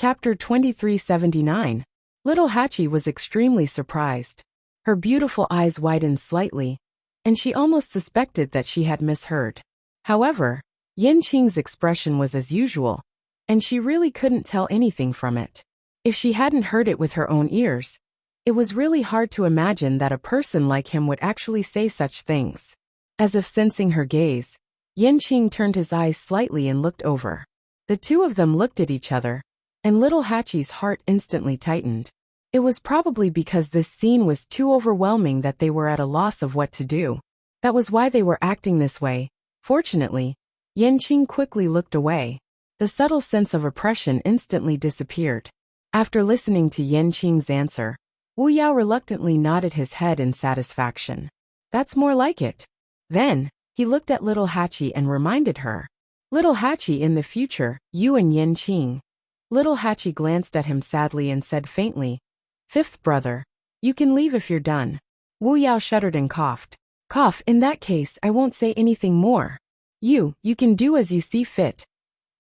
Chapter 2379. Little Hachi was extremely surprised. Her beautiful eyes widened slightly, and she almost suspected that she had misheard. However, Yanqing's expression was as usual, and she really couldn't tell anything from it. If she hadn't heard it with her own ears, it was really hard to imagine that a person like him would actually say such things. As if sensing her gaze, Yanqing turned his eyes slightly and looked over. The two of them looked at each other, and Little Hachi's heart instantly tightened. It was probably because this scene was too overwhelming that they were at a loss of what to do. That was why they were acting this way. Fortunately, Yanqing quickly looked away. The subtle sense of oppression instantly disappeared. After listening to Yanqing's answer, Wu Yao reluctantly nodded his head in satisfaction. That's more like it. Then, he looked at Little Hachi and reminded her. Little Hachi, in the future, you and Yanqing. Little Hachi glanced at him sadly and said faintly, "Fifth brother, you can leave if you're done." Wu Yao shuddered and coughed. "Cough, in that case I won't say anything more. You can do as you see fit."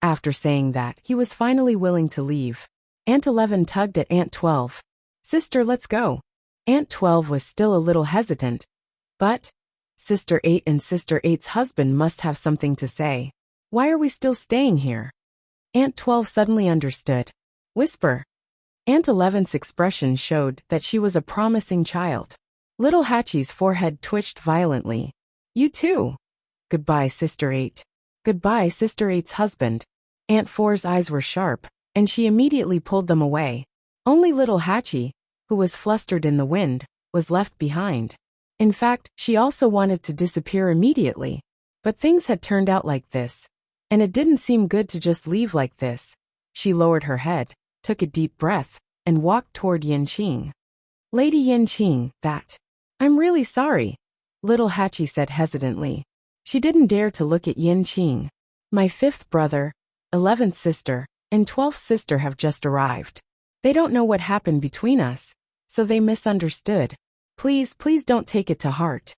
After saying that, he was finally willing to leave. Aunt 11 tugged at Aunt 12. "Sister, let's go." Aunt 12 was still a little hesitant. But Sister 8 and Sister 8's husband must have something to say. "Why are we still staying here?" Aunt 12 suddenly understood. "Whisper." Aunt 11's expression showed that she was a promising child. Little Hachi's forehead twitched violently. "You too." "Goodbye, Sister 8. "Goodbye, Sister 8's husband." Aunt 4's eyes were sharp, and she immediately pulled them away. Only Little Hachi, who was flustered in the wind, was left behind. In fact, she also wanted to disappear immediately. But things had turned out like this, and it didn't seem good to just leave like this. She lowered her head, took a deep breath, and walked toward Yanqing. "Lady Yanqing, I'm really sorry," Little Hachi said hesitantly. She didn't dare to look at Yanqing. "My fifth brother, 11th sister, and 12th sister have just arrived. They don't know what happened between us, so they misunderstood. Please don't take it to heart."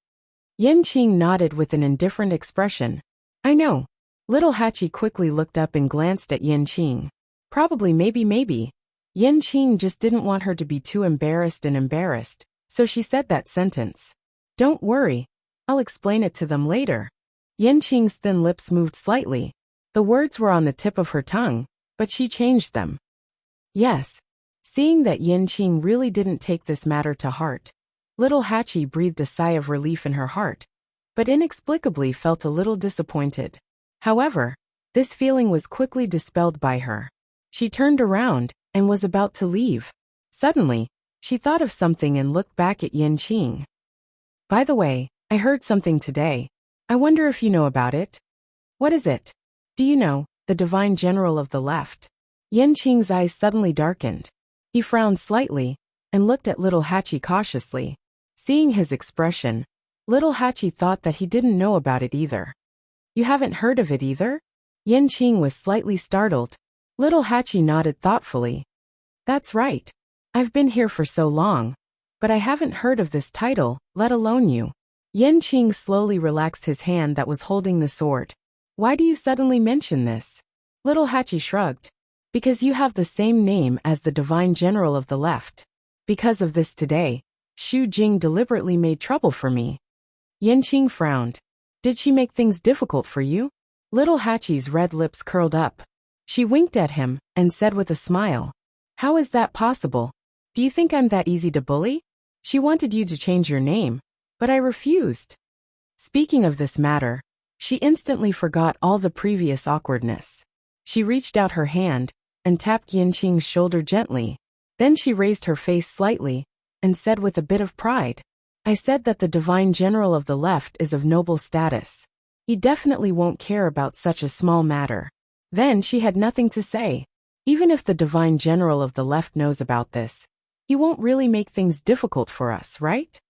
Yanqing nodded with an indifferent expression. "I know." Little Hachi quickly looked up and glanced at Yanqing. Probably maybe. Yanqing just didn't want her to be too embarrassed, so she said that sentence. "Don't worry. I'll explain it to them later." Yanqing's thin lips moved slightly. The words were on the tip of her tongue, but she changed them. "Yes." Seeing that Yanqing really didn't take this matter to heart, Little Hachi breathed a sigh of relief in her heart, but inexplicably felt a little disappointed. However, this feeling was quickly dispelled by her. She turned around and was about to leave. Suddenly, she thought of something and looked back at Yanqing. "By the way, I heard something today. I wonder if you know about it." "What is it?" "Do you know, the Divine General of the Left?" Yanqing's eyes suddenly darkened. He frowned slightly and looked at Little Hachi cautiously. Seeing his expression, Little Hachi thought that he didn't know about it either. "You haven't heard of it either?" Yanqing was slightly startled. Little Hachi nodded thoughtfully. "That's right. I've been here for so long, but I haven't heard of this title, let alone you." Yanqing slowly relaxed his hand that was holding the sword. "Why do you suddenly mention this?" Little Hachi shrugged. "Because you have the same name as the Divine General of the Left. Because of this today, Xu Jing deliberately made trouble for me." Yanqing frowned. "Did she make things difficult for you?" Little Hachi's red lips curled up. She winked at him and said with a smile, "How is that possible? Do you think I'm that easy to bully? She wanted you to change your name, but I refused." Speaking of this matter, she instantly forgot all the previous awkwardness. She reached out her hand and tapped Yanqing's shoulder gently. Then she raised her face slightly and said with a bit of pride, "I said that the Divine General of the Left is of noble status. He definitely won't care about such a small matter." Then she had nothing to say. Even if the Divine General of the Left knows about this, he won't really make things difficult for us, right?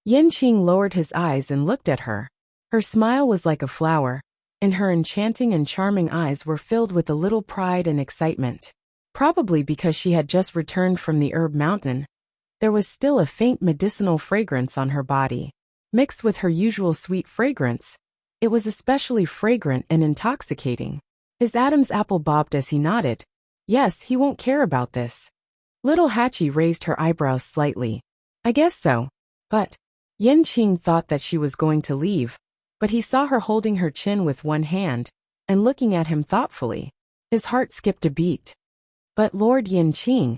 Yanqing lowered his eyes and looked at her. Her smile was like a flower, and her enchanting and charming eyes were filled with a little pride and excitement. Probably because she had just returned from the herb mountain, there was still a faint medicinal fragrance on her body. Mixed with her usual sweet fragrance, it was especially fragrant and intoxicating. His Adam's apple bobbed as he nodded. Yes, he won't care about this. Little Hachi raised her eyebrows slightly. I guess so. But Yen Qing thought that she was going to leave, but he saw her holding her chin with one hand and looking at him thoughtfully. His heart skipped a beat. But Lord Yen Qing,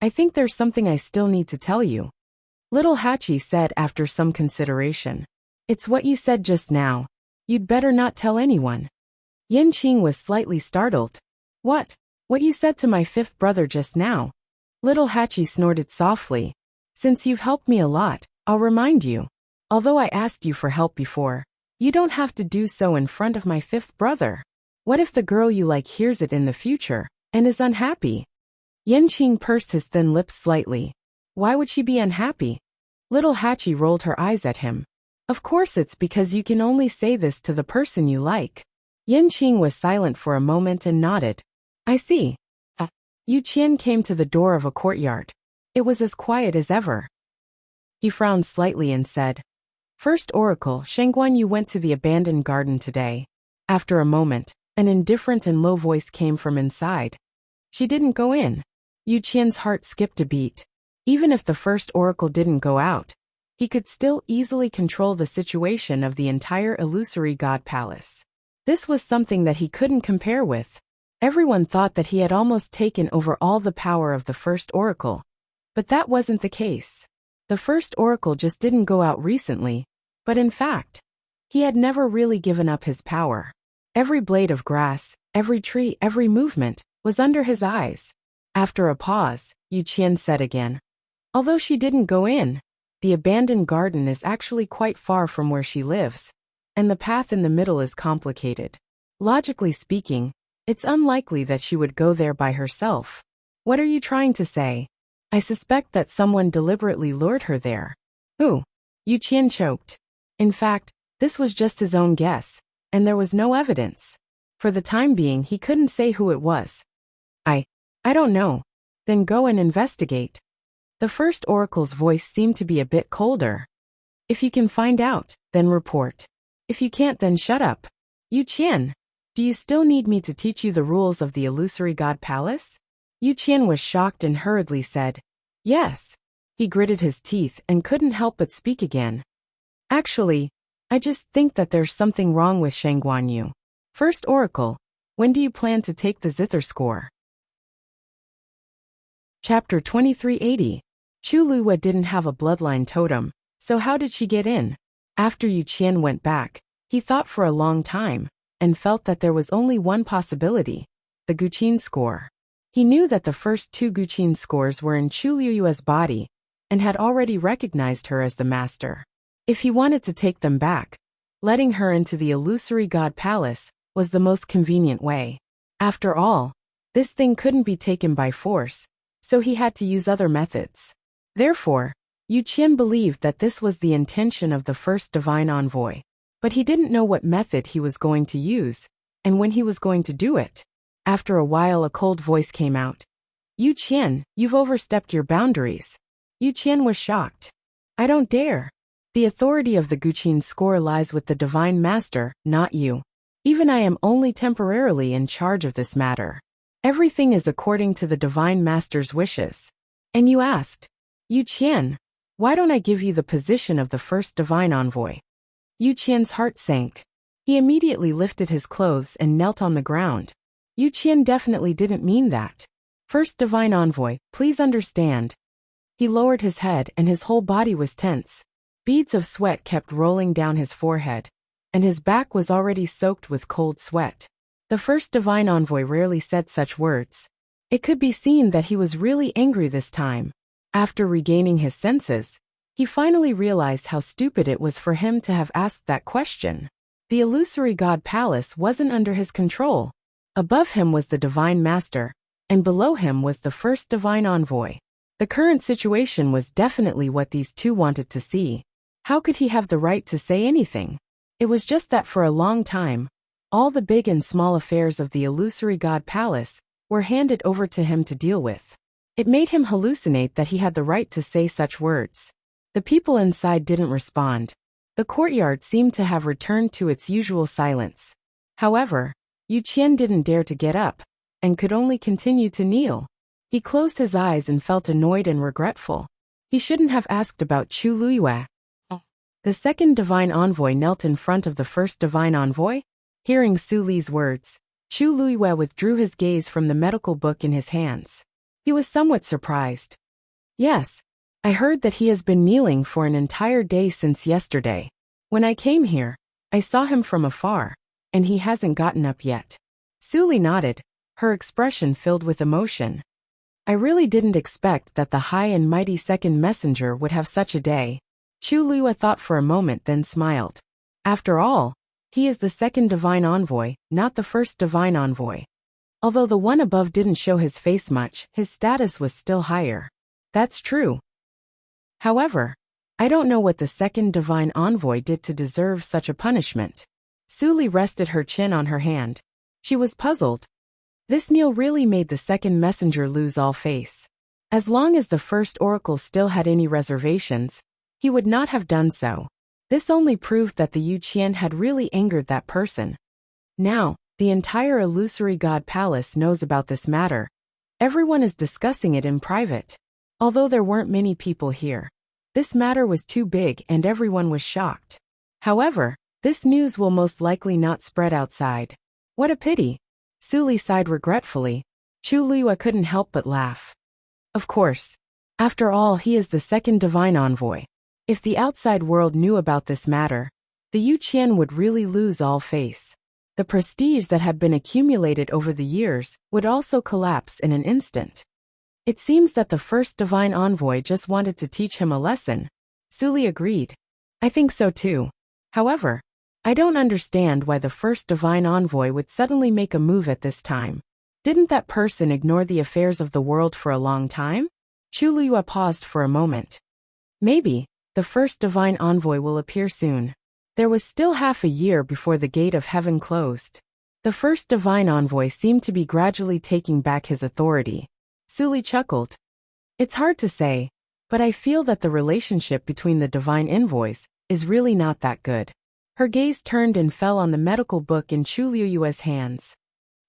I think there's something I still need to tell you. Little Hachi said after some consideration. It's what you said just now. You'd better not tell anyone. Yen Qing was slightly startled. What? What you said to my fifth brother just now? Little Hachi snorted softly. Since you've helped me a lot, I'll remind you. Although I asked you for help before, you don't have to do so in front of my fifth brother. What if the girl you like hears it in the future and is unhappy? Yen Qing pursed his thin lips slightly. Why would she be unhappy? Little Hachi rolled her eyes at him. Of course it's because you can only say this to the person you like. Yen Qing was silent for a moment and nodded. I see. Yu Qian came to the door of a courtyard. It was as quiet as ever. He frowned slightly and said, First Oracle, Shangguan Yu went to the abandoned garden today. After a moment, an indifferent and low voice came from inside. She didn't go in. Yu Qian's heart skipped a beat. Even if the first oracle didn't go out, he could still easily control the situation of the entire illusory god palace. This was something that he couldn't compare with. Everyone thought that he had almost taken over all the power of the first oracle. But that wasn't the case. The first oracle just didn't go out recently, but in fact, he had never really given up his power. Every blade of grass, every tree, every movement was under his eyes. After a pause, Yu Qian said again, Although she didn't go in, the abandoned garden is actually quite far from where she lives, and the path in the middle is complicated. Logically speaking, it's unlikely that she would go there by herself. What are you trying to say? I suspect that someone deliberately lured her there. Who? Yu Qian choked. In fact, this was just his own guess, and there was no evidence. For the time being, he couldn't say who it was. I don't know. Then go and investigate. The first oracle's voice seemed to be a bit colder. If you can find out, then report. If you can't, then shut up. Yu Qian, do you still need me to teach you the rules of the illusory god palace? Yu Qian was shocked and hurriedly said, Yes. He gritted his teeth and couldn't help but speak again. Actually, I just think that there's something wrong with Shangguan Yu. First oracle, when do you plan to take the zither score? Chapter 2380. Chu Luwa didn't have a bloodline totem, so how did she get in? After Yu Qian went back, he thought for a long time, and felt that there was only one possibility, the Guqin score. He knew that the first two Guqin scores were in Chu Luyua's body, and had already recognized her as the master. If he wanted to take them back, letting her into the illusory god palace was the most convenient way. After all, this thing couldn't be taken by force, so he had to use other methods. Therefore, Yu Qian believed that this was the intention of the first divine envoy. But he didn't know what method he was going to use, and when he was going to do it. After a while a cold voice came out. Yu Qian, you've overstepped your boundaries. Yu Qian was shocked. I don't dare. The authority of the Guqin score lies with the divine master, not you. Even I am only temporarily in charge of this matter. Everything is according to the divine master's wishes. And you asked, Yu Qian, why don't I give you the position of the first divine envoy? Yu Qian's heart sank. He immediately lifted his clothes and knelt on the ground. Yu Qian definitely didn't mean that. First divine envoy, please understand. He lowered his head and his whole body was tense. Beads of sweat kept rolling down his forehead, and his back was already soaked with cold sweat. The first divine envoy rarely said such words. It could be seen that he was really angry this time. After regaining his senses, he finally realized how stupid it was for him to have asked that question. The illusory god palace wasn't under his control. Above him was the divine master, and below him was the first divine envoy. The current situation was definitely what these two wanted to see. How could he have the right to say anything? It was just that for a long time, all the big and small affairs of the illusory god palace were handed over to him to deal with. It made him hallucinate that he had the right to say such words. The people inside didn't respond. The courtyard seemed to have returned to its usual silence. However, Yu Qian didn't dare to get up, and could only continue to kneel. He closed his eyes and felt annoyed and regretful. He shouldn't have asked about Chu Luiyue. The second divine envoy knelt in front of the first divine envoy. Hearing Su Li's words, Chu Luiyue withdrew his gaze from the medical book in his hands. He was somewhat surprised. Yes, I heard that he has been kneeling for an entire day since yesterday. When I came here, I saw him from afar, and he hasn't gotten up yet. Su Li nodded, her expression filled with emotion. I really didn't expect that the high and mighty second messenger would have such a day. Chu Luiyue thought for a moment, then smiled. After all, he is the second divine envoy, not the first divine envoy. Although the one above didn't show his face much, his status was still higher. That's true. However, I don't know what the second divine envoy did to deserve such a punishment. Su Li rested her chin on her hand. She was puzzled. This kneel really made the second messenger lose all face. As long as the first oracle still had any reservations, he would not have done so. This only proved that the Yu Qian had really angered that person. Now, the entire illusory god palace knows about this matter. Everyone is discussing it in private. Although there weren't many people here, this matter was too big and everyone was shocked. However, this news will most likely not spread outside. What a pity. Su Li sighed regretfully. Chu Luiyue couldn't help but laugh. Of course. After all, he is the second divine envoy. If the outside world knew about this matter, the Yu Qian would really lose all face. The prestige that had been accumulated over the years would also collapse in an instant. It seems that the first divine envoy just wanted to teach him a lesson. Su Li agreed. I think so too. However, I don't understand why the first divine envoy would suddenly make a move at this time. Didn't that person ignore the affairs of the world for a long time? Chu Luiyue paused for a moment. Maybe. The first divine envoy will appear soon. There was still half a year before the gate of heaven closed. The first divine envoy seemed to be gradually taking back his authority. Su Li chuckled. It's hard to say, but I feel that the relationship between the divine envoys is really not that good. Her gaze turned and fell on the medical book in Chu Luiyue's hands.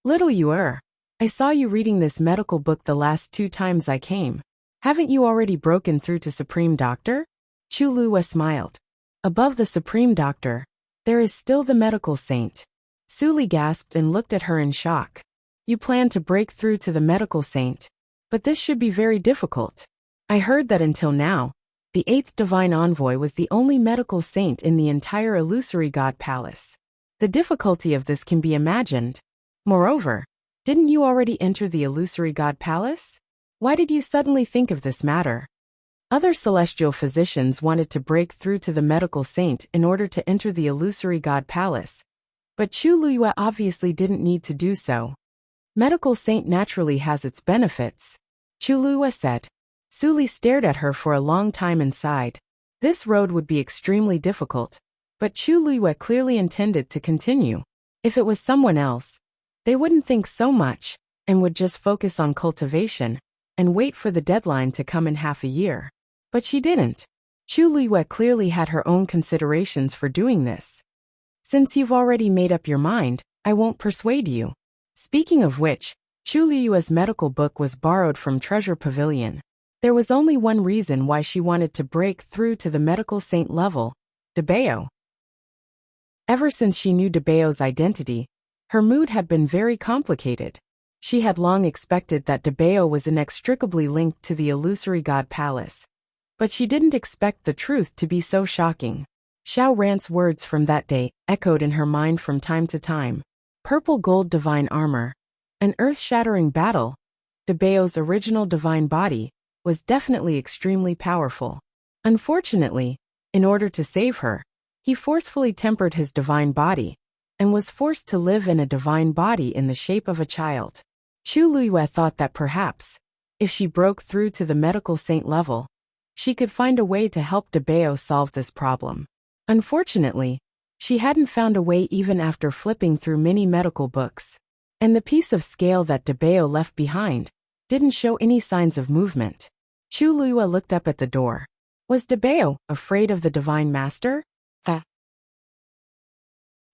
Little Yuer, I saw you reading this medical book the last 2 times I came. Haven't you already broken through to Supreme Doctor? Chu Luiyue smiled. Above the Supreme Doctor, there is still the medical saint. Su Li gasped and looked at her in shock. You plan to break through to the medical saint, but this should be very difficult. I heard that until now, the 8th divine envoy was the only medical saint in the entire illusory god palace. The difficulty of this can be imagined. Moreover, didn't you already enter the illusory god palace? Why did you suddenly think of this matter? Other celestial physicians wanted to break through to the medical saint in order to enter the illusory god palace. But Chu Luiyue obviously didn't need to do so. Medical saint naturally has its benefits, Chu Luiyue said. Su Li stared at her for a long time and sighed. This road would be extremely difficult, but Chu Luiyue clearly intended to continue. If it was someone else, they wouldn't think so much, and would just focus on cultivation, and wait for the deadline to come in half a year. But she didn't. Chu Luiyue clearly had her own considerations for doing this. Since you've already made up your mind, I won't persuade you. Speaking of which, Chu Luiyue's medical book was borrowed from Treasure Pavilion. There was only one reason why she wanted to break through to the medical saint level, Debao. Ever since she knew Debao's identity, her mood had been very complicated. She had long expected that Debao was inextricably linked to the illusory god palace. But she didn't expect the truth to be so shocking. Xiao Rant's words from that day echoed in her mind from time to time. Purple gold divine armor. An earth-shattering battle. Debao's original divine body was definitely extremely powerful. Unfortunately, in order to save her, he forcefully tempered his divine body, and was forced to live in a divine body in the shape of a child. Chu Luiyue thought that perhaps, if she broke through to the medical saint level, she could find a way to help Debao solve this problem. Unfortunately, she hadn't found a way even after flipping through many medical books. And the piece of scale that Debao left behind didn't show any signs of movement. Chu Luiyue looked up at the door. Was Debao afraid of the Divine Master?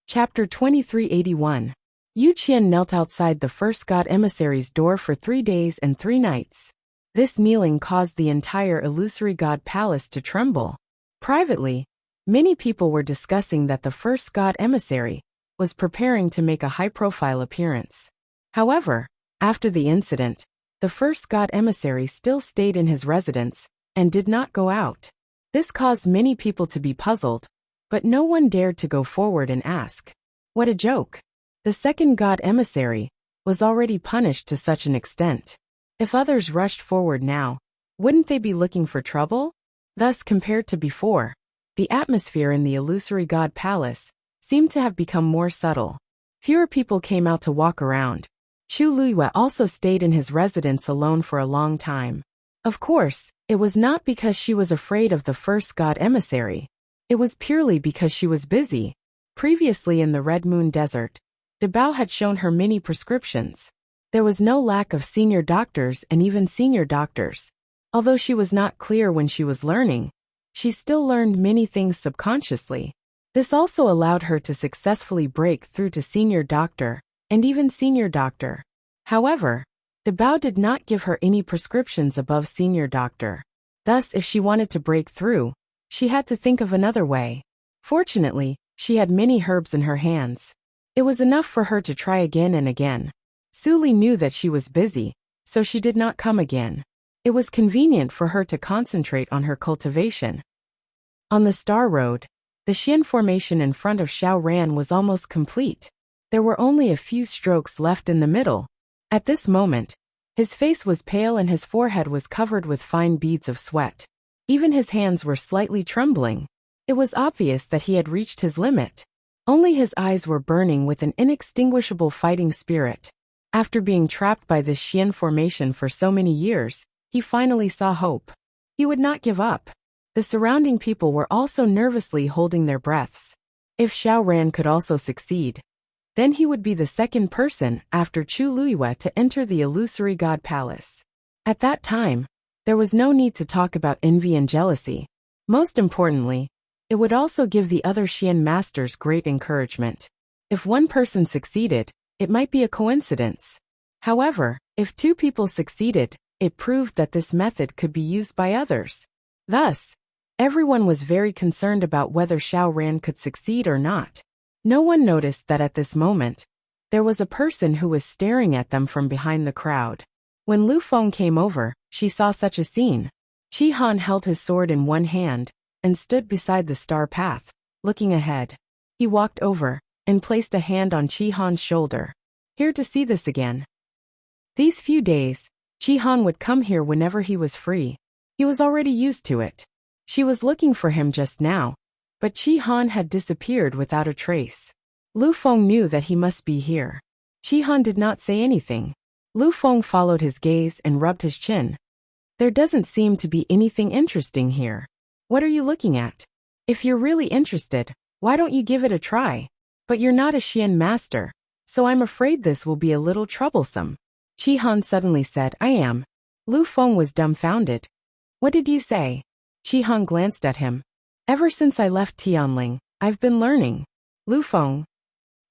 Chapter 2381. Yu Qian knelt outside the first god emissary's door for 3 days and 3 nights. This kneeling caused the entire illusory god palace to tremble. Privately, many people were discussing that the first god emissary was preparing to make a high-profile appearance. However, after the incident, the first god emissary still stayed in his residence and did not go out. This caused many people to be puzzled, but no one dared to go forward and ask. What a joke! The second god emissary was already punished to such an extent. If others rushed forward now, wouldn't they be looking for trouble? Thus, compared to before, the atmosphere in the illusory god palace seemed to have become more subtle. Fewer people came out to walk around. Chu Luiyue also stayed in his residence alone for a long time. Of course, it was not because she was afraid of the first god emissary. It was purely because she was busy. Previously in the Red Moon Desert, De Bao had shown her many prescriptions. There was no lack of senior doctors and even senior doctors. Although she was not clear when she was learning, she still learned many things subconsciously. This also allowed her to successfully break through to senior doctor and even senior doctor. However, De Bao did not give her any prescriptions above senior doctor. Thus, if she wanted to break through, she had to think of another way. Fortunately, she had many herbs in her hands. It was enough for her to try again and again. Su Li knew that she was busy, so she did not come again. It was convenient for her to concentrate on her cultivation. On the Star Road, the Xian formation in front of Xiao Ran was almost complete. There were only a few strokes left in the middle. At this moment, his face was pale and his forehead was covered with fine beads of sweat. Even his hands were slightly trembling. It was obvious that he had reached his limit. Only his eyes were burning with an inextinguishable fighting spirit. After being trapped by this Xian formation for so many years, he finally saw hope. He would not give up. The surrounding people were also nervously holding their breaths. If Xiao Ran could also succeed, then he would be the second person after Chu Luiyue to enter the illusory god palace. At that time, there was no need to talk about envy and jealousy. Most importantly, it would also give the other Xian masters great encouragement. If one person succeeded, it might be a coincidence. However, if 2 people succeeded, it proved that this method could be used by others. Thus, everyone was very concerned about whether Xiao Ran could succeed or not. No one noticed that at this moment, there was a person who was staring at them from behind the crowd. When Lu Feng came over, she saw such a scene. Qi Han held his sword in one hand and stood beside the star path, looking ahead. He walked over and placed a hand on Qi Han's shoulder. Here to see this again. These few days, Qi Han would come here whenever he was free. He was already used to it. She was looking for him just now, but Qi Han had disappeared without a trace. Lu Feng knew that he must be here. Qi Han did not say anything. Lu Feng followed his gaze and rubbed his chin. There doesn't seem to be anything interesting here. What are you looking at? If you're really interested, why don't you give it a try? But you're not a Xian master, so I'm afraid this will be a little troublesome. Qi Han suddenly said, I am. Lu Feng was dumbfounded. What did you say? Qi Han glanced at him. Ever since I left Tianling, I've been learning. Lu Feng.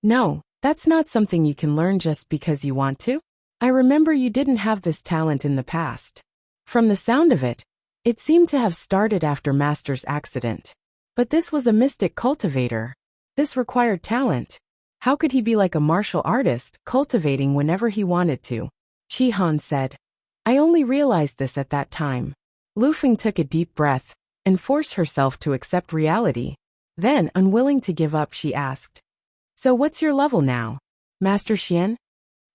No, that's not something you can learn just because you want to. I remember you didn't have this talent in the past. From the sound of it, it seemed to have started after Master's accident. But this was a mystic cultivator. This required talent. How could he be like a martial artist, cultivating whenever he wanted to? Qi Han said. I only realized this at that time. Lu Feng took a deep breath and forced herself to accept reality. Then, unwilling to give up, she asked. So what's your level now? Master Xian?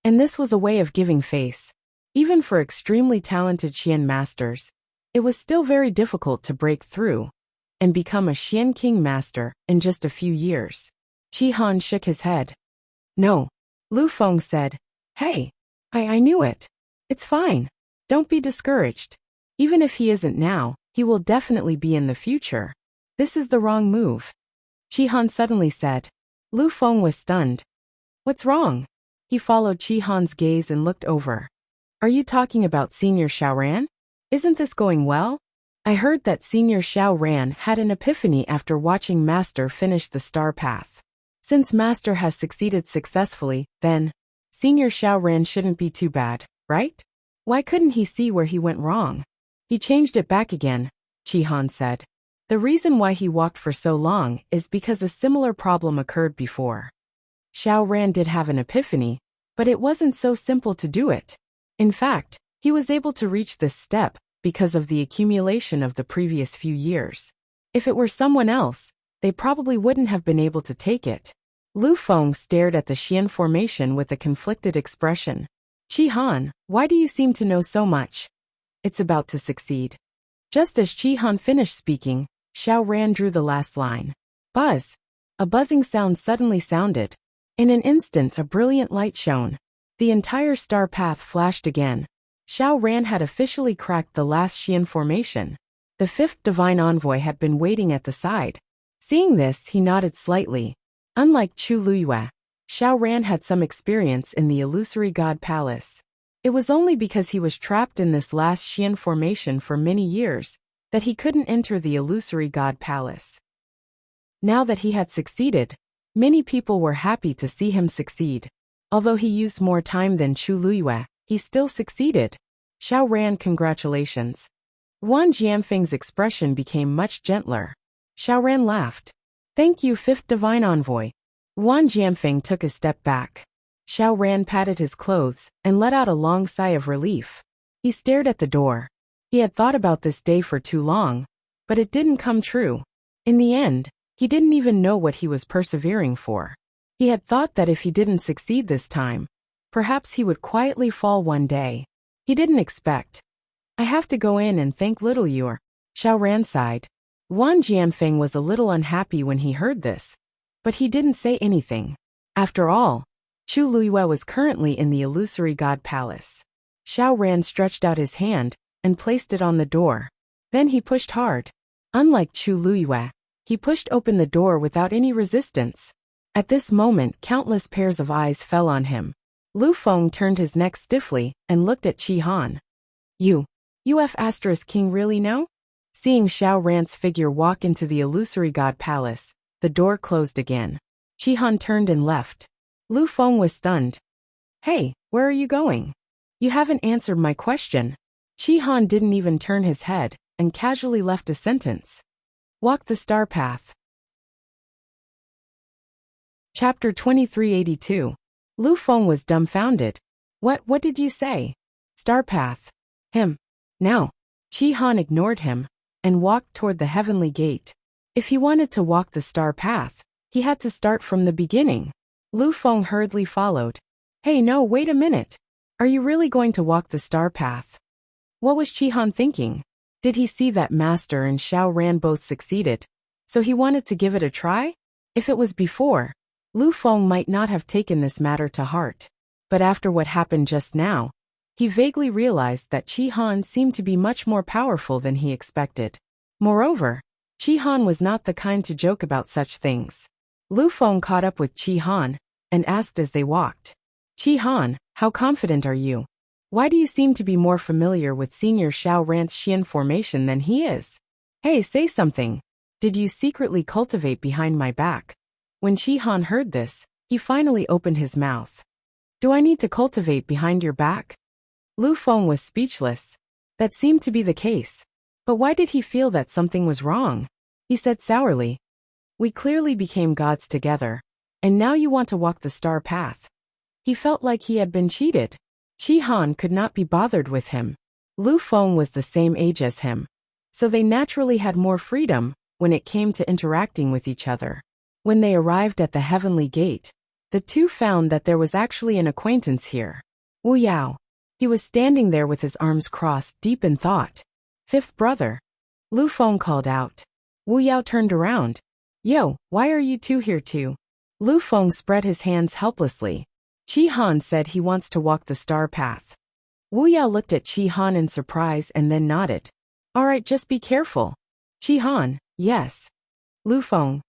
And this was a way of giving face. Even for extremely talented Xian masters, it was still very difficult to break through and become a Xian King master in just a few years. Qi Han shook his head. No. Lu Feng said. Hey. I knew it. It's fine. Don't be discouraged. Even if he isn't now, he will definitely be in the future. This is the wrong move. Qi Han suddenly said. Lu Feng was stunned. What's wrong? He followed Qi Han's gaze and looked over. Are you talking about Senior Xiao Ran? Isn't this going well? I heard that Senior Xiao Ran had an epiphany after watching Master finish the star path. Since Master has succeeded successfully, then Senior Xiao Ran shouldn't be too bad, right? Why couldn't he see where he went wrong? He changed it back again, Qi Han said. The reason why he walked for so long is because a similar problem occurred before. Xiao Ran did have an epiphany, but it wasn't so simple to do it. In fact, he was able to reach this step because of the accumulation of the previous few years. If it were someone else, they probably wouldn't have been able to take it. Lu Feng stared at the Xian formation with a conflicted expression. Qi Han, why do you seem to know so much? It's about to succeed. Just as Qi Han finished speaking, Xiao Ran drew the last line. Buzz! A buzzing sound suddenly sounded. In an instant a brilliant light shone. The entire star path flashed again. Xiao Ran had officially cracked the last Xian formation. The fifth divine envoy had been waiting at the side. Seeing this, he nodded slightly. Unlike Chu Luyue, Xiao Ran had some experience in the illusory god palace. It was only because he was trapped in this last Xian formation for many years that he couldn't enter the illusory god palace. Now that he had succeeded, many people were happy to see him succeed. Although he used more time than Chu Luyue, he still succeeded. Xiao Ran, congratulations. Wan Jianfeng's expression became much gentler. Xiao Ran laughed. Thank you, fifth divine envoy. Wan Jianfeng took a step back. Xiao Ran patted his clothes and let out a long sigh of relief. He stared at the door. He had thought about this day for too long, but it didn't come true. In the end, he didn't even know what he was persevering for. He had thought that if he didn't succeed this time, perhaps he would quietly fall one day. He didn't expect. I have to go in and thank little Yor. Xiao Ran sighed. Wan Jianfeng was a little unhappy when he heard this, but he didn't say anything. After all, Chu Luyue was currently in the illusory god palace. Xiao Ran stretched out his hand and placed it on the door. Then he pushed hard. Unlike Chu Luyue, he pushed open the door without any resistance. At this moment, countless pairs of eyes fell on him. Lu Feng turned his neck stiffly and looked at Qi Han. UF** King really know? Seeing Xiao Ran's figure walk into the illusory god palace, the door closed again. Qi Han turned and left. Lu Feng was stunned. Hey, where are you going? You haven't answered my question. Qi Han didn't even turn his head and casually left a sentence. Walk the star path. Chapter 2382. Lu Feng was dumbfounded. What did you say? Star path. Him. Now. Qi Han ignored him and walked toward the heavenly gate. If he wanted to walk the star path, he had to start from the beginning. Lu Feng hurriedly followed. Hey, no, wait a minute. Are you really going to walk the star path? What was Qi Han thinking? Did he see that Master and Xiao Ran both succeeded, so he wanted to give it a try? If it was before, Lu Feng might not have taken this matter to heart. But after what happened just now, he vaguely realized that Qi Han seemed to be much more powerful than he expected. Moreover, Qi Han was not the kind to joke about such things. Lu Feng caught up with Qi Han and asked as they walked. Qi Han, how confident are you? Why do you seem to be more familiar with Senior Xiao Ran's Xian formation than he is? Hey, say something. Did you secretly cultivate behind my back? When Qi Han heard this, he finally opened his mouth. Do I need to cultivate behind your back? Lu Feng was speechless. That seemed to be the case. But why did he feel that something was wrong? He said sourly. We clearly became gods together, and now you want to walk the star path. He felt like he had been cheated. Qi Han could not be bothered with him. Lu Feng was the same age as him, so they naturally had more freedom when it came to interacting with each other. When they arrived at the heavenly gate, the two found that there was actually an acquaintance here. Wu Yao. He was standing there with his arms crossed, deep in thought. Fifth brother. Lu Feng called out. Wu Yao turned around. Yo, why are you two here too? Lu Feng spread his hands helplessly. Qi Han said he wants to walk the star path. Wu Yao looked at Qi Han in surprise and then nodded. All right, just be careful. Qi Han, yes. Lu Feng.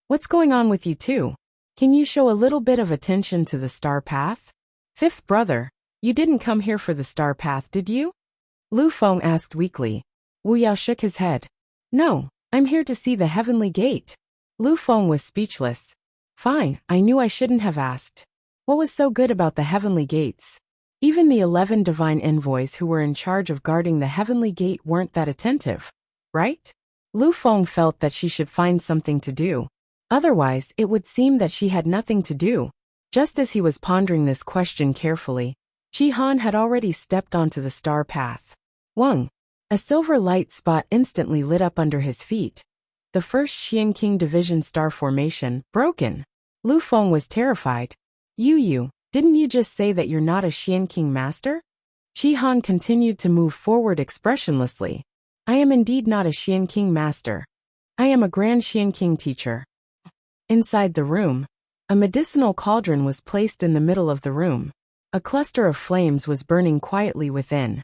What's going on with you two? Can you show a little bit of attention to the star path? Fifth brother. You didn't come here for the star path, did you? Lu Feng asked weakly. Wu Yao shook his head. No, I'm here to see the heavenly gate. Lu Feng was speechless. Fine, I knew I shouldn't have asked. What was so good about the heavenly gates? Even the 11 divine envoys who were in charge of guarding the heavenly gate weren't that attentive, right? Lu Feng felt that she should find something to do. Otherwise, it would seem that she had nothing to do. Just as he was pondering this question carefully, Chi Han had already stepped onto the star path. Wang! A silver light spot instantly lit up under his feet. The first Xian King Division star formation, broken. Lu Feng was terrified. You, didn't you just say that you're not a Xian King master? Chi Han continued to move forward expressionlessly. I am indeed not a Xian King master. I am a Grand Xian King teacher. Inside the room, a medicinal cauldron was placed in the middle of the room. A cluster of flames was burning quietly within.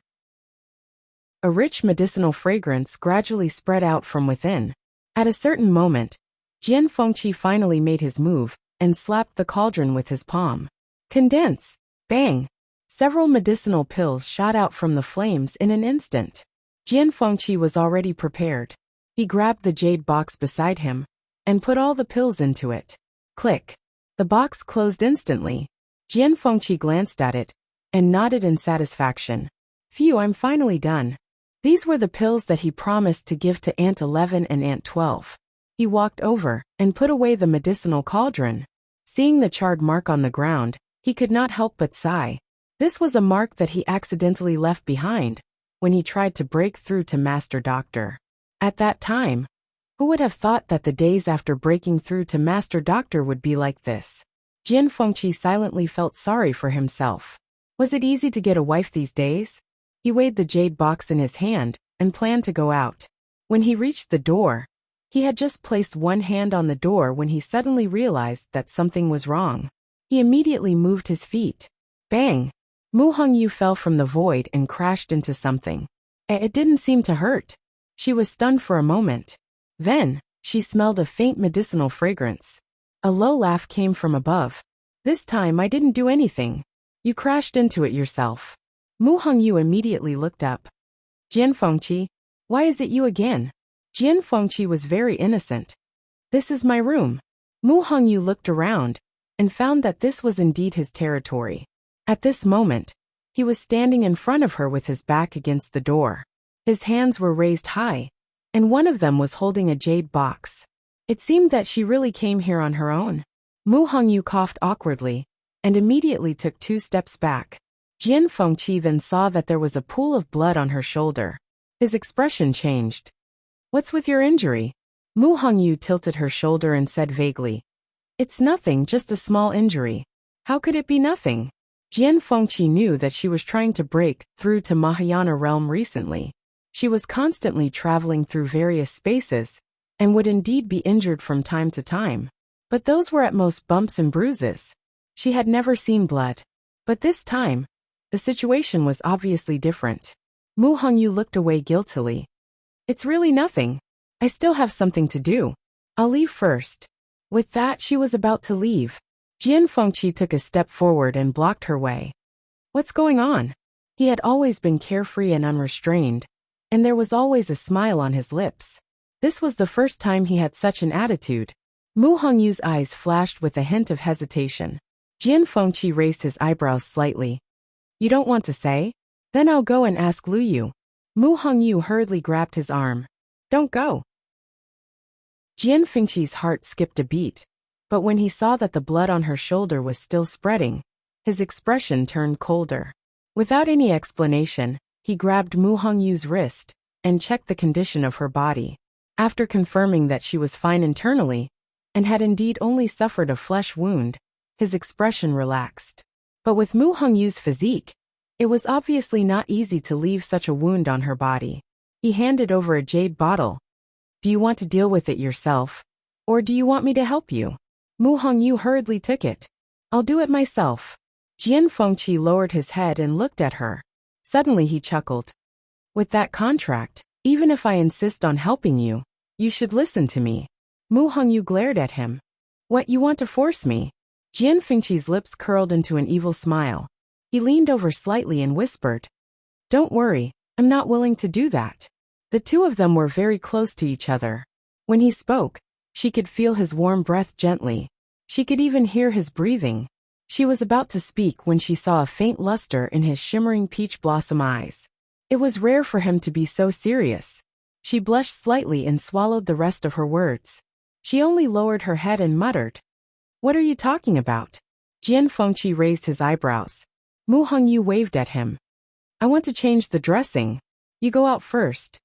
A rich medicinal fragrance gradually spread out from within. At a certain moment, Jian Fengqi finally made his move and slapped the cauldron with his palm. Condense! Bang! Several medicinal pills shot out from the flames in an instant. Jian Fengqi was already prepared. He grabbed the jade box beside him and put all the pills into it. Click! The box closed instantly. Jian Fengqi glanced at it and nodded in satisfaction. Phew, I'm finally done. These were the pills that he promised to give to Ant 11 and Ant 12. He walked over and put away the medicinal cauldron. Seeing the charred mark on the ground, he could not help but sigh. This was a mark that he accidentally left behind when he tried to break through to Master Doctor. At that time, who would have thought that the days after breaking through to Master Doctor would be like this? Jian Fengqi silently felt sorry for himself. Was it easy to get a wife these days? He weighed the jade box in his hand and planned to go out. When he reached the door, he had just placed one hand on the door when he suddenly realized that something was wrong. He immediately moved his feet. Bang! Mu Hongyu fell from the void and crashed into something. It didn't seem to hurt. She was stunned for a moment. Then, she smelled a faint medicinal fragrance. A low laugh came from above. This time I didn't do anything. You crashed into it yourself. Mu Hongyu immediately looked up. Jian Fengqi, why is it you again? Jian Fengqi was very innocent. This is my room. Mu Hongyu looked around and found that this was indeed his territory. At this moment, he was standing in front of her with his back against the door. His hands were raised high, and one of them was holding a jade box. It seemed that she really came here on her own. Mu Hongyu coughed awkwardly and immediately took 2 steps back. Jian Fengqi then saw that there was a pool of blood on her shoulder. His expression changed. What's with your injury? Mu Hongyu tilted her shoulder and said vaguely. It's nothing, just a small injury. How could it be nothing? Jian Fengqi knew that she was trying to break through to Mahayana realm recently. She was constantly traveling through various spaces and would indeed be injured from time to time. But those were at most bumps and bruises. She had never seen blood. But this time, the situation was obviously different. Mu Hongyu looked away guiltily. It's really nothing. I still have something to do. I'll leave first. With that, she was about to leave. Jian Fengqi took a step forward and blocked her way. What's going on? He had always been carefree and unrestrained, and there was always a smile on his lips. This was the first time he had such an attitude. Mu Hongyu's eyes flashed with a hint of hesitation. Jian Fengqi raised his eyebrows slightly. You don't want to say? Then I'll go and ask Lu Yu. Mu Hongyu hurriedly grabbed his arm. Don't go. Jian Fengqi's heart skipped a beat, but when he saw that the blood on her shoulder was still spreading, his expression turned colder. Without any explanation, he grabbed Mu Hongyu's wrist and checked the condition of her body. After confirming that she was fine internally and had indeed only suffered a flesh wound, his expression relaxed. But with Mu Hongyu's physique, it was obviously not easy to leave such a wound on her body. He handed over a jade bottle. Do you want to deal with it yourself? Or do you want me to help you? Mu Hongyu hurriedly took it. I'll do it myself. Jian Fengqi lowered his head and looked at her. Suddenly he chuckled. With that contract, even if I insist on helping you, you should listen to me. Mu Hongyu glared at him. What, you want to force me? Jian Fengqi's lips curled into an evil smile. He leaned over slightly and whispered. Don't worry, I'm not willing to do that. The two of them were very close to each other. When he spoke, she could feel his warm breath gently She could even hear his breathing. She was about to speak when she saw a faint luster in his shimmering peach blossom eyes. It was rare for him to be so serious. She blushed slightly and swallowed the rest of her words. She only lowered her head and muttered, "What are you talking about?" Jian Fengqi raised his eyebrows. Mu Hongyu waved at him. "I want to change the dressing. You go out first."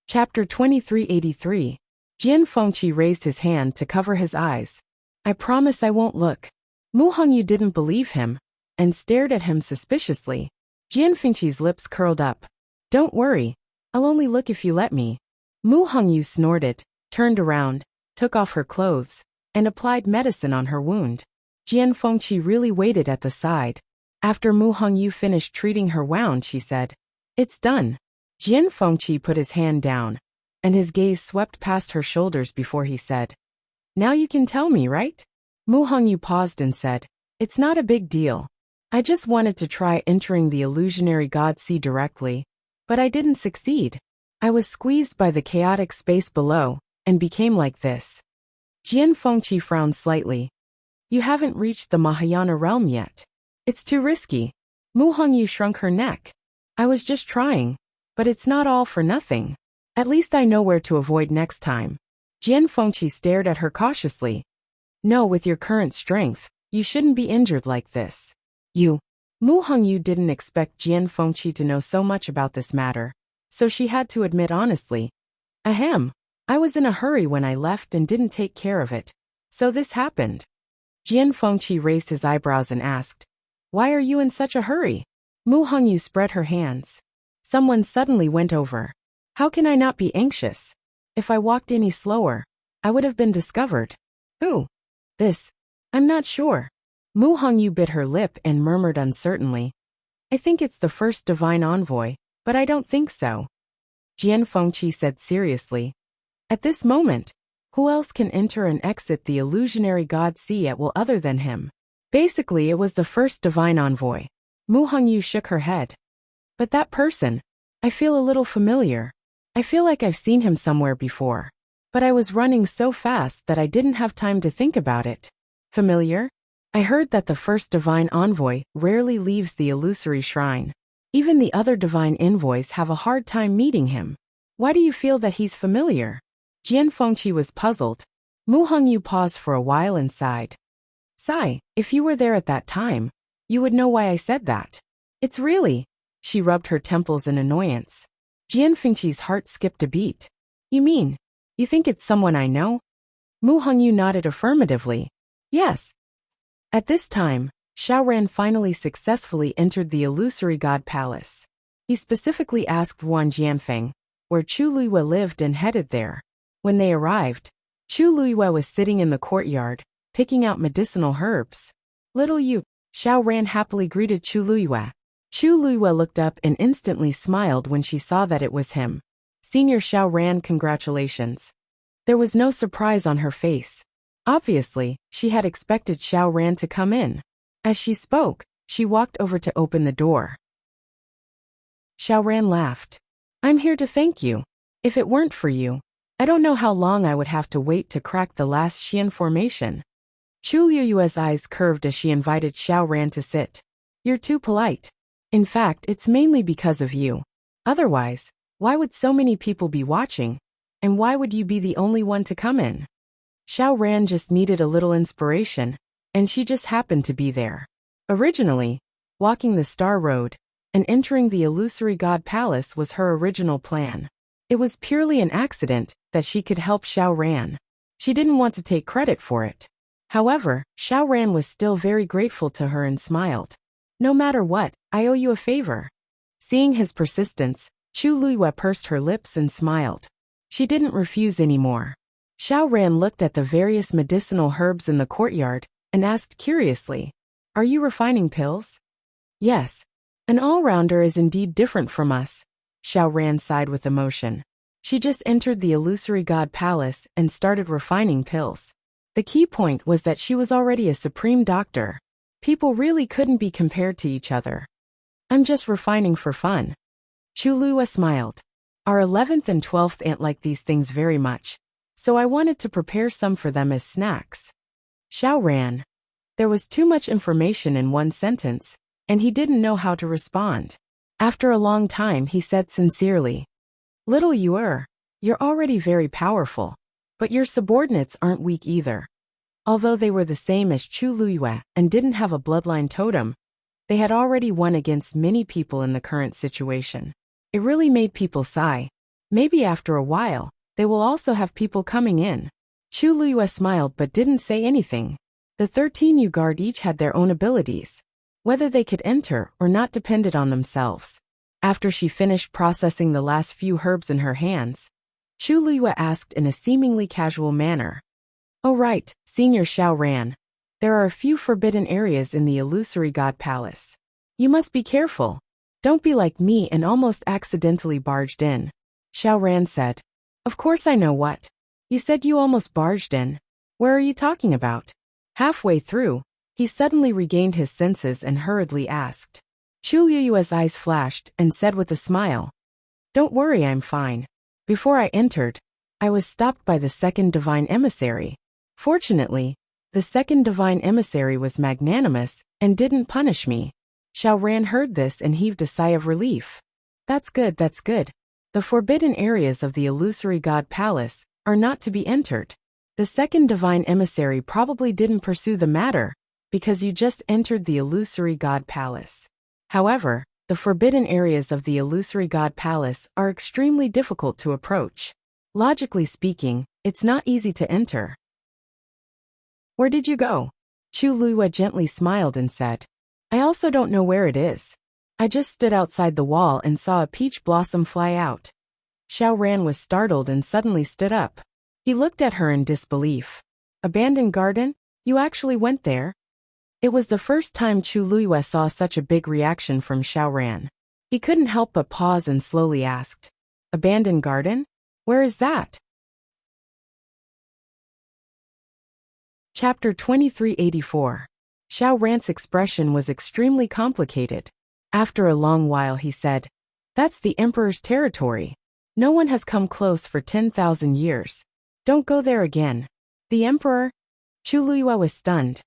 Chapter 2383. Jian Fengqi raised his hand to cover his eyes. "I promise I won't look." Mu Hongyu didn't believe him and stared at him suspiciously. Jian Fengqi's lips curled up. "Don't worry. I'll only look if you let me." Mu Hongyu snorted, turned around, took off her clothes, and applied medicine on her wound. Jian Fengqi really waited at the side. After Mu Hongyu finished treating her wound, she said, "It's done." Jian Fengqi put his hand down, and his gaze swept past her shoulders before he said, "Now you can tell me, right?" Mu Hongyu paused and said, "It's not a big deal. I just wanted to try entering the illusionary God Sea directly, but I didn't succeed. I was squeezed by the chaotic space below, and became like this." Jian Fengqi frowned slightly. "You haven't reached the Mahayana realm yet. It's too risky." Mu Hongyu shrunk her neck. "I was just trying, but it's not all for nothing. At least I know where to avoid next time." Jian Fengqi stared at her cautiously. "No, with your current strength, you shouldn't be injured like this. You." Mu Hongyu didn't expect Jian Fengqi to know so much about this matter, so she had to admit honestly, "Ahem. I was in a hurry when I left and didn't take care of it. So this happened." Jian Fengqi raised his eyebrows and asked, "Why are you in such a hurry?" Mu Hongyu spread her hands. "Someone suddenly went over. How can I not be anxious? If I walked any slower, I would have been discovered." "Who?" "This. I'm not sure." Mu Hongyu bit her lip and murmured uncertainly, "I think it's the first divine envoy, but I don't think so." Jian Fengqi said seriously, "At this moment, who else can enter and exit the illusionary God Sea at will other than him? Basically, it was the first divine envoy." Mu Hongyu shook her head. "But that person, I feel a little familiar. I feel like I've seen him somewhere before. But I was running so fast that I didn't have time to think about it." "Familiar?" "I heard that the first divine envoy rarely leaves the illusory shrine. Even the other divine envoys have a hard time meeting him. Why do you feel that he's familiar?" Jian Fengqi was puzzled. Mu Hongyu paused for a while and sighed. "Sigh, if you were there at that time, you would know why I said that. It's really..." She rubbed her temples in annoyance. Jian Fengqi's heart skipped a beat. "You mean, you think it's someone I know?" Mu Hongyu nodded affirmatively. "Yes." At this time, Xiaoran finally successfully entered the illusory god palace. He specifically asked Wan Jianfeng where Chu Luiyue lived and headed there. When they arrived, Chu Luiyue was sitting in the courtyard, picking out medicinal herbs. "Little you," Xiaoran happily greeted Chu Luiyue. Chu Luiyue looked up and instantly smiled when she saw that it was him. "Senior Xiaoran, congratulations." There was no surprise on her face. Obviously, she had expected Xiaoran to come in. As she spoke, she walked over to open the door. Xiaoran laughed. "I'm here to thank you. If it weren't for you, I don't know how long I would have to wait to crack the last Xian formation." Chu Luiyue's eyes curved as she invited Xiaoran to sit. "You're too polite. In fact, it's mainly because of you. Otherwise, why would so many people be watching? And why would you be the only one to come in?" Xiaoran just needed a little inspiration, and she just happened to be there. Originally, walking the Star Road and entering the illusory god palace was her original plan. It was purely an accident that she could help Xiaoran. She didn't want to take credit for it. However, Xiaoran was still very grateful to her and smiled. "No matter what, I owe you a favor." Seeing his persistence, Chu Luiyue pursed her lips and smiled. She didn't refuse anymore. Xiaoran looked at the various medicinal herbs in the courtyard and asked curiously, "Are you refining pills?" "Yes. An all-rounder is indeed different from us." Xiaoran sighed with emotion. She just entered the illusory god palace and started refining pills. The key point was that she was already a supreme doctor. People really couldn't be compared to each other. "I'm just refining for fun." Chu Luiyue smiled. "Our 11th and 12th aunt like these things very much, so I wanted to prepare some for them as snacks. Xiao ran. There was too much information in one sentence, and he didn't know how to respond. After a long time he said sincerely, "Little Yuer, you're already very powerful, but your subordinates aren't weak either." Although they were the same as Chu Luyue and didn't have a bloodline totem, they had already won against many people in the current situation. It really made people sigh. Maybe after a while, they will also have people coming in. Chu Luyue smiled but didn't say anything. The 13 Yu Guard each had their own abilities. Whether they could enter or not depended on themselves. After she finished processing the last few herbs in her hands, Chu Luyue asked in a seemingly casual manner, "Oh right, Senior Xiao Ran. There are a few forbidden areas in the Illusory God Palace. You must be careful. Don't be like me and almost accidentally barged in." Xiao Ran said, "Of course I know what. You said you almost barged in. Where are you talking about?" Halfway through, he suddenly regained his senses and hurriedly asked. Chu Luyue's eyes flashed and said with a smile, "Don't worry, I'm fine. Before I entered, I was stopped by the second divine emissary. Fortunately, the second divine emissary was magnanimous and didn't punish me." Xiao Ran heard this and heaved a sigh of relief. That's good, that's good. The forbidden areas of the Illusory God Palace are not to be entered. The second divine emissary probably didn't pursue the matter, because you just entered the Illusory God Palace. However, the forbidden areas of the Illusory God Palace are extremely difficult to approach. Logically speaking, it's not easy to enter. Where did you go? Chu Luyue gently smiled and said, I also don't know where it is. I just stood outside the wall and saw a peach blossom fly out. Xiao Ran was startled and suddenly stood up. He looked at her in disbelief. Abandoned garden? You actually went there? It was the first time Chu Luyue saw such a big reaction from Xiao Ran. He couldn't help but pause and slowly asked, Abandoned garden? Where is that? Chapter 2384. Xiao Ran's expression was extremely complicated. After a long while he said, That's the Emperor's territory. No one has come close for 10,000 years. Don't go there again. The Emperor? Chu Luyue was stunned.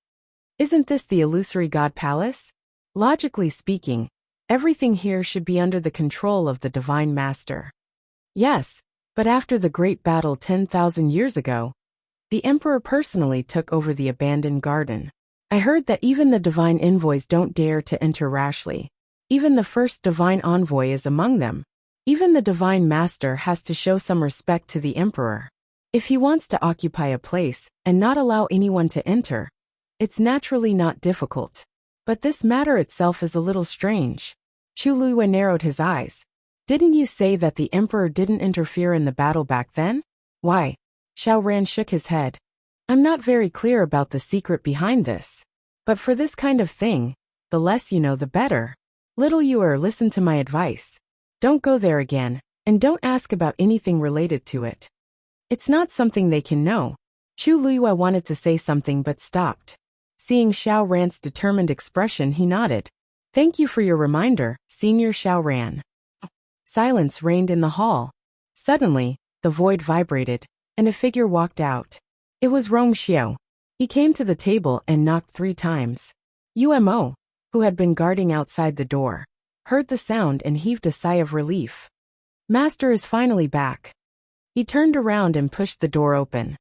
Isn't this the Illusory God Palace? Logically speaking, everything here should be under the control of the Divine Master. Yes, but after the great battle 10,000 years ago, the Emperor personally took over the abandoned garden. I heard that even the divine envoys don't dare to enter rashly. Even the first divine envoy is among them. Even the Divine Master has to show some respect to the Emperor. If he wants to occupy a place and not allow anyone to enter, it's naturally not difficult. But this matter itself is a little strange. Chu Luyue narrowed his eyes. Didn't you say that the Emperor didn't interfere in the battle back then? Why? Xiao Ran shook his head. I'm not very clear about the secret behind this. But for this kind of thing, the less you know the better. Little Yuer, listen to my advice. Don't go there again, and don't ask about anything related to it. It's not something they can know. Chu Luyue wanted to say something but stopped. Seeing Xiao Ran's determined expression, he nodded. Thank you for your reminder, Senior Xiao Ran. Silence reigned in the hall. Suddenly, the void vibrated, and a figure walked out. It was Rong Xiao. He came to the table and knocked 3 times. Umo, who had been guarding outside the door, heard the sound and heaved a sigh of relief. Master is finally back. He turned around and pushed the door open.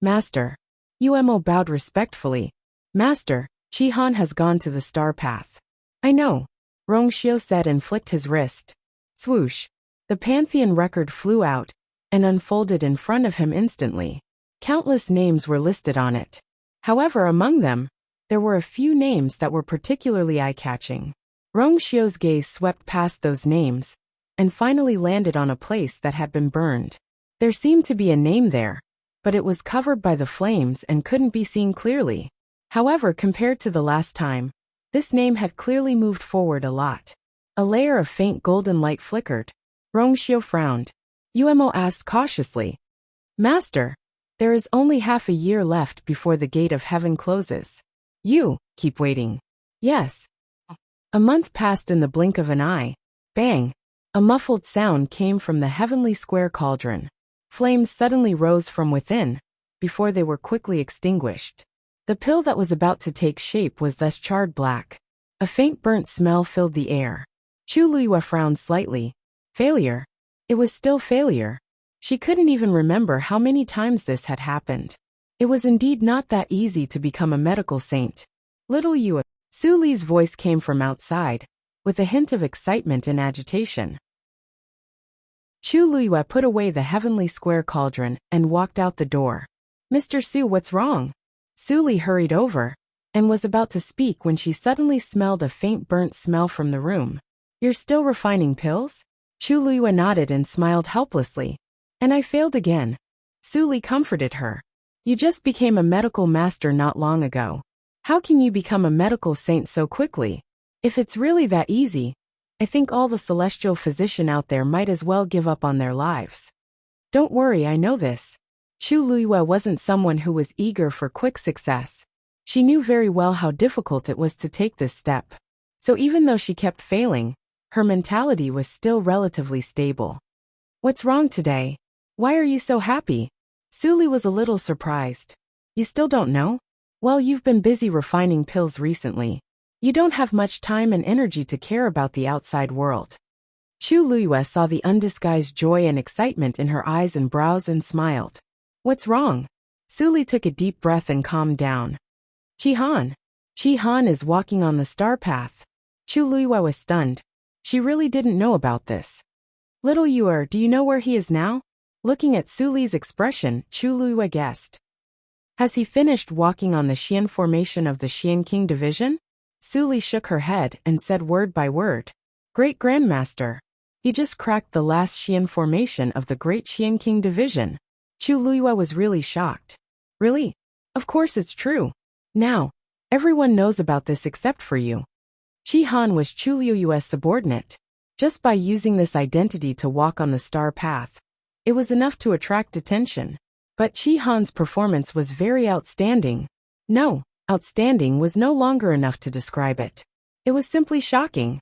Master. Umo bowed respectfully. Master, Chi-Han has gone to the star path. I know. Rong Xiao said and flicked his wrist. Swoosh. The Pantheon record flew out and unfolded in front of him instantly. Countless names were listed on it. However, among them, there were a few names that were particularly eye-catching. Rong Xiao's gaze swept past those names and finally landed on a place that had been burned. There seemed to be a name there, but it was covered by the flames and couldn't be seen clearly. However, compared to the last time, this name had clearly moved forward a lot. A layer of faint golden light flickered. Rong Xiao frowned. Umo asked cautiously, Master, there is only half a year left before the gate of heaven closes. You, keep waiting. Yes. A month passed in the blink of an eye. Bang! A muffled sound came from the heavenly square cauldron. Flames suddenly rose from within, before they were quickly extinguished. The pill that was about to take shape was thus charred black. A faint burnt smell filled the air. Chu Luiyue frowned slightly. Failure. It was still failure. She couldn't even remember how many times this had happened. It was indeed not that easy to become a medical saint. Little Yue. Su Li's voice came from outside, with a hint of excitement and agitation. Chu Luiyue put away the heavenly square cauldron and walked out the door. Mr. Su, what's wrong? Su Li hurried over, and was about to speak when she suddenly smelled a faint burnt smell from the room. You're still refining pills? Chu Luiyue nodded and smiled helplessly. And I failed again. Su Li comforted her. You just became a medical master not long ago. How can you become a medical saint so quickly? If it's really that easy, I think all the celestial physicians out there might as well give up on their lives. Don't worry, I know this. Chu Luiyue wasn't someone who was eager for quick success. She knew very well how difficult it was to take this step. So even though she kept failing, her mentality was still relatively stable. What's wrong today? Why are you so happy? Su Li was a little surprised. You still don't know? Well, you've been busy refining pills recently. You don't have much time and energy to care about the outside world. Chu Luiyue saw the undisguised joy and excitement in her eyes and brows and smiled. What's wrong? Su Li took a deep breath and calmed down. Chi Han. Chi Han is walking on the star path. Chu Luiyue was stunned. She really didn't know about this. Little Yue, do you know where he is now? Looking at Su Li's expression, Chu Luiyue guessed. Has he finished walking on the Xian formation of the Xian King division? Su Li shook her head and said word by word. Great Grandmaster. He just cracked the last Xian formation of the Great Xian King division. Chu Luiyue was really shocked. Really? Of course it's true. Now, everyone knows about this except for you. Chi Han was Chu Luiyue's subordinate. Just by using this identity to walk on the star path, it was enough to attract attention. But Chi Han's performance was very outstanding. No, outstanding was no longer enough to describe it. It was simply shocking.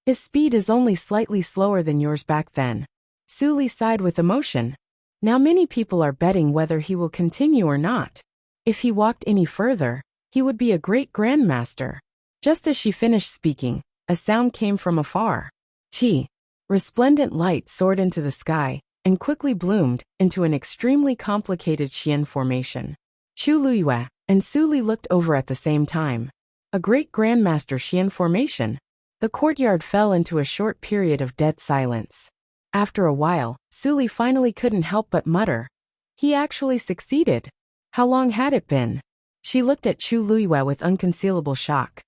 His speed is only slightly slower than yours back then. Su Li sighed with emotion. Now many people are betting whether he will continue or not. If he walked any further, he would be a great grandmaster. Just as she finished speaking, a sound came from afar. Chi. Resplendent light soared into the sky, and quickly bloomed into an extremely complicated Xian formation. Chu Luiyue and Su Li looked over at the same time. A great grandmaster Xian formation. The courtyard fell into a short period of dead silence. After a while, Su Li finally couldn't help but mutter. He actually succeeded. How long had it been? She looked at Chu Luiyue with unconcealable shock.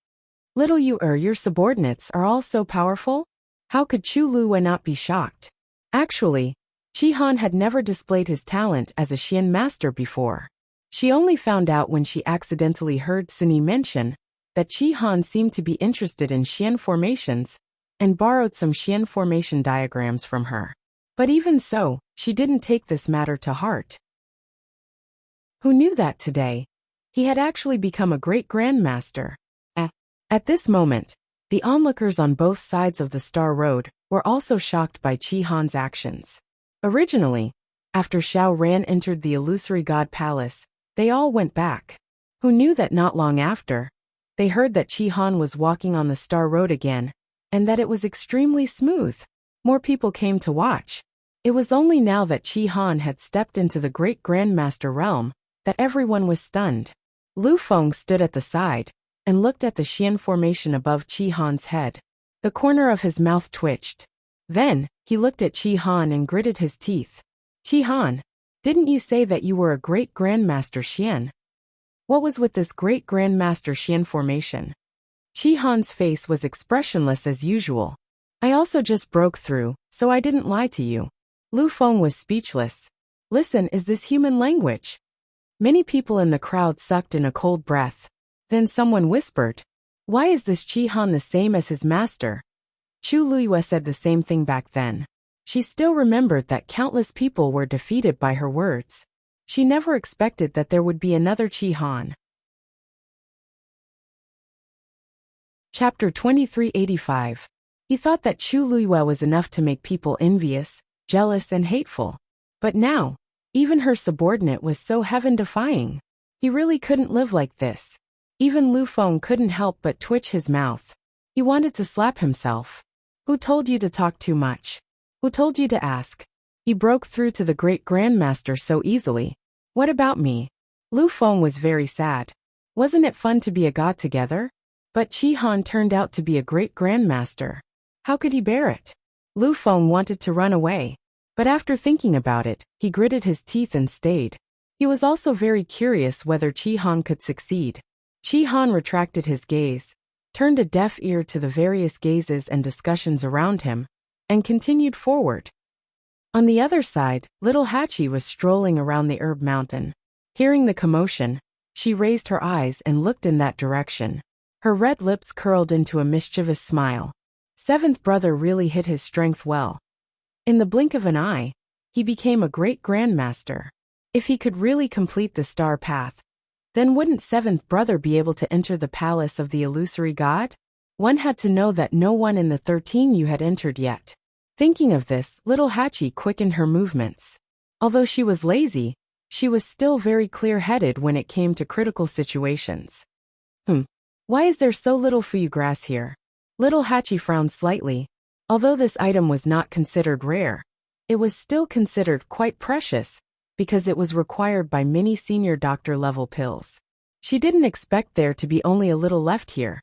Little Yue, your subordinates are all so powerful? How could Chu Luiyue not be shocked? Actually, Chi Han had never displayed his talent as a Xian master before. She only found out when she accidentally heard Sini mention that Chi Han seemed to be interested in Xian formations and borrowed some Xian formation diagrams from her. But even so, she didn't take this matter to heart. Who knew that today? He had actually become a great grandmaster. At this moment, the onlookers on both sides of the Star Road were also shocked by Chi Han's actions. Originally, after Xiao Ran entered the illusory god palace, they all went back. Who knew that not long after, they heard that Chi Han was walking on the Star Road again, and that it was extremely smooth. More people came to watch. It was only now that Chi Han had stepped into the great grandmaster realm that everyone was stunned. Lu Feng stood at the side and looked at the Xian formation above Chi Han's head. The corner of his mouth twitched. Then, he looked at Chi Han and gritted his teeth. Chi Han, didn't you say that you were a great grandmaster Xian? What was with this great grandmaster Xian formation? Chi Han's face was expressionless as usual. I also just broke through, so I didn't lie to you. Lu Feng was speechless. Listen, is this human language? Many people in the crowd sucked in a cold breath. Then someone whispered, why is this Chi Han the same as his master? Chu Luiyue said the same thing back then. She still remembered that countless people were defeated by her words. She never expected that there would be another Chi Han. Chapter 2385. He thought that Chu Luiyue was enough to make people envious, jealous and hateful. But now, even her subordinate was so heaven-defying. He really couldn't live like this. Even Lu Feng couldn't help but twitch his mouth. He wanted to slap himself. Who told you to talk too much? Who told you to ask? He broke through to the great grandmaster so easily. What about me? Lu Feng was very sad. Wasn't it fun to be a god together? But Qi Han turned out to be a great grandmaster. How could he bear it? Lu Feng wanted to run away. But after thinking about it, he gritted his teeth and stayed. He was also very curious whether Qi Han could succeed. Qi Han retracted his gaze, turned a deaf ear to the various gazes and discussions around him, and continued forward. On the other side, little Hachi was strolling around the herb mountain. Hearing the commotion, she raised her eyes and looked in that direction. Her red lips curled into a mischievous smile. Seventh brother really hid his strength well. In the blink of an eye, he became a great grandmaster. If he could really complete the star path, then wouldn't seventh brother be able to enter the palace of the illusory god? One had to know that no one in the 13 you had entered yet. Thinking of this, little Hachi quickened her movements. Although she was lazy, she was still very clear-headed when it came to critical situations. Why is there so little fuyu grass here? Little Hachi frowned slightly. Although this item was not considered rare, it was still considered quite precious, because it was required by many senior doctor-level pills. She didn't expect there to be only a little left here.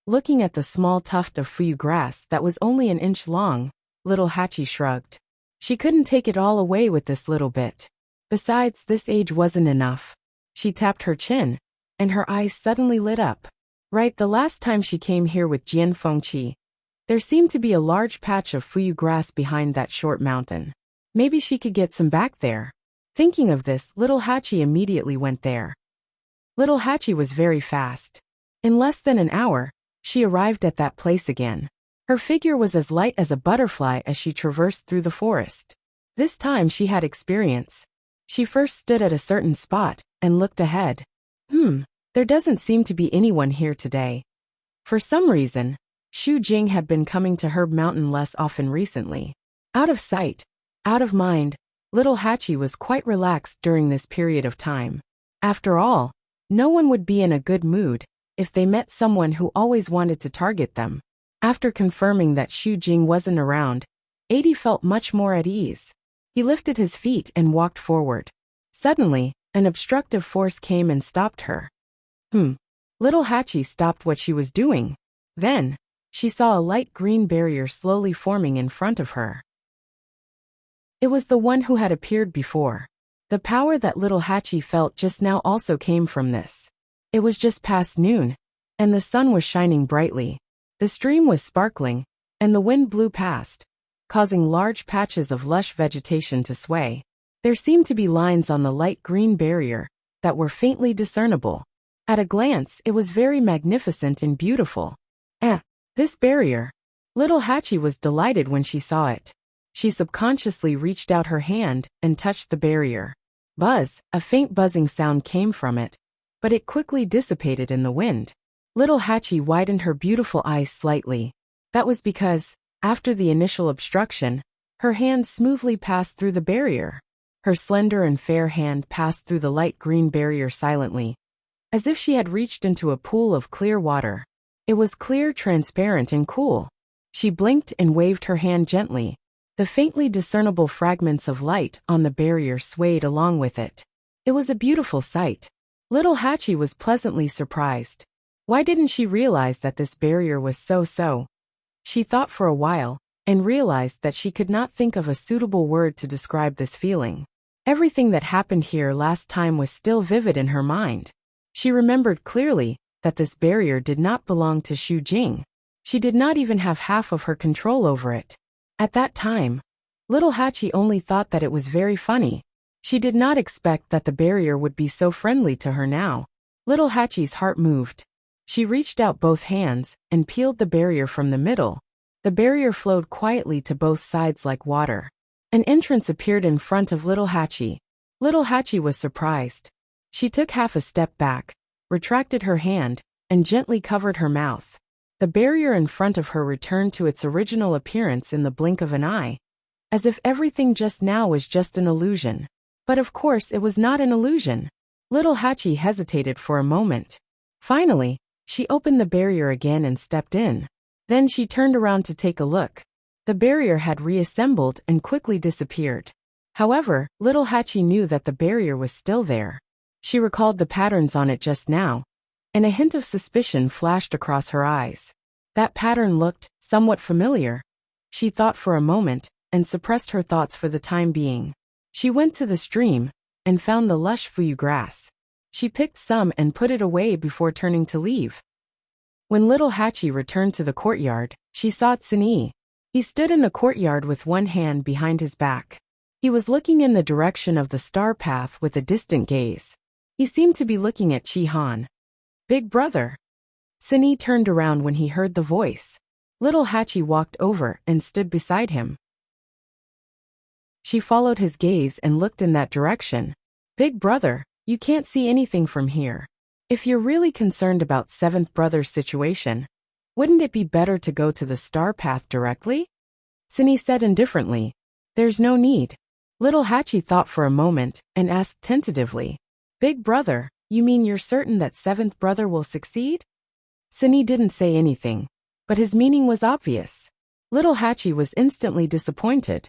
Looking at the small tuft of fuyu grass that was only an inch long, little Hachi shrugged. She couldn't take it all away with this little bit. Besides, this age wasn't enough. She tapped her chin, and her eyes suddenly lit up. Right, the last time she came here with Jian Fengqi, there seemed to be a large patch of fuyu grass behind that short mountain. Maybe she could get some back there. Thinking of this, little Hachi immediately went there. Little Hachi was very fast. In less than an hour, she arrived at that place again. Her figure was as light as a butterfly as she traversed through the forest. This time she had experience. She first stood at a certain spot and looked ahead. There doesn't seem to be anyone here today. For some reason, Xu Jing had been coming to Herb Mountain less often recently. Out of sight, out of mind, little Hachi was quite relaxed during this period of time. After all, no one would be in a good mood if they met someone who always wanted to target them. After confirming that Xu Jing wasn't around, 80 felt much more at ease. He lifted his feet and walked forward. Suddenly, an obstructive force came and stopped her. Little Hachi stopped what she was doing. Then, she saw a light green barrier slowly forming in front of her. It was the one who had appeared before. The power that little Hachi felt just now also came from this. It was just past noon, and the sun was shining brightly. The stream was sparkling, and the wind blew past, causing large patches of lush vegetation to sway. There seemed to be lines on the light green barrier that were faintly discernible. At a glance, it was very magnificent and beautiful. This barrier. Little Hachi was delighted when she saw it. She subconsciously reached out her hand and touched the barrier. Buzz, a faint buzzing sound came from it, but it quickly dissipated in the wind. Little Hachi widened her beautiful eyes slightly. That was because, after the initial obstruction, her hand smoothly passed through the barrier. Her slender and fair hand passed through the light green barrier silently, as if she had reached into a pool of clear water. It was clear, transparent, and cool. She blinked and waved her hand gently. The faintly discernible fragments of light on the barrier swayed along with it. It was a beautiful sight. Little Hachi was pleasantly surprised. Why didn't she realize that this barrier was so? She thought for a while, and realized that she could not think of a suitable word to describe this feeling. Everything that happened here last time was still vivid in her mind. She remembered clearly that this barrier did not belong to Xu Jing. She did not even have half of her control over it. At that time, little Hachi only thought that it was very funny. She did not expect that the barrier would be so friendly to her now. Little Hachi's heart moved. She reached out both hands and peeled the barrier from the middle. The barrier flowed quietly to both sides like water. An entrance appeared in front of little Hachi. Little Hachi was surprised. She took half a step back, retracted her hand, and gently covered her mouth. The barrier in front of her returned to its original appearance in the blink of an eye. as if everything just now was just an illusion. But of course it was not an illusion. Little Hachi hesitated for a moment. Finally, she opened the barrier again and stepped in. Then she turned around to take a look. The barrier had reassembled and quickly disappeared. However, little Hachi knew that the barrier was still there. She recalled the patterns on it just now, and a hint of suspicion flashed across her eyes. That pattern looked somewhat familiar. She thought for a moment and suppressed her thoughts for the time being. She went to the stream and found the lush fuyu grass. She picked some and put it away before turning to leave. When little Hachi returned to the courtyard, she saw Tsunyi. He stood in the courtyard with one hand behind his back. He was looking in the direction of the star path with a distant gaze. He seemed to be looking at Chi-Han. Big brother. Tsunyi turned around when he heard the voice. Little Hachi walked over and stood beside him. She followed his gaze and looked in that direction. Big brother, you can't see anything from here. If you're really concerned about seventh brother's situation, wouldn't it be better to go to the star path directly? Tsunyi said indifferently. There's no need. Little Hachi thought for a moment and asked tentatively. Big brother, you mean you're certain that seventh brother will succeed? Tsunyi didn't say anything, but his meaning was obvious. Little Hachi was instantly disappointed.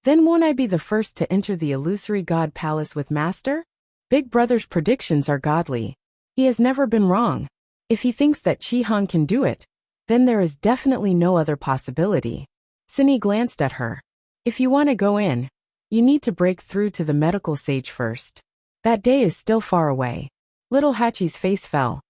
Then won't I be the first to enter the illusory god palace with master? Big brother's predictions are godly. He has never been wrong. If he thinks that Chi-Han can do it, then there is definitely no other possibility. Tsunyi glanced at her. If you want to go in, you need to break through to the medical sage first. That day is still far away. Little Hachi's face fell.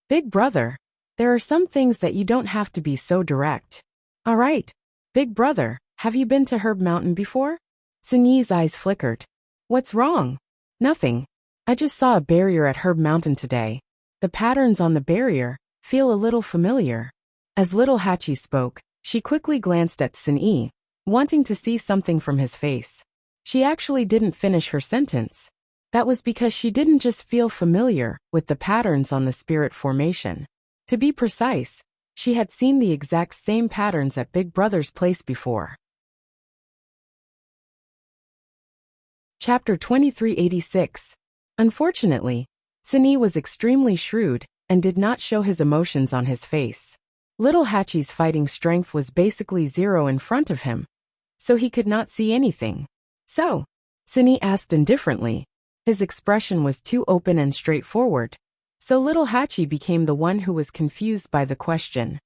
Big brother, there are some things that you don't have to be so direct. All right, big brother, have you been to Herb Mountain before? Tsunyi's eyes flickered. What's wrong? Nothing. I just saw a barrier at Herb Mountain today. The patterns on the barrier feel a little familiar. As little Hachi spoke, she quickly glanced at Tsunyi, wanting to see something from his face. She actually didn't finish her sentence. That was because she didn't just feel familiar with the patterns on the spirit formation. To be precise, she had seen the exact same patterns at Big Brother's place before. Chapter 2386. Unfortunately, Tsunyi was extremely shrewd and did not show his emotions on his face. Little Hachi's fighting strength was basically zero in front of him, so he could not see anything. So, Tsunyi asked indifferently. His expression was too open and straightforward, so little Hachi became the one who was confused by the question.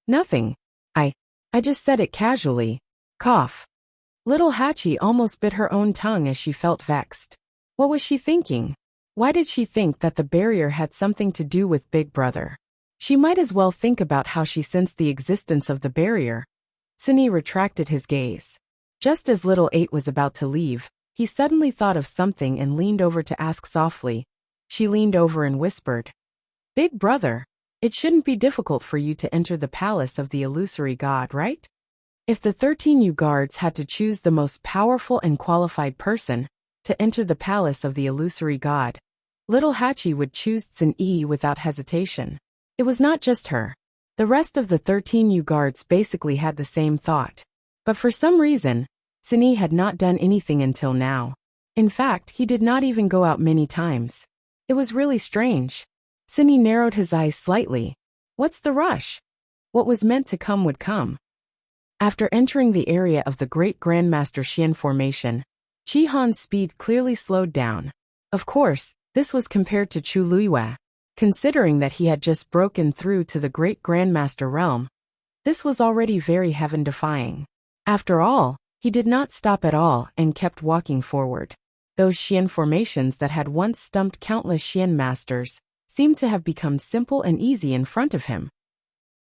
Nothing. I just said it casually. Cough. Little Hachi almost bit her own tongue as she felt vexed. What was she thinking? Why did she think that the barrier had something to do with Big Brother? She might as well think about how she sensed the existence of the barrier. Tsunyi retracted his gaze. Just as little 8 was about to leave, he suddenly thought of something and leaned over to ask softly. She leaned over and whispered, Big brother, it shouldn't be difficult for you to enter the palace of the illusory god, right? If the 13 guards had to choose the most powerful and qualified person to enter the palace of the illusory god, little Hachi would choose Tsunyi without hesitation. It was not just her. The rest of the 13 guards basically had the same thought. But for some reason, Tsunyi had not done anything until now. In fact, he did not even go out many times. It was really strange. Tsunyi narrowed his eyes slightly. What's the rush? What was meant to come would come. After entering the area of the Great Grandmaster Xian formation, Chi-Han's speed clearly slowed down. Of course, this was compared to Chu Luiyue. Considering that he had just broken through to the Great Grandmaster realm, this was already very heaven-defying. After all, he did not stop at all and kept walking forward. Those Xian formations that had once stumped countless Xian masters seemed to have become simple and easy in front of him.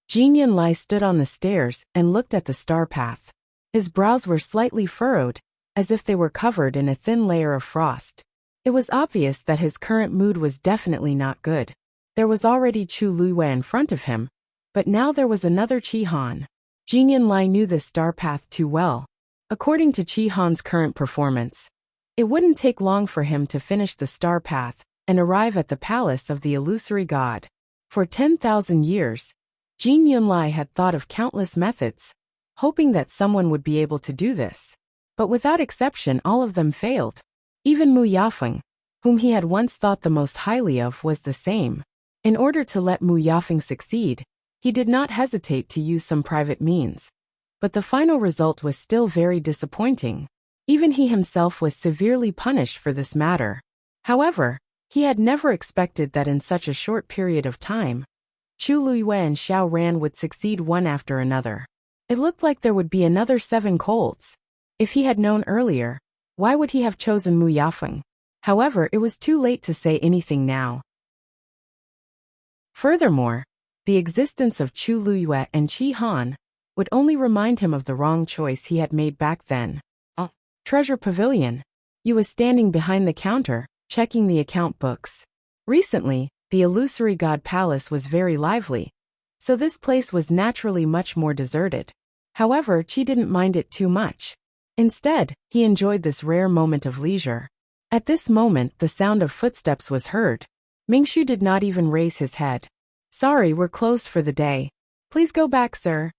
Jin Yunlai stood on the stairs and looked at the star path. His brows were slightly furrowed, as if they were covered in a thin layer of frost. It was obvious that his current mood was definitely not good. There was already Chu Luiyue in front of him, but now there was another Chi-Han. Jin Yunlai knew this star path too well. According to Chi-Han's current performance, it wouldn't take long for him to finish the star path and arrive at the palace of the illusory god. For 10,000 years, Jin Yunlai had thought of countless methods, hoping that someone would be able to do this. But without exception, all of them failed. Even Mu Yafeng, whom he had once thought the most highly of, was the same. In order to let Mu Yafeng succeed, he did not hesitate to use some private means. But the final result was still very disappointing. Even he himself was severely punished for this matter. However, he had never expected that in such a short period of time, Chu Luiyue and Xiao Ran would succeed one after another. It looked like there would be another 7 colds. If he had known earlier, why would he have chosen Mu Yafeng? However, it was too late to say anything now. Furthermore, the existence of Chu Luiyue and Qi Han would only remind him of the wrong choice he had made back then. Treasure Pavilion. Yu was standing behind the counter, checking the account books. Recently, the Illusory God Palace was very lively, so this place was naturally much more deserted. However, Qi didn't mind it too much. Instead, he enjoyed this rare moment of leisure. At this moment, the sound of footsteps was heard. Mingshu did not even raise his head. "Sorry, we're closed for the day. Please go back, sir."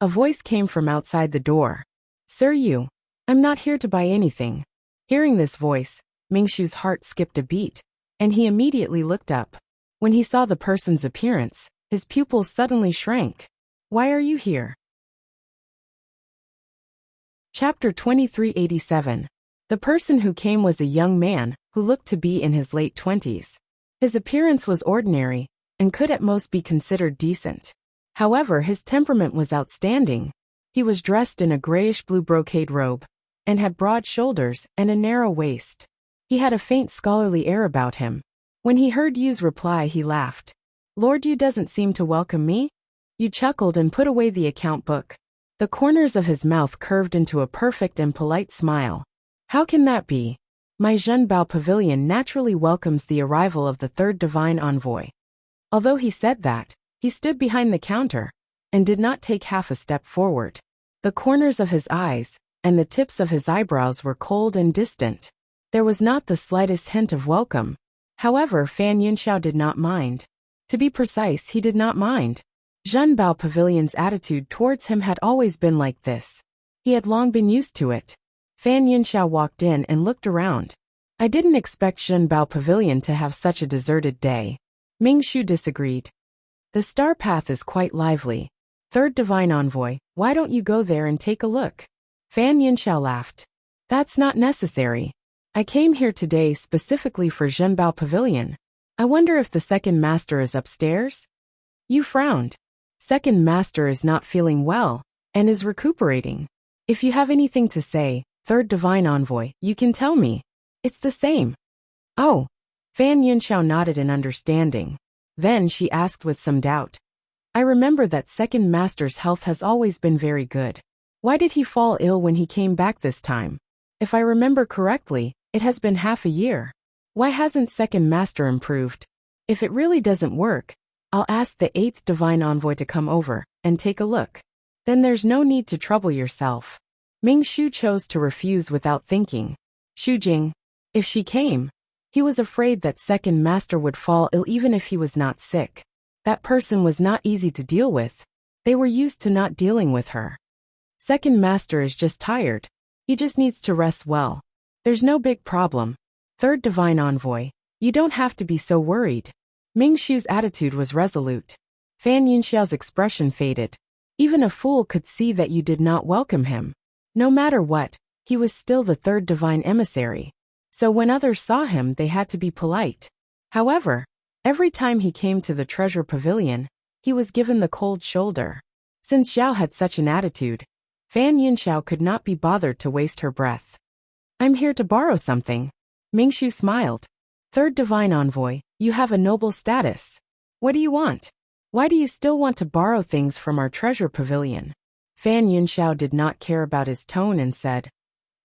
A voice came from outside the door. "Sir Yu, I'm not here to buy anything." Hearing this voice, Mingshu's heart skipped a beat, and he immediately looked up. When he saw the person's appearance, his pupils suddenly shrank. "Why are you here?" Chapter 2387. The person who came was a young man who looked to be in his late 20s. His appearance was ordinary and could at most be considered decent. However, his temperament was outstanding. He was dressed in a grayish-blue brocade robe and had broad shoulders and a narrow waist. He had a faint scholarly air about him. When he heard Yu's reply, he laughed. "Lord Yu doesn't seem to welcome me?" Yu chuckled and put away the account book. The corners of his mouth curved into a perfect and polite smile. "How can that be? My Zhenbao Pavilion naturally welcomes the arrival of the third divine envoy." Although he said that, he stood behind the counter and did not take half a step forward. The corners of his eyes and the tips of his eyebrows were cold and distant. There was not the slightest hint of welcome. However, Fan Yunxiao did not mind. To be precise, he did not mind. Zhenbao Pavilion's attitude towards him had always been like this. He had long been used to it. Fan Yunxiao walked in and looked around. "I didn't expect Zhenbao Pavilion to have such a deserted day." Ming Shu disagreed. "The star path is quite lively. Third divine envoy, why don't you go there and take a look?" Fan Yunxiao laughed. "That's not necessary. I came here today specifically for Zhenbao Pavilion. I wonder if the second master is upstairs?" Yu frowned. "Second master is not feeling well and is recuperating. If you have anything to say, third divine envoy, you can tell me. It's the same." "Oh." Fan Yunxiao nodded in understanding. Then she asked with some doubt. "I remember that second master's health has always been very good. Why did he fall ill when he came back this time? If I remember correctly, it has been half a year. Why hasn't second master improved? If it really doesn't work, I'll ask the 8th divine envoy to come over and take a look. Then there's no need to trouble yourself." Ming Shu chose to refuse without thinking. Xu Jing. If she came, he was afraid that second master would fall ill even if he was not sick. That person was not easy to deal with. They were used to not dealing with her. Second master is just tired. He just needs to rest well. There's no big problem. Third divine envoy, you don't have to be so worried. Ming Shu's attitude was resolute. Fan Yunxiao's expression faded. Even a fool could see that you did not welcome him. No matter what, he was still the third divine emissary. So when others saw him, they had to be polite. However, every time he came to the treasure pavilion, he was given the cold shoulder. Since Xiao had such an attitude, Fan Yunxiao could not be bothered to waste her breath. "I'm here to borrow something." Ming Shu smiled. "Third divine envoy, you have a noble status. What do you want? Why do you still want to borrow things from our treasure pavilion?" Fan Yunxiao did not care about his tone and said,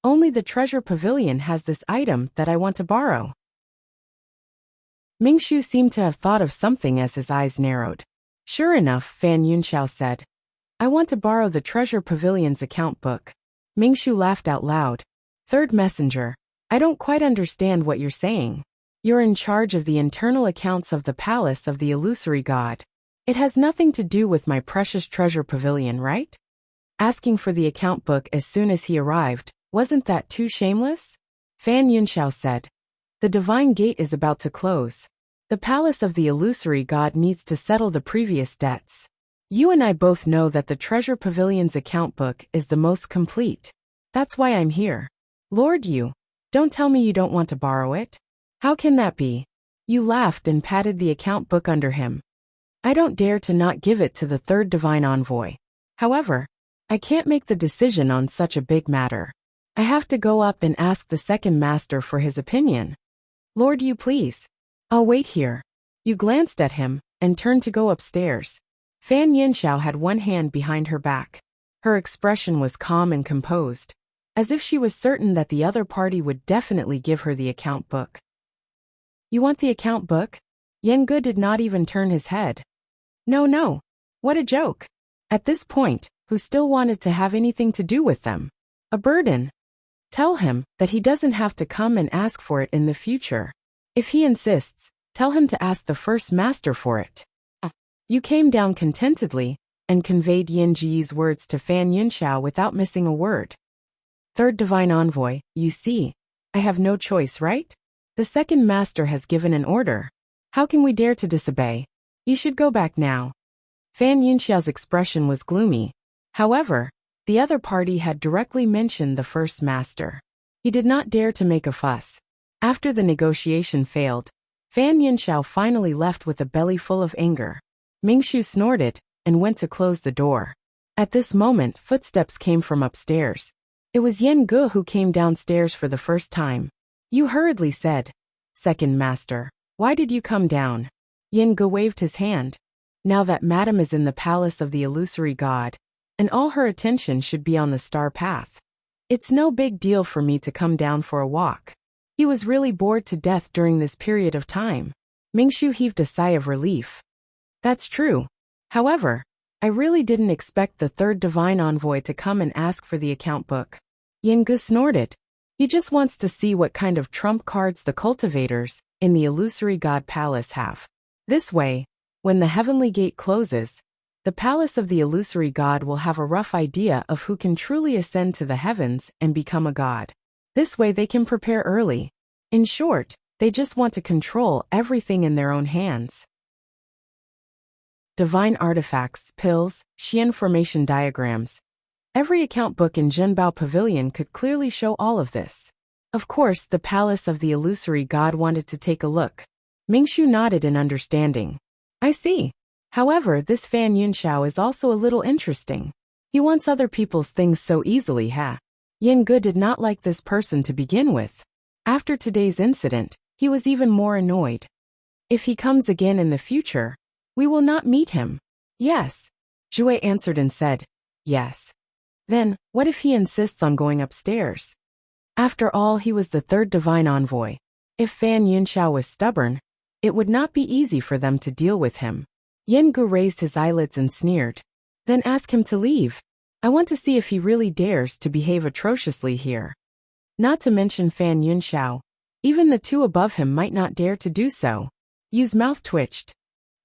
"Only the treasure pavilion has this item that I want to borrow." Ming Shu seemed to have thought of something as his eyes narrowed. "Sure enough," Fan Yunxiao said. "I want to borrow the treasure pavilion's account book." Ming Shu laughed out loud. "Third messenger, I don't quite understand what you're saying. You're in charge of the internal accounts of the palace of the illusory god. It has nothing to do with my precious treasure pavilion, right?" Asking for the account book as soon as he arrived, wasn't that too shameless? Fan Yunxiao said. The divine gate is about to close. The palace of the illusory god needs to settle the previous debts. You and I both know that the Treasure Pavilion's account book is the most complete. That's why I'm here. Lord Yu, don't tell me you don't want to borrow it. How can that be? You laughed and patted the account book under him. I don't dare to not give it to the third divine envoy. However, I can't make the decision on such a big matter. I have to go up and ask the second master for his opinion. Lord Yu, please. I'll wait here. You glanced at him and turned to go upstairs. Fan Yunxiao had one hand behind her back. Her expression was calm and composed, as if she was certain that the other party would definitely give her the account book. You want the account book? Yengu did not even turn his head. No. What a joke. At this point, who still wanted to have anything to do with them? A burden. Tell him that he doesn't have to come and ask for it in the future. If he insists, tell him to ask the first master for it. You came down contentedly and conveyed Yin Ji's words to Fan Yunxiao without missing a word. Third divine envoy, you see, I have no choice, right? The second master has given an order. How can we dare to disobey? You should go back now. Fan Yunxiao's expression was gloomy. However, the other party had directly mentioned the first master. He did not dare to make a fuss. After the negotiation failed, Fan Yunxiao finally left with a belly full of anger. Mingshu snorted and went to close the door. At this moment, footsteps came from upstairs. It was Yengu who came downstairs for the first time. You hurriedly said, Second master, why did you come down? Yengu waved his hand. Now that Madam is in the palace of the illusory god, and all her attention should be on the star path. It's no big deal for me to come down for a walk. He was really bored to death during this period of time. Mingshu heaved a sigh of relief. That's true. However, I really didn't expect the third divine envoy to come and ask for the account book. Yengu snorted. He just wants to see what kind of trump cards the cultivators in the illusory god palace have. This way, when the heavenly gate closes, the palace of the illusory god will have a rough idea of who can truly ascend to the heavens and become a god. This way they can prepare early. In short, they just want to control everything in their own hands. Divine artifacts, pills, Xian formation diagrams. Every account book in Zhenbao Pavilion could clearly show all of this. Of course, the palace of the illusory god wanted to take a look. Mingshu nodded in understanding. I see. However, this Fan Yunxiao is also a little interesting. He wants other people's things so easily, Yengu did not like this person to begin with. After today's incident, he was even more annoyed. If he comes again in the future, we will not meet him. Yes. Jue answered and said, yes. Then, what if he insists on going upstairs? After all, he was the third divine envoy. If Fan Yunxiao was stubborn, it would not be easy for them to deal with him. Yengu raised his eyelids and sneered. Then ask him to leave. I want to see if he really dares to behave atrociously here. Not to mention Fan Yunxiao. Even the two above him might not dare to do so. Yu's mouth twitched.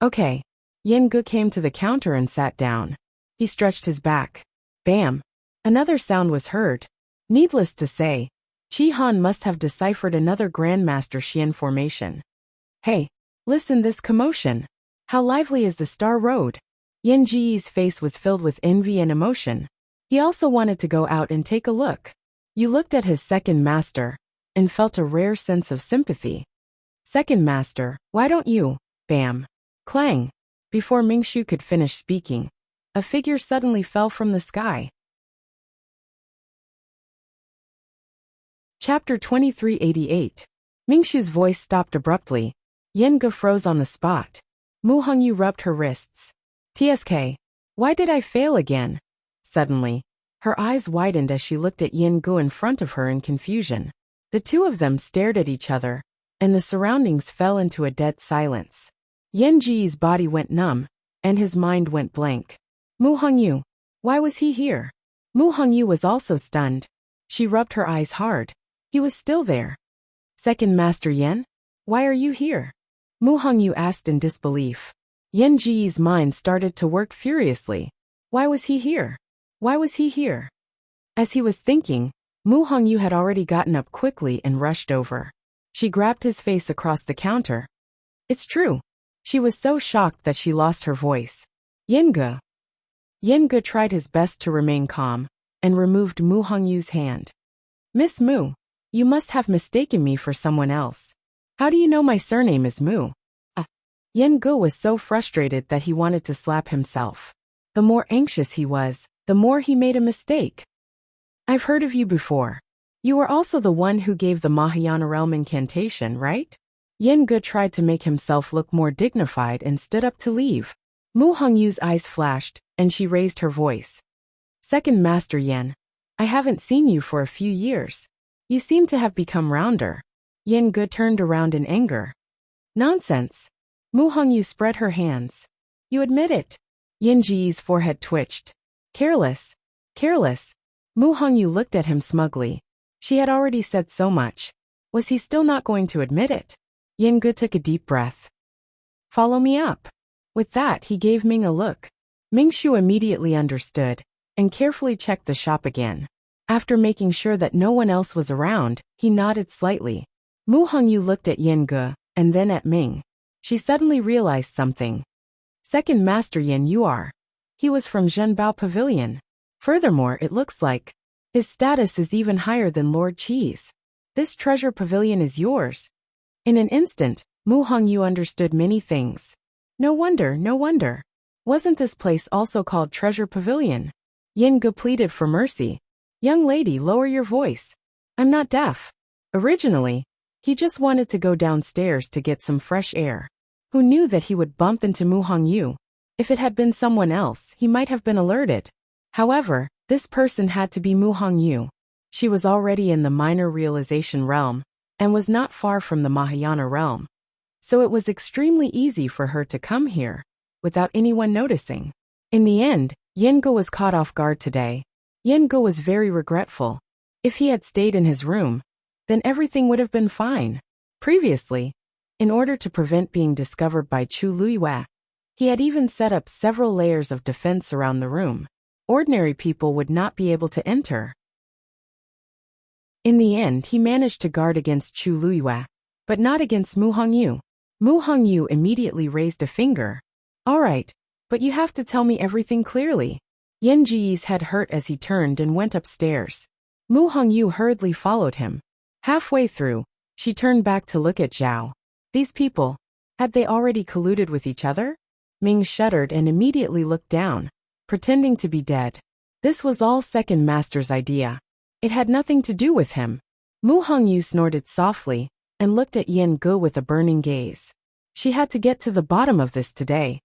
Okay. Yengu came to the counter and sat down. He stretched his back. Bam. Another sound was heard. Needless to say, Chi Han must have deciphered another Grandmaster Xian formation. Hey, listen this commotion. How lively is the Star Road? Yen Ji's face was filled with envy and emotion. He also wanted to go out and take a look. You looked at his second master and felt a rare sense of sympathy. Second master, why don't you? Bam. Clang. Before Mingshu could finish speaking, a figure suddenly fell from the sky. Chapter 2388. Mingshu's voice stopped abruptly. Yengu froze on the spot. Mu Hongyu rubbed her wrists. TSK. Why did I fail again? Suddenly, her eyes widened as she looked at Yengu in front of her in confusion. The two of them stared at each other, and the surroundings fell into a dead silence. Yen Ji's body went numb, and his mind went blank. Mu Hongyu. Why was he here? Mu Hongyu was also stunned. She rubbed her eyes hard. He was still there. Second Master Yen? Why are you here? Mu Hongyu asked in disbelief. Yen Ji's mind started to work furiously. Why was he here? Why was he here? As he was thinking, Mu Hongyu had already gotten up quickly and rushed over. She grabbed his face across the counter. It's true. She was so shocked that she lost her voice. Yenge. Yenge tried his best to remain calm and removed Mu Hongyu's hand. Miss Mu, you must have mistaken me for someone else. How do you know my surname is Mu? Yenge was so frustrated that he wanted to slap himself. The more anxious he was, the more he made a mistake. I've heard of you before. You were also the one who gave the Mahayana realm incantation, right? Yenge tried to make himself look more dignified and stood up to leave. Mu Hongyu's eyes flashed, and she raised her voice. Second Master Yen, I haven't seen you for a few years. You seem to have become rounder. Yenge turned around in anger. Nonsense. Mu Hongyu spread her hands. You admit it. Yin Ji's forehead twitched. Careless. Careless. Mu Hongyu looked at him smugly. She had already said so much. Was he still not going to admit it? Yenge took a deep breath. Follow me up. With that, he gave Ming a look. Mingshu immediately understood and carefully checked the shop again. After making sure that no one else was around, he nodded slightly. Mu Hongyu looked at Yenge and then at Ming. She suddenly realized something. Second Master Yen, you are. He was from Zhenbao Pavilion. Furthermore, it looks like his status is even higher than Lord Qi's. This treasure pavilion is yours. In an instant, Mu Hongyu understood many things. No wonder, no wonder. Wasn't this place also called Treasure Pavilion? Yenge pleaded for mercy. Young lady, lower your voice. I'm not deaf. Originally, he just wanted to go downstairs to get some fresh air. Who knew that he would bump into Mu Hongyu? If it had been someone else, he might have been alerted. However, this person had to be Mu Hongyu. She was already in the minor realization realm and was not far from the Mahayana realm. So it was extremely easy for her to come here without anyone noticing. In the end, Yenge was caught off guard today. Yenge was very regretful. If he had stayed in his room, then everything would have been fine. Previously, in order to prevent being discovered by Chu Luiyue, he had even set up several layers of defense around the room. Ordinary people would not be able to enter. In the end, he managed to guard against Chu Luiyue, but not against Mu Hongyu. Mu Hongyu immediately raised a finger. All right, but you have to tell me everything clearly. Yen Ji's head hurt as he turned and went upstairs. Mu Hongyu hurriedly followed him. Halfway through, she turned back to look at Zhao. These people, had they already colluded with each other? Ming shuddered and immediately looked down, pretending to be dead. This was all Second Master's idea. It had nothing to do with him. Mu Hongyu snorted softly and looked at Yenge with a burning gaze. She had to get to the bottom of this today.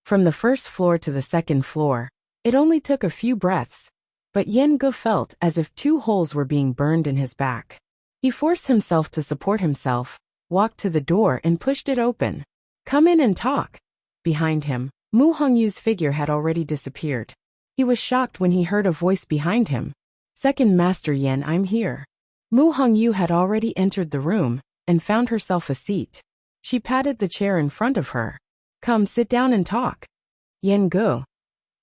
From the first floor to the second floor, it only took a few breaths, but Yenge felt as if 2 holes were being burned in his back. He forced himself to support himself, walked to the door and pushed it open. Come in and talk. Behind him, Mu Hongyu's figure had already disappeared. He was shocked when he heard a voice behind him. Second Master Yen, I'm here. Mu Hongyu had already entered the room and found herself a seat. She patted the chair in front of her. Come sit down and talk. Yenge.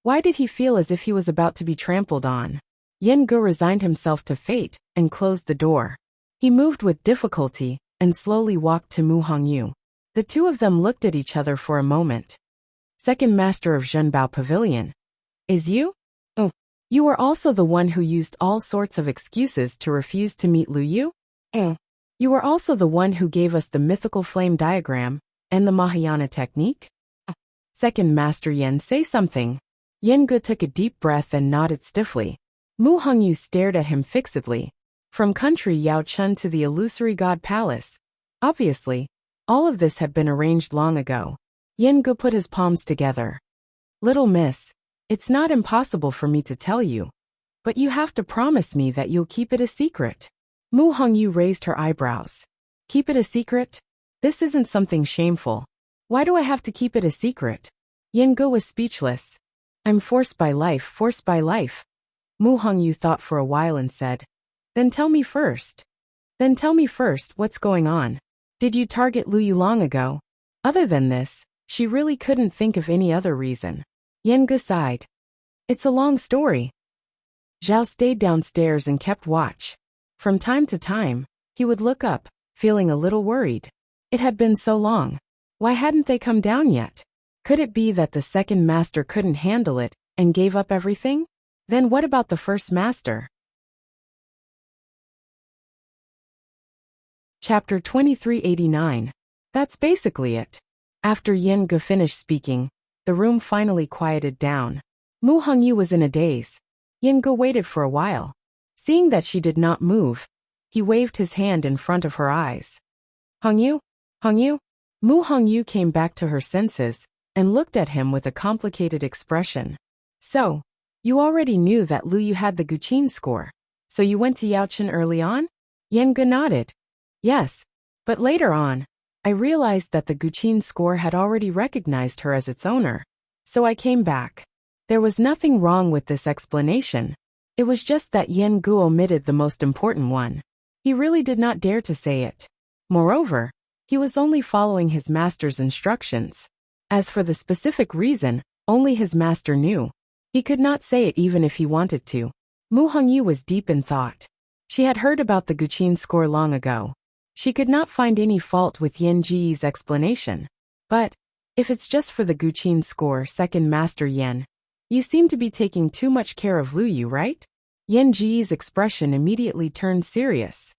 Why did he feel as if he was about to be trampled on? Yenge resigned himself to fate and closed the door. He moved with difficulty and slowly walked to Mu Hongyu. The two of them looked at each other for a moment. Second Master of Zhenbao Pavilion. Is you? Oh, you were also the one who used all sorts of excuses to refuse to meet Lu Yu? You were also the one who gave us the mythical flame diagram and the Mahayana technique? Second Master Yen, say something. Yenge took a deep breath and nodded stiffly. Mu Hongyu stared at him fixedly. From country Yao Chun to the illusory god palace. Obviously, all of this had been arranged long ago. Yenge put his palms together. Little miss, it's not impossible for me to tell you, but you have to promise me that you'll keep it a secret. Mu Hongyu raised her eyebrows. Keep it a secret? This isn't something shameful. Why do I have to keep it a secret? Yenge was speechless. I'm forced by life, forced by life. Mu Hongyu thought for a while and said, Then tell me first, what's going on? Did you target Lu Yu long ago? Other than this, she really couldn't think of any other reason. Yenge sighed. It's a long story. Zhao stayed downstairs and kept watch. From time to time, he would look up, feeling a little worried. It had been so long. Why hadn't they come down yet? Could it be that the second master couldn't handle it and gave up everything? Then what about the first master? Chapter 2389. That's basically it. After Yin Ge finished speaking, the room finally quieted down. Mu Hongyu was in a daze. Yin Ge waited for a while. Seeing that she did not move, he waved his hand in front of her eyes. Hongyu? Hongyu? Mu Hongyu came back to her senses and looked at him with a complicated expression. So, you already knew that Lu Yu had the Guqin score, so you went to Yaochen early on? Yin Ge nodded. Yes, but later on, I realized that the Guqin score had already recognized her as its owner, so I came back. There was nothing wrong with this explanation. It was just that Yin Ge omitted the most important one. He really did not dare to say it. Moreover, he was only following his master's instructions. As for the specific reason, only his master knew. He could not say it even if he wanted to. Mu Hongyu was deep in thought. She had heard about the Guqin score long ago. She could not find any fault with Yin Ji's explanation. But, if it's just for the Guqin score, second master Yin, you seem to be taking too much care of Lu Yu, right? Yin Ji's expression immediately turned serious.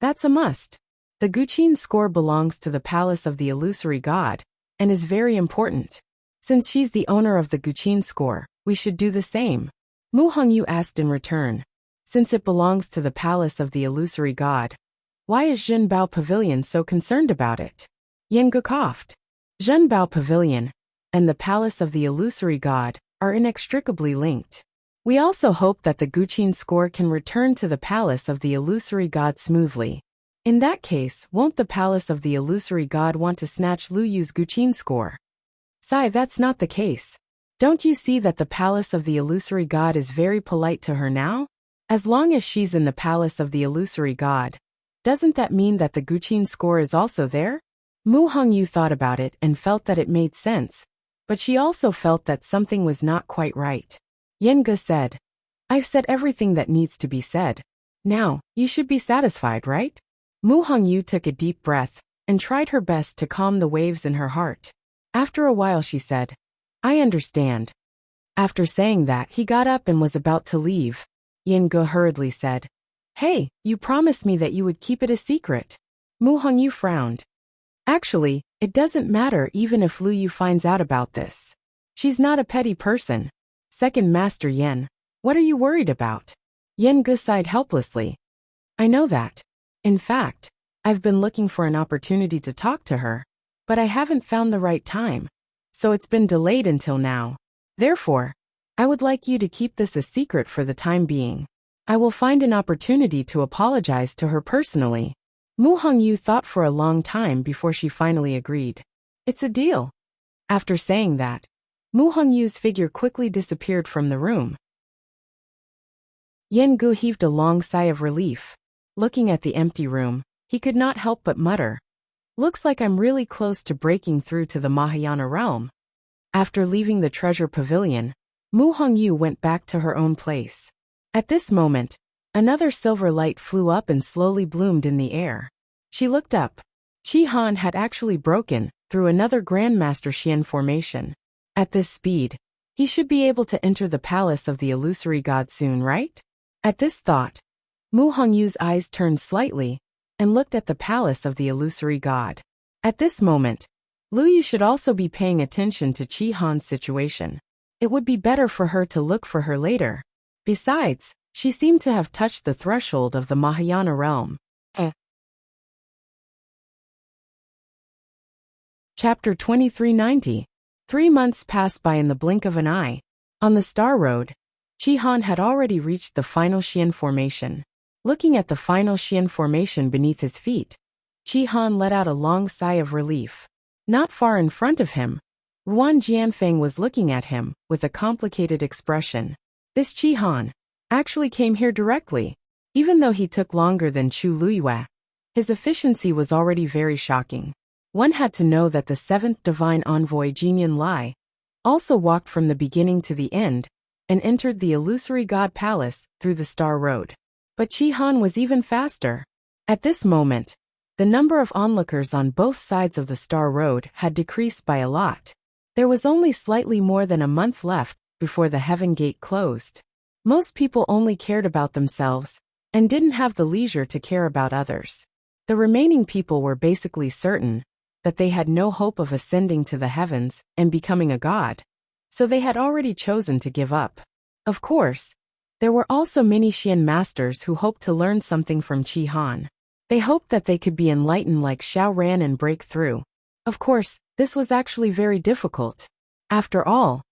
That's a must. The Guqin score belongs to the palace of the illusory god, and is very important. Since she's the owner of the Guqin score, we should do the same. Mu Hongyu asked in return. Since it belongs to the palace of the illusory god, why is Zhenbao Pavilion so concerned about it? Yin Ge coughed. Zhenbao Pavilion and the palace of the illusory god are inextricably linked. We also hope that the Guqin score can return to the palace of the illusory god smoothly. In that case, won't the palace of the illusory god want to snatch Lu Yu's Guqin score? Sai, that's not the case. Don't you see that the palace of the illusory god is very polite to her now? As long as she's in the palace of the illusory god, doesn't that mean that the Guqin score is also there? Mu Hongyu thought about it and felt that it made sense, but she also felt that something was not quite right. Yin Ge said, I've said everything that needs to be said. Now, you should be satisfied, right? Mu Hongyu took a deep breath and tried her best to calm the waves in her heart. After a while she said, I understand. After saying that, he got up and was about to leave. Yin Ge hurriedly said, Hey, you promised me that you would keep it a secret. Mu Hongyu frowned. Actually, it doesn't matter even if Lu Yu finds out about this. She's not a petty person. Second Master Yin, what are you worried about? Yin Ge sighed helplessly. I know that. In fact, I've been looking for an opportunity to talk to her, but I haven't found the right time, so it's been delayed until now. Therefore, I would like you to keep this a secret for the time being. I will find an opportunity to apologize to her personally. Mu Hongyu thought for a long time before she finally agreed. It's a deal. After saying that, Mu Hongyu's figure quickly disappeared from the room. Yin Ge heaved a long sigh of relief. Looking at the empty room, he could not help but mutter, Looks like I'm really close to breaking through to the Mahayana realm. After leaving the treasure pavilion, Mu Hongyu went back to her own place. At this moment, another silver light flew up and slowly bloomed in the air. She looked up. Qi Han had actually broken through another Grandmaster Xian formation. At this speed, he should be able to enter the palace of the illusory god soon, right? At this thought, Mu Hongyu's eyes turned slightly and looked at the palace of the illusory god. At this moment, Lu Yu should also be paying attention to Qi Han's situation. It would be better for her to look for her later. Besides, she seemed to have touched the threshold of the Mahayana realm. Chapter 2390. 3 months passed by in the blink of an eye. On the Star Road, Qi Han had already reached the final Xian formation. Looking at the final Xian formation beneath his feet, Qi Han let out a long sigh of relief. Not far in front of him, Ruan Jianfeng was looking at him with a complicated expression. This Qi Han actually came here directly. Even though he took longer than Chu Luiyue, his efficiency was already very shocking. One had to know that the seventh divine envoy Jinian Lai also walked from the beginning to the end and entered the illusory god palace through the Star Road. But Chi Han was even faster. At this moment, the number of onlookers on both sides of the Star Road had decreased by a lot. There was only slightly more than a month left before the Heaven Gate closed. Most people only cared about themselves and didn't have the leisure to care about others. The remaining people were basically certain that they had no hope of ascending to the heavens and becoming a god, so they had already chosen to give up. Of course, there were also many Xian masters who hoped to learn something from Chi Han. They hoped that they could be enlightened like Xiao Ran and break through. Of course, this was actually very difficult. After all,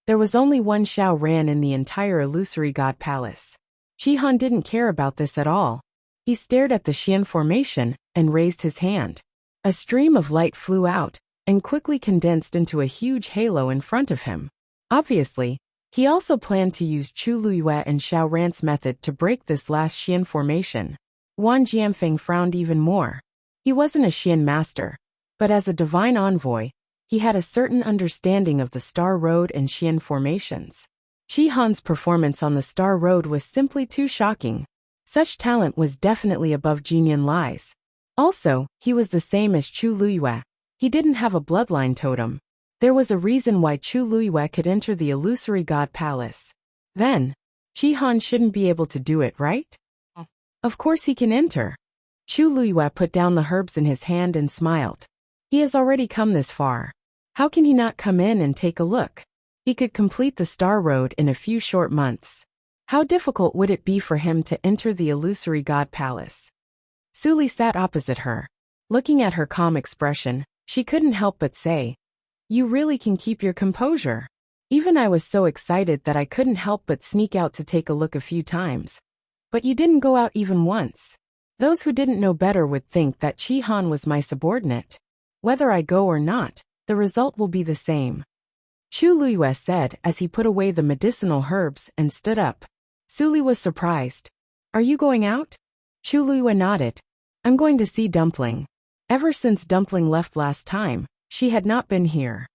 there was only one Xiao Ran in the entire illusory god palace. Chi Han didn't care about this at all. He stared at the Xian formation and raised his hand. A stream of light flew out and quickly condensed into a huge halo in front of him. Obviously, he also planned to use Chu Luiyue and Xiao Ran's method to break this last Xian formation. Wang Jianfeng frowned even more. He wasn't a Xian master, but as a divine envoy, he had a certain understanding of the Star Road and Xian formations. Chi Han's performance on the Star Road was simply too shocking. Such talent was definitely above Jinyan Lai's. Also, he was the same as Chu Luiyue. He didn't have a bloodline totem. There was a reason why Chu Luiyue could enter the illusory god palace. Then, Chi Han shouldn't be able to do it, right? Of course he can enter. Chu Luiyue put down the herbs in his hand and smiled. He has already come this far. How can he not come in and take a look? He could complete the Star Road in a few short months. How difficult would it be for him to enter the illusory god palace? Su Li sat opposite her. Looking at her calm expression, she couldn't help but say, "You really can keep your composure." Even I was so excited that I couldn't help but sneak out to take a look a few times. But you didn't go out even once. Those who didn't know better would think that Chi Han was my subordinate. Whether I go or not, the result will be the same. Chu Luiyue said as he put away the medicinal herbs and stood up. Su Li was surprised. "Are you going out?" Chu Luiyue nodded. "I'm going to see Dumpling." Ever since Dumpling left last time, she had not been here.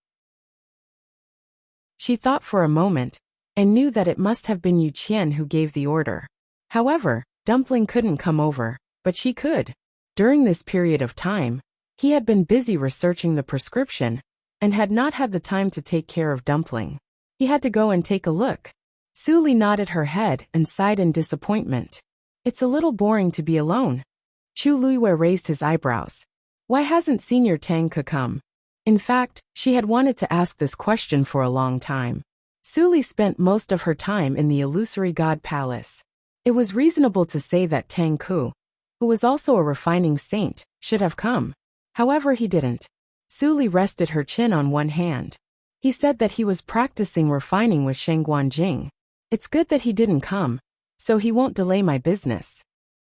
She thought for a moment, and knew that it must have been Yu Qian who gave the order. However, Dumpling couldn't come over, but she could. During this period of time, he had been busy researching the prescription, and had not had the time to take care of Dumpling. He had to go and take a look. Su Li nodded her head and sighed in disappointment. "It's a little boring to be alone." Chu Luiyue raised his eyebrows. Why hasn't Senior Tang Ke come? In fact, she had wanted to ask this question for a long time. Su Li spent most of her time in the illusory god palace. It was reasonable to say that Tang Ku, who was also a refining saint, should have come. However, he didn't. Su Li rested her chin on one hand. He said that he was practicing refining with Sheng Guanjing. It's good that he didn't come, so he won't delay my business.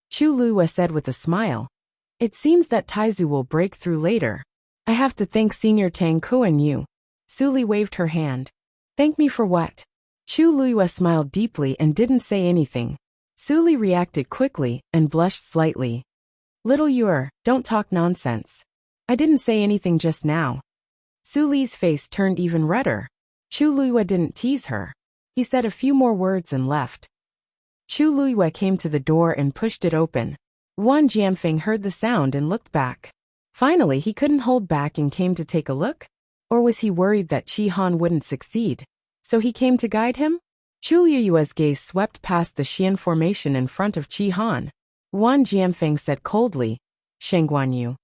Chu Luiyue said with a smile. It seems that Taizu will break through later. I have to thank Senior Tang Ku and you. Su Li waved her hand. Thank me for what? Chu Luiyue smiled deeply and didn't say anything. Su Li reacted quickly and blushed slightly. Little Yuer, don't talk nonsense. I didn't say anything just now. Su Li's face turned even redder. Chu Luiyue didn't tease her. He said a few more words and left. Chu Luiyue came to the door and pushed it open. Wang Jianfeng heard the sound and looked back. Finally, he couldn't hold back and came to take a look? Or was he worried that Chi Han wouldn't succeed? So he came to guide him? Chu Liyue's gaze swept past the Xian formation in front of Chi Han. Wang Jianfeng said coldly, Sheng Guanyu,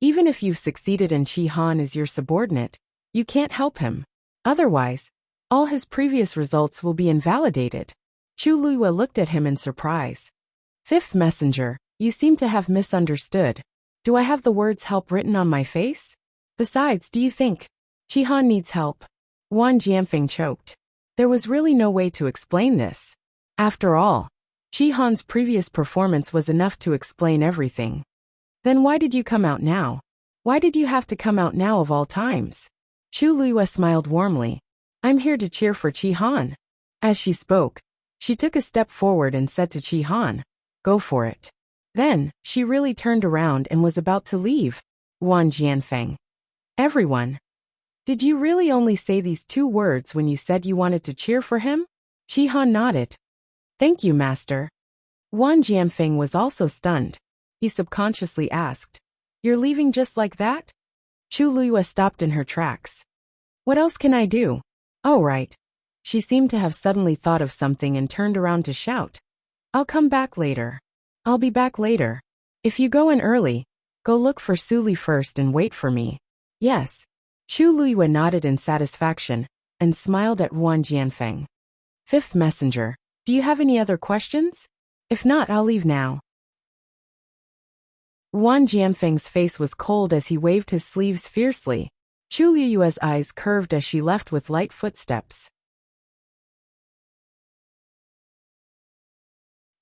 even if you've succeeded and Chi Han is your subordinate, you can't help him. Otherwise, all his previous results will be invalidated. Chu Luiyue looked at him in surprise. Fifth messenger, you seem to have misunderstood. Do I have the words help written on my face? Besides, do you think Chi Han needs help? Wang Jianfeng choked. There was really no way to explain this. After all, Chi Han's previous performance was enough to explain everything. Then why did you come out now? Why did you have to come out now of all times? Chu Luiyue smiled warmly. I'm here to cheer for Chi Han. As she spoke, she took a step forward and said to Chi Han, go for it. Then, she really turned around and was about to leave. Wang Jianfeng. Everyone. Did you really only say these two words when you said you wanted to cheer for him? Han nodded. Thank you, master. Wang Jianfeng was also stunned. He subconsciously asked, You're leaving just like that? Chu Luiyue stopped in her tracks. What else can I do? Oh right. She seemed to have suddenly thought of something and turned around to shout. I'll come back later. I'll be back later. If you go in early, go look for Su Li first and wait for me. Yes. Chu Luiyue nodded in satisfaction and smiled at Wang Jianfeng. Fifth messenger, do you have any other questions? If not, I'll leave now. Wang Jianfeng's face was cold as he waved his sleeves fiercely. Chu Luiyue's eyes curved as she left with light footsteps.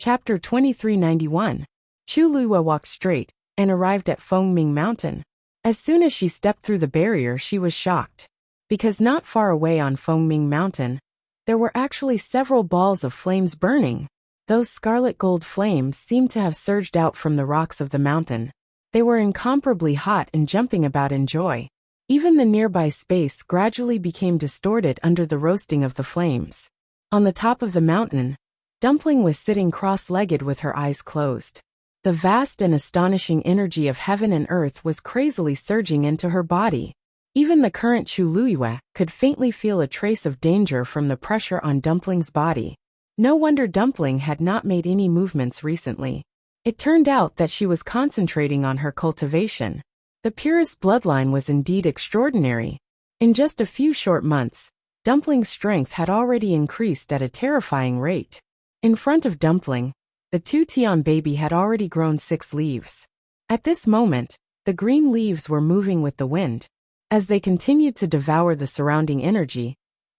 Chapter 2391. Chu Luiyue walked straight and arrived at Fengming Mountain. As soon as she stepped through the barrier, she was shocked. Because not far away on Fengming Mountain, there were actually several balls of flames burning. Those scarlet gold flames seemed to have surged out from the rocks of the mountain. They were incomparably hot and jumping about in joy. Even the nearby space gradually became distorted under the roasting of the flames. On the top of the mountain, Dumpling was sitting cross-legged with her eyes closed. The vast and astonishing energy of heaven and earth was crazily surging into her body. Even the current Chu Luiyue could faintly feel a trace of danger from the pressure on Dumpling's body. No wonder Dumpling had not made any movements recently. It turned out that she was concentrating on her cultivation. The purest bloodline was indeed extraordinary. In just a few short months, Dumpling's strength had already increased at a terrifying rate. In front of Dumpling, the two-tian baby had already grown 6 leaves. At this moment, the green leaves were moving with the wind. As they continued to devour the surrounding energy,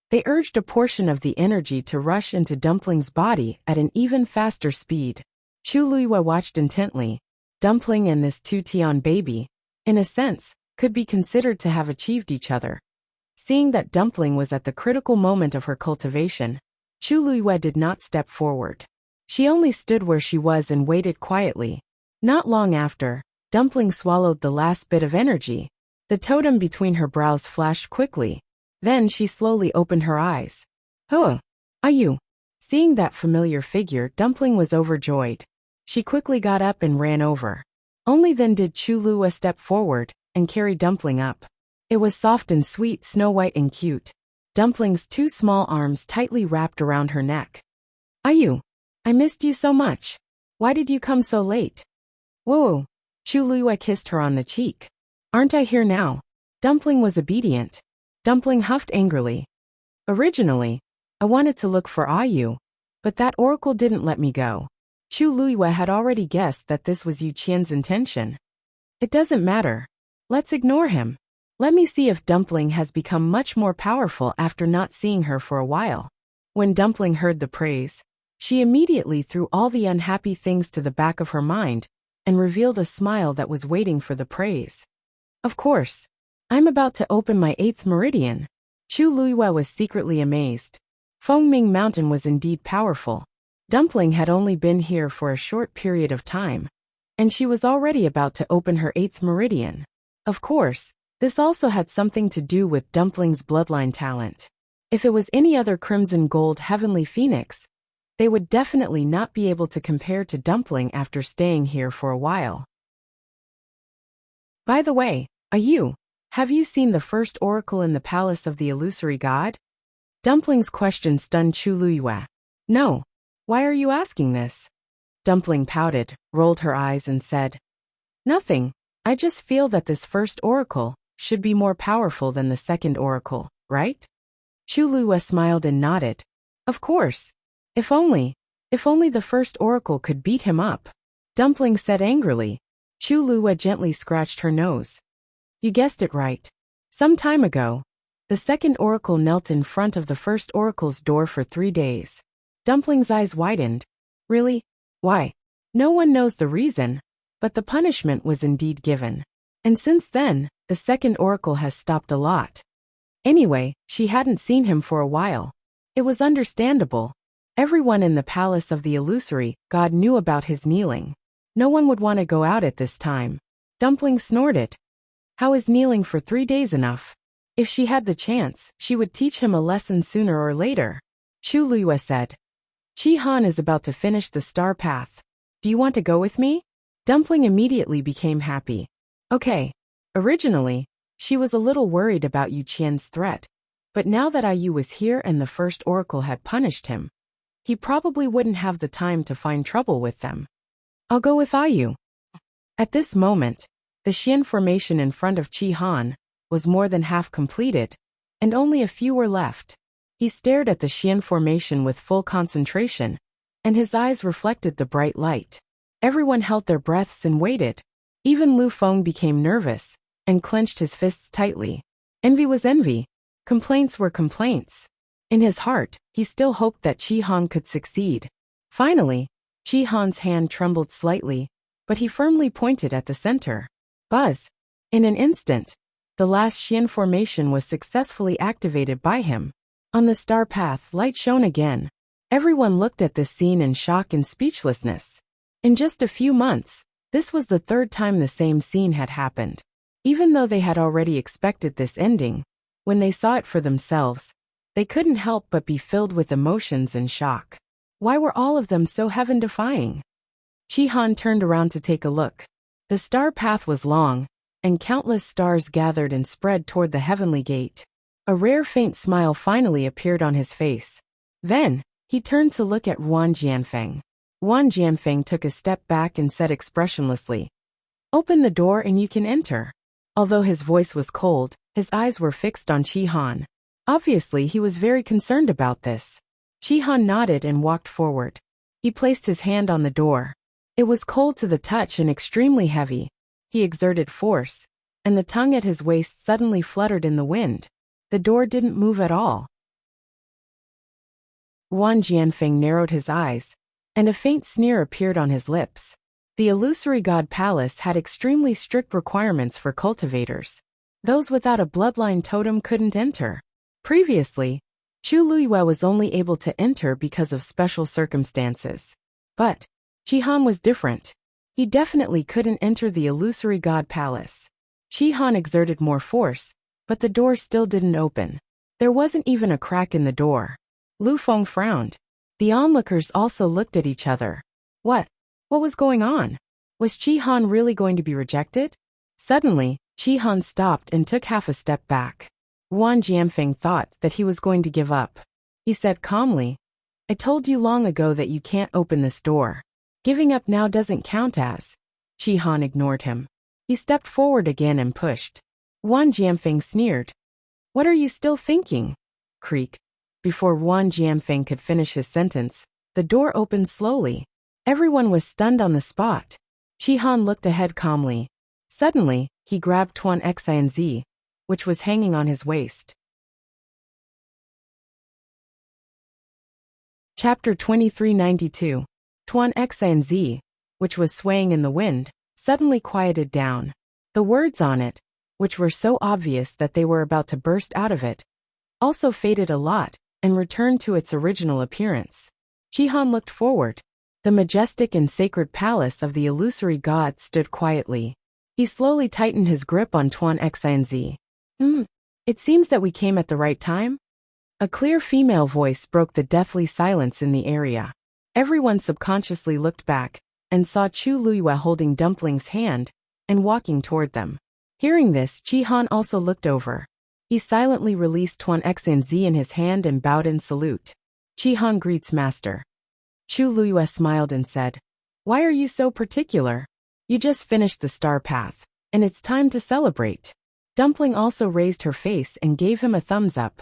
they urged a portion of the energy to rush into Dumpling's body at an even faster speed. Chu Luiyue watched intently. Dumpling and this two-tian baby, in a sense, could be considered to have achieved each other. Seeing that Dumpling was at the critical moment of her cultivation, Chu Luiyue did not step forward. She only stood where she was and waited quietly. Not long after, Dumpling swallowed the last bit of energy. The totem between her brows flashed quickly. Then she slowly opened her eyes. Huh? Are you? Seeing that familiar figure, Dumpling was overjoyed. She quickly got up and ran over. Only then did Chu Luiyue step forward and carry Dumpling up. It was soft and sweet, snow-white and cute. Dumpling's 2 small arms tightly wrapped around her neck. Are you? I missed you so much. Why did you come so late? Whoa! Chu Luiyue kissed her on the cheek. Aren't I here now? Dumpling was obedient. Dumpling huffed angrily. Originally, I wanted to look for Ayu, but that oracle didn't let me go. Chu Luiyue had already guessed that this was Yu Qian's intention. It doesn't matter. Let's ignore him. Let me see if Dumpling has become much more powerful after not seeing her for a while. When Dumpling heard the praise, she immediately threw all the unhappy things to the back of her mind and revealed a smile that was waiting for the praise. Of course. I'm about to open my 8th meridian. Chu Luiyue was secretly amazed. Fengming Mountain was indeed powerful. Dumpling had only been here for a short period of time, and she was already about to open her 8th meridian. Of course, this also had something to do with Dumpling's bloodline talent. If it was any other crimson gold heavenly phoenix, they would definitely not be able to compare to Dumpling after staying here for a while. By the way, have you seen the first oracle in the palace of the illusory god? Dumpling's question stunned Chu Luiyue. No. Why are you asking this? Dumpling pouted, rolled her eyes and said, Nothing. I just feel that this first oracle should be more powerful than the second oracle, right? Chu Luiyue smiled and nodded. Of course. If only the first oracle could beat him up. Dumpling said angrily. Chu Luiyue gently scratched her nose. You guessed it right. Some time ago, the second oracle knelt in front of the first oracle's door for 3 days. Dumpling's eyes widened. Really? Why? No one knows the reason, but the punishment was indeed given. And since then, the second oracle has stopped a lot. Anyway, she hadn't seen him for a while. It was understandable. Everyone in the palace of the illusory god knew about his kneeling. No one would want to go out at this time. Dumpling snorted. How is kneeling for 3 days enough? If she had the chance, she would teach him a lesson sooner or later. Chu Liyue said. Chi Han is about to finish the star path. Do you want to go with me? Dumpling immediately became happy. Okay. Originally, she was a little worried about Yu Qian's threat, but now that Yu was here and the first oracle had punished him, he probably wouldn't have the time to find trouble with them. I'll go with Yu. At this moment, the Xian formation in front of Chi Han was more than half completed, and only a few were left. He stared at the Xian formation with full concentration, and his eyes reflected the bright light. Everyone held their breaths and waited. Even Lu Feng became nervous and clenched his fists tightly. Envy was envy. Complaints were complaints. In his heart, he still hoped that Chi Han could succeed. Finally, Chi Han's hand trembled slightly, but he firmly pointed at the center. Buzz! In an instant, the last Xian formation was successfully activated by him. On the star path, light shone again. Everyone looked at this scene in shock and speechlessness. In just a few months, this was the third time the same scene had happened. Even though they had already expected this ending, when they saw it for themselves, they couldn't help but be filled with emotions and shock. Why were all of them so heaven-defying? Chi Han turned around to take a look. The star path was long, and countless stars gathered and spread toward the heavenly gate. A rare faint smile finally appeared on his face. Then, he turned to look at Wan Jianfeng. Wan Jianfeng took a step back and said expressionlessly, "Open the door and you can enter." Although his voice was cold, his eyes were fixed on Chi Han. Obviously, he was very concerned about this. Chi Han nodded and walked forward. He placed his hand on the door. It was cold to the touch and extremely heavy. He exerted force, and the tongue at his waist suddenly fluttered in the wind. The door didn't move at all. Wan Jianfeng narrowed his eyes, and a faint sneer appeared on his lips. The illusory god palace had extremely strict requirements for cultivators. Those without a bloodline totem couldn't enter. Previously, Chu Liyue was only able to enter because of special circumstances. But Chi Han was different. He definitely couldn't enter the illusory god palace. Chi Han exerted more force, but the door still didn't open. There wasn't even a crack in the door. Lu Feng frowned. The onlookers also looked at each other. What was going on? Was Chi Han really going to be rejected? Suddenly, Chi Han stopped and took half a step back. Wan Jianfeng thought that he was going to give up. He said calmly, "I told you long ago that you can't open this door. Giving up now doesn't count as." Chi Han ignored him. He stepped forward again and pushed. Wan Jianfeng sneered. "What are you still thinking?" Creak. Before Wan Jianfeng could finish his sentence, the door opened slowly. Everyone was stunned on the spot. Chi Han looked ahead calmly. Suddenly, he grabbed Tuan Xinz, which was hanging on his waist. Chapter 2392. Tuan Xinz, which was swaying in the wind, suddenly quieted down. The words on it, which were so obvious that they were about to burst out of it, also faded a lot and returned to its original appearance. Chi Han looked forward. The majestic and sacred palace of the illusory god stood quietly. He slowly tightened his grip on Tuan Xinz. It seems that we came at the right time." A clear female voice broke the deathly silence in the area. Everyone subconsciously looked back and saw Chu Liyue holding Dumpling's hand and walking toward them. Hearing this, Chi Han also looked over. He silently released Tuan Xinz in his hand and bowed in salute. "Chi Han greets master." Chu Liyue smiled and said, "Why are you so particular? You just finished the star path, and it's time to celebrate." Dumpling also raised her face and gave him a thumbs up.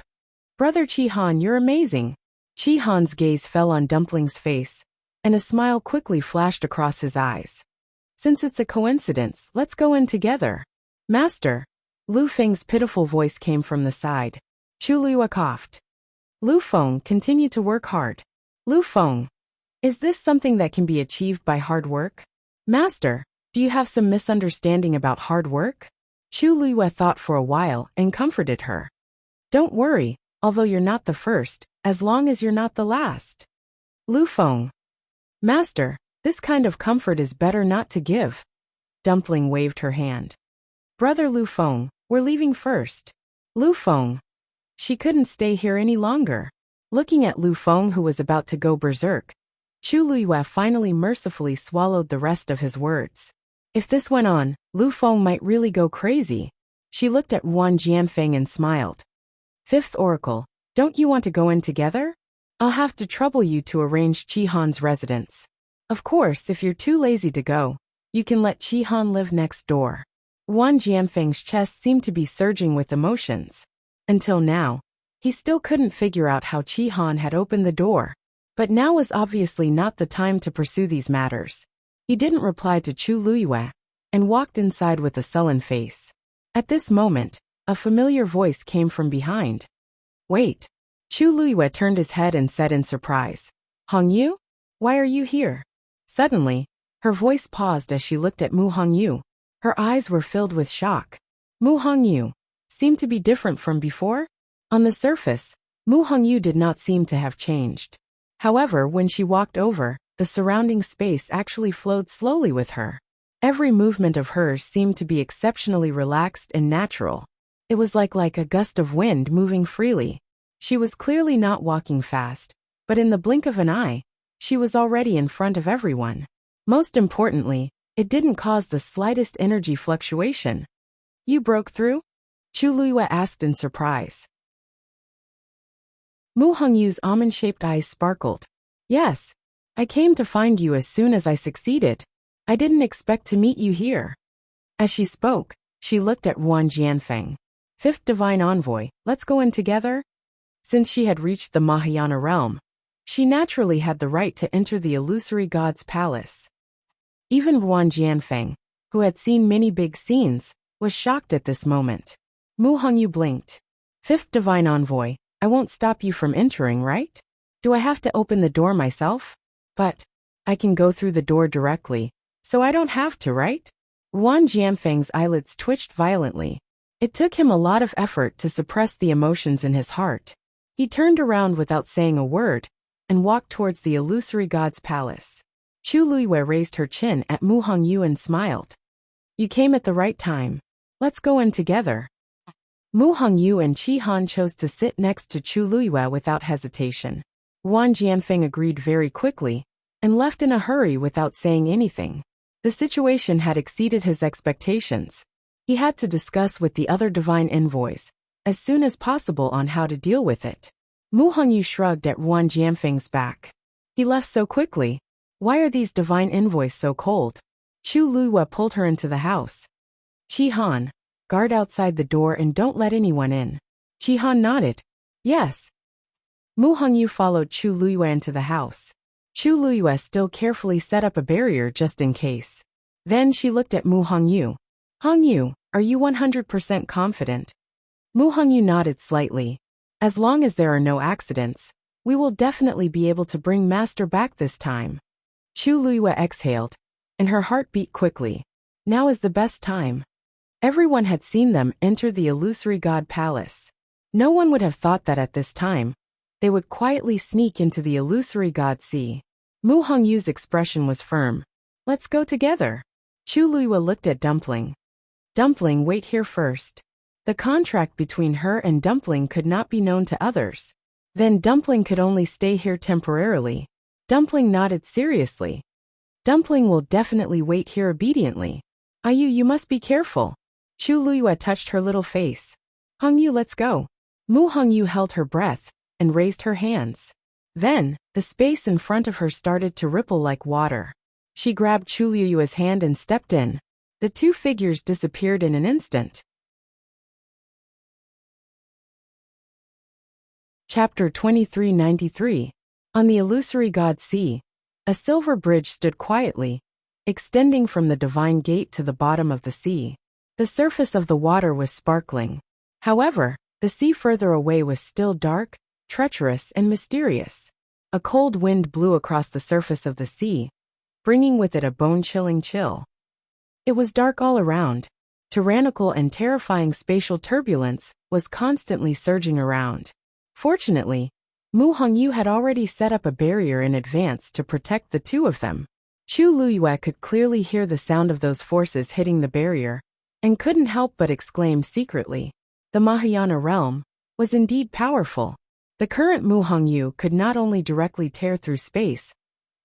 "Brother Chi Han, you're amazing." Chi Han's gaze fell on Dumpling's face, and a smile quickly flashed across his eyes. "Since it's a coincidence, let's go in together." "Master." Lu Feng's pitiful voice came from the side. Chu Liyue coughed. "Lu Feng, continue to work hard." "Lu Feng, is this something that can be achieved by hard work?" "Master, do you have some misunderstanding about hard work?" Chu Liyue thought for a while and comforted her. "Don't worry, although you're not the first, as long as you're not the last." "Lu Feng." "Master, this kind of comfort is better not to give." Dumpling waved her hand. "Brother Lu Feng, we're leaving first." "Lu Feng." She couldn't stay here any longer. Looking at Lu Feng, who was about to go berserk, Chu Luiyue finally mercifully swallowed the rest of his words. If this went on, Lu Feng might really go crazy. She looked at Yuan Jianfeng and smiled. Fifth Oracle, don't you want to go in together? I'll have to trouble you to arrange Qi Han's residence. Of course, if you're too lazy to go, you can let Qi Han live next door. Yuan Jianfeng's chest seemed to be surging with emotions. Until now, he still couldn't figure out how Qi Han had opened the door. But now was obviously not the time to pursue these matters. He didn't reply to Chu Luiyue and walked inside with a sullen face. At this moment, a familiar voice came from behind. Wait. Chu Luiyue turned his head and said in surprise, Hongyu? Why are you here? Suddenly, her voice paused as she looked at Mu Hongyu. Her eyes were filled with shock. Mu Hongyu seemed to be different from before. On the surface, Mu Hongyu did not seem to have changed. However, when she walked over, the surrounding space actually flowed slowly with her. Every movement of hers seemed to be exceptionally relaxed and natural. It was like a gust of wind moving freely. She was clearly not walking fast, but in the blink of an eye, she was already in front of everyone. Most importantly, it didn't cause the slightest energy fluctuation. You broke through? Chu Luiyue asked in surprise. Mu Hongyu's almond-shaped eyes sparkled. Yes. I came to find you as soon as I succeeded. I didn't expect to meet you here. As she spoke, she looked at Yuan Jianfeng. Fifth Divine Envoy, let's go in together? Since she had reached the Mahayana realm, she naturally had the right to enter the illusory god's palace. Even Yuan Jianfeng, who had seen many big scenes, was shocked at this moment. Mu Hongyu blinked. Fifth Divine Envoy, I won't stop you from entering, right? Do I have to open the door myself? But I can go through the door directly, so I don't have to, right? Yuan Jianfeng's eyelids twitched violently. It took him a lot of effort to suppress the emotions in his heart. He turned around without saying a word and walked towards the illusory god's palace. Chu Luiyue raised her chin at Mu Hongyu and smiled. You came at the right time. Let's go in together. Mu Hongyu and Qi Han chose to sit next to Chu Luiyue without hesitation. Yuan Jianfeng agreed very quickly and left in a hurry without saying anything. The situation had exceeded his expectations. He had to discuss with the other divine envoys as soon as possible on how to deal with it. Mu Hongyu shrugged at Yuan Jianfeng's back. He left so quickly. Why are these divine envoys so cold? Chu Luiyue pulled her into the house. Qi Han, guard outside the door and don't let anyone in. Qi Han nodded. Yes. Mu Hongyu followed Chu Luiyue into the house. Chu Luiyue still carefully set up a barrier just in case. Then she looked at Mu Hongyu. Hongyu, are you 100% confident? Mu Hongyu nodded slightly. As long as there are no accidents, we will definitely be able to bring Master back this time. Chu Luiyue exhaled, and her heart beat quickly. Now is the best time. Everyone had seen them enter the illusory god palace. No one would have thought that at this time, they would quietly sneak into the illusory god sea. Mu Hongyu's expression was firm. Let's go together. Chu Luiyue looked at Dumpling. Dumpling, wait here first. The contract between her and Dumpling could not be known to others. Then Dumpling could only stay here temporarily. Dumpling nodded seriously. Dumpling will definitely wait here obediently. Ayu, you must be careful. Chu Luiyue touched her little face. Hongyu, let's go. Mu Hongyu held her breath and raised her hands. Then, the space in front of her started to ripple like water. She grabbed Chu Luiyue's hand and stepped in. The two figures disappeared in an instant. Chapter 2393. On the illusory god sea, a silver bridge stood quietly, extending from the divine gate to the bottom of the sea. The surface of the water was sparkling. However, the sea further away was still dark, treacherous, and mysterious. A cold wind blew across the surface of the sea, bringing with it a bone-chilling chill. It was dark all around. Tyrannical and terrifying spatial turbulence was constantly surging around. Fortunately, Mu Hongyu had already set up a barrier in advance to protect the two of them. Chu Luiyue could clearly hear the sound of those forces hitting the barrier, and couldn't help but exclaim secretly. The Mahayana realm was indeed powerful. The current Mu Hongyu could not only directly tear through space,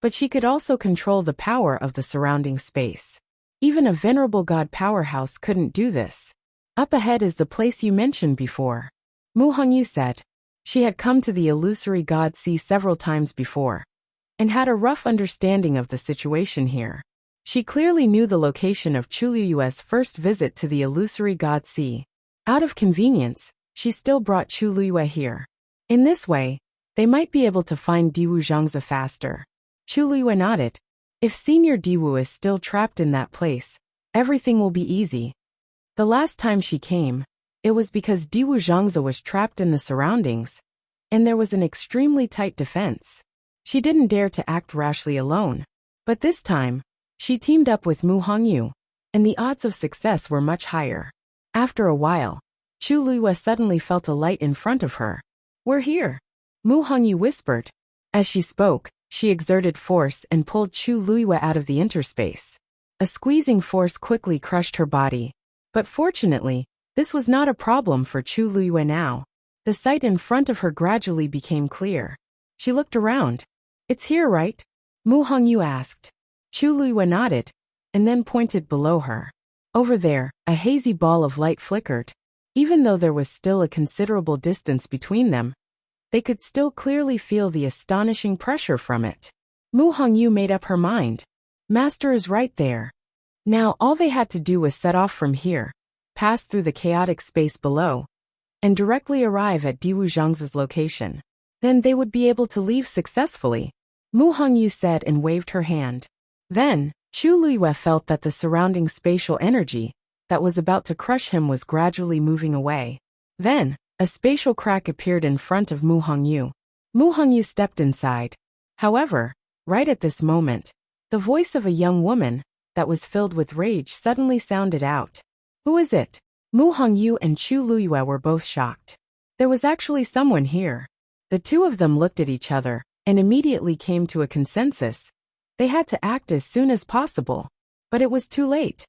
but she could also control the power of the surrounding space. Even a venerable god powerhouse couldn't do this. Up ahead is the place you mentioned before, Mu Hongyu said. She had come to the illusory god sea several times before, and had a rough understanding of the situation here. She clearly knew the location of Chuluyue's first visit to the illusory god sea. Out of convenience, she still brought Chuluyue here. In this way, they might be able to find Diwu Zhangzi faster. Chuluyue nodded. If Senior Diwu is still trapped in that place, everything will be easy. The last time she came, it was because Diwu Zhangzi was trapped in the surroundings, and there was an extremely tight defense. She didn't dare to act rashly alone. But this time, she teamed up with Mu Hongyu, and the odds of success were much higher. After a while, Chuluyue suddenly felt a light in front of her. "We're here," Mu Hongyu whispered. As she spoke, she exerted force and pulled Chuluyue out of the interspace. A squeezing force quickly crushed her body. But fortunately, this was not a problem for Chuluyue now. The sight in front of her gradually became clear. She looked around. "It's here, right?" Mu Hongyu asked. Chuluyue nodded, and then pointed below her. Over there, a hazy ball of light flickered. Even though there was still a considerable distance between them, they could still clearly feel the astonishing pressure from it. Mu Hongyu made up her mind. Master is right there. Now all they had to do was set off from here, pass through the chaotic space below, and directly arrive at Diwu Zhangzi's location. Then they would be able to leave successfully, Mu Hongyu said and waved her hand. Then, Chuluyue felt that the surrounding spatial energy that was about to crush him was gradually moving away. Then, a spatial crack appeared in front of Mu Hongyu. Mu Hongyu stepped inside. However, right at this moment, the voice of a young woman that was filled with rage suddenly sounded out. "Who is it?" Mu Hongyu and Chuluyue were both shocked. There was actually someone here. The two of them looked at each other and immediately came to a consensus. They had to act as soon as possible. But it was too late.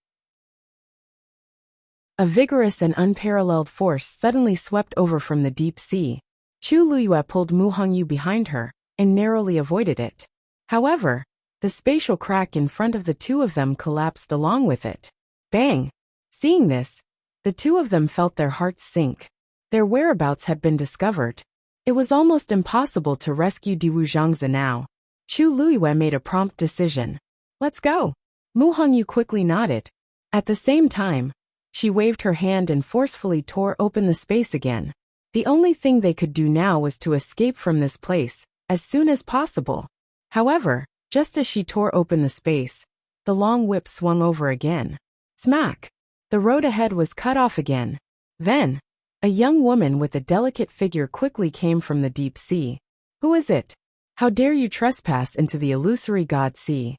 A vigorous and unparalleled force suddenly swept over from the deep sea. Chuluyue pulled Mu Hongyu behind her and narrowly avoided it. However, the spatial crack in front of the two of them collapsed along with it. Bang! Seeing this, the two of them felt their hearts sink. Their whereabouts had been discovered. It was almost impossible to rescue Diwu Zhangzi now. Chuluyue made a prompt decision. "Let's go." Mu Hongyu quickly nodded. At the same time, she waved her hand and forcefully tore open the space again. The only thing they could do now was to escape from this place as soon as possible. However, just as she tore open the space, the long whip swung over again. Smack! The road ahead was cut off again. Then, a young woman with a delicate figure quickly came from the deep sea. "Who is it? How dare you trespass into the illusory god sea?"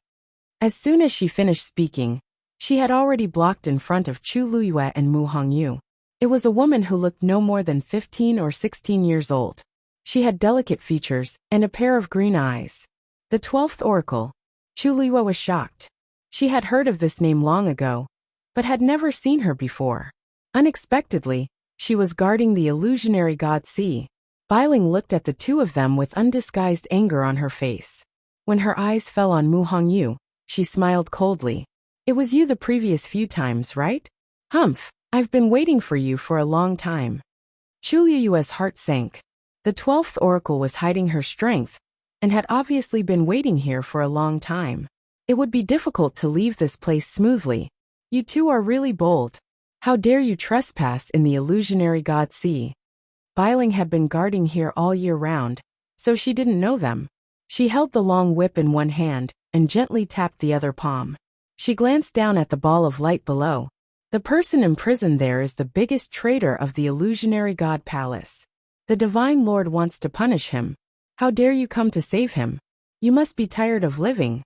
As soon as she finished speaking, she had already blocked in front of Chuluyue and Mu Hongyu. It was a woman who looked no more than 15 or 16 years old. She had delicate features and a pair of green eyes. The 12th Oracle. Chuluyue was shocked. She had heard of this name long ago, but had never seen her before. Unexpectedly, she was guarding the illusionary god sea. Bailing looked at the two of them with undisguised anger on her face. When her eyes fell on Mu Hongyu, she smiled coldly. "It was you the previous few times, right? Humph, I've been waiting for you for a long time." Chuluyue's heart sank. The 12th Oracle was hiding her strength, and had obviously been waiting here for a long time. It would be difficult to leave this place smoothly. "You two are really bold. How dare you trespass in the illusionary god sea?" Bailing had been guarding here all year round, so she didn't know them. She held the long whip in one hand and gently tapped the other palm. She glanced down at the ball of light below. "The person imprisoned there is the biggest traitor of the illusionary god palace. The Divine Lord wants to punish him. How dare you come to save him? You must be tired of living."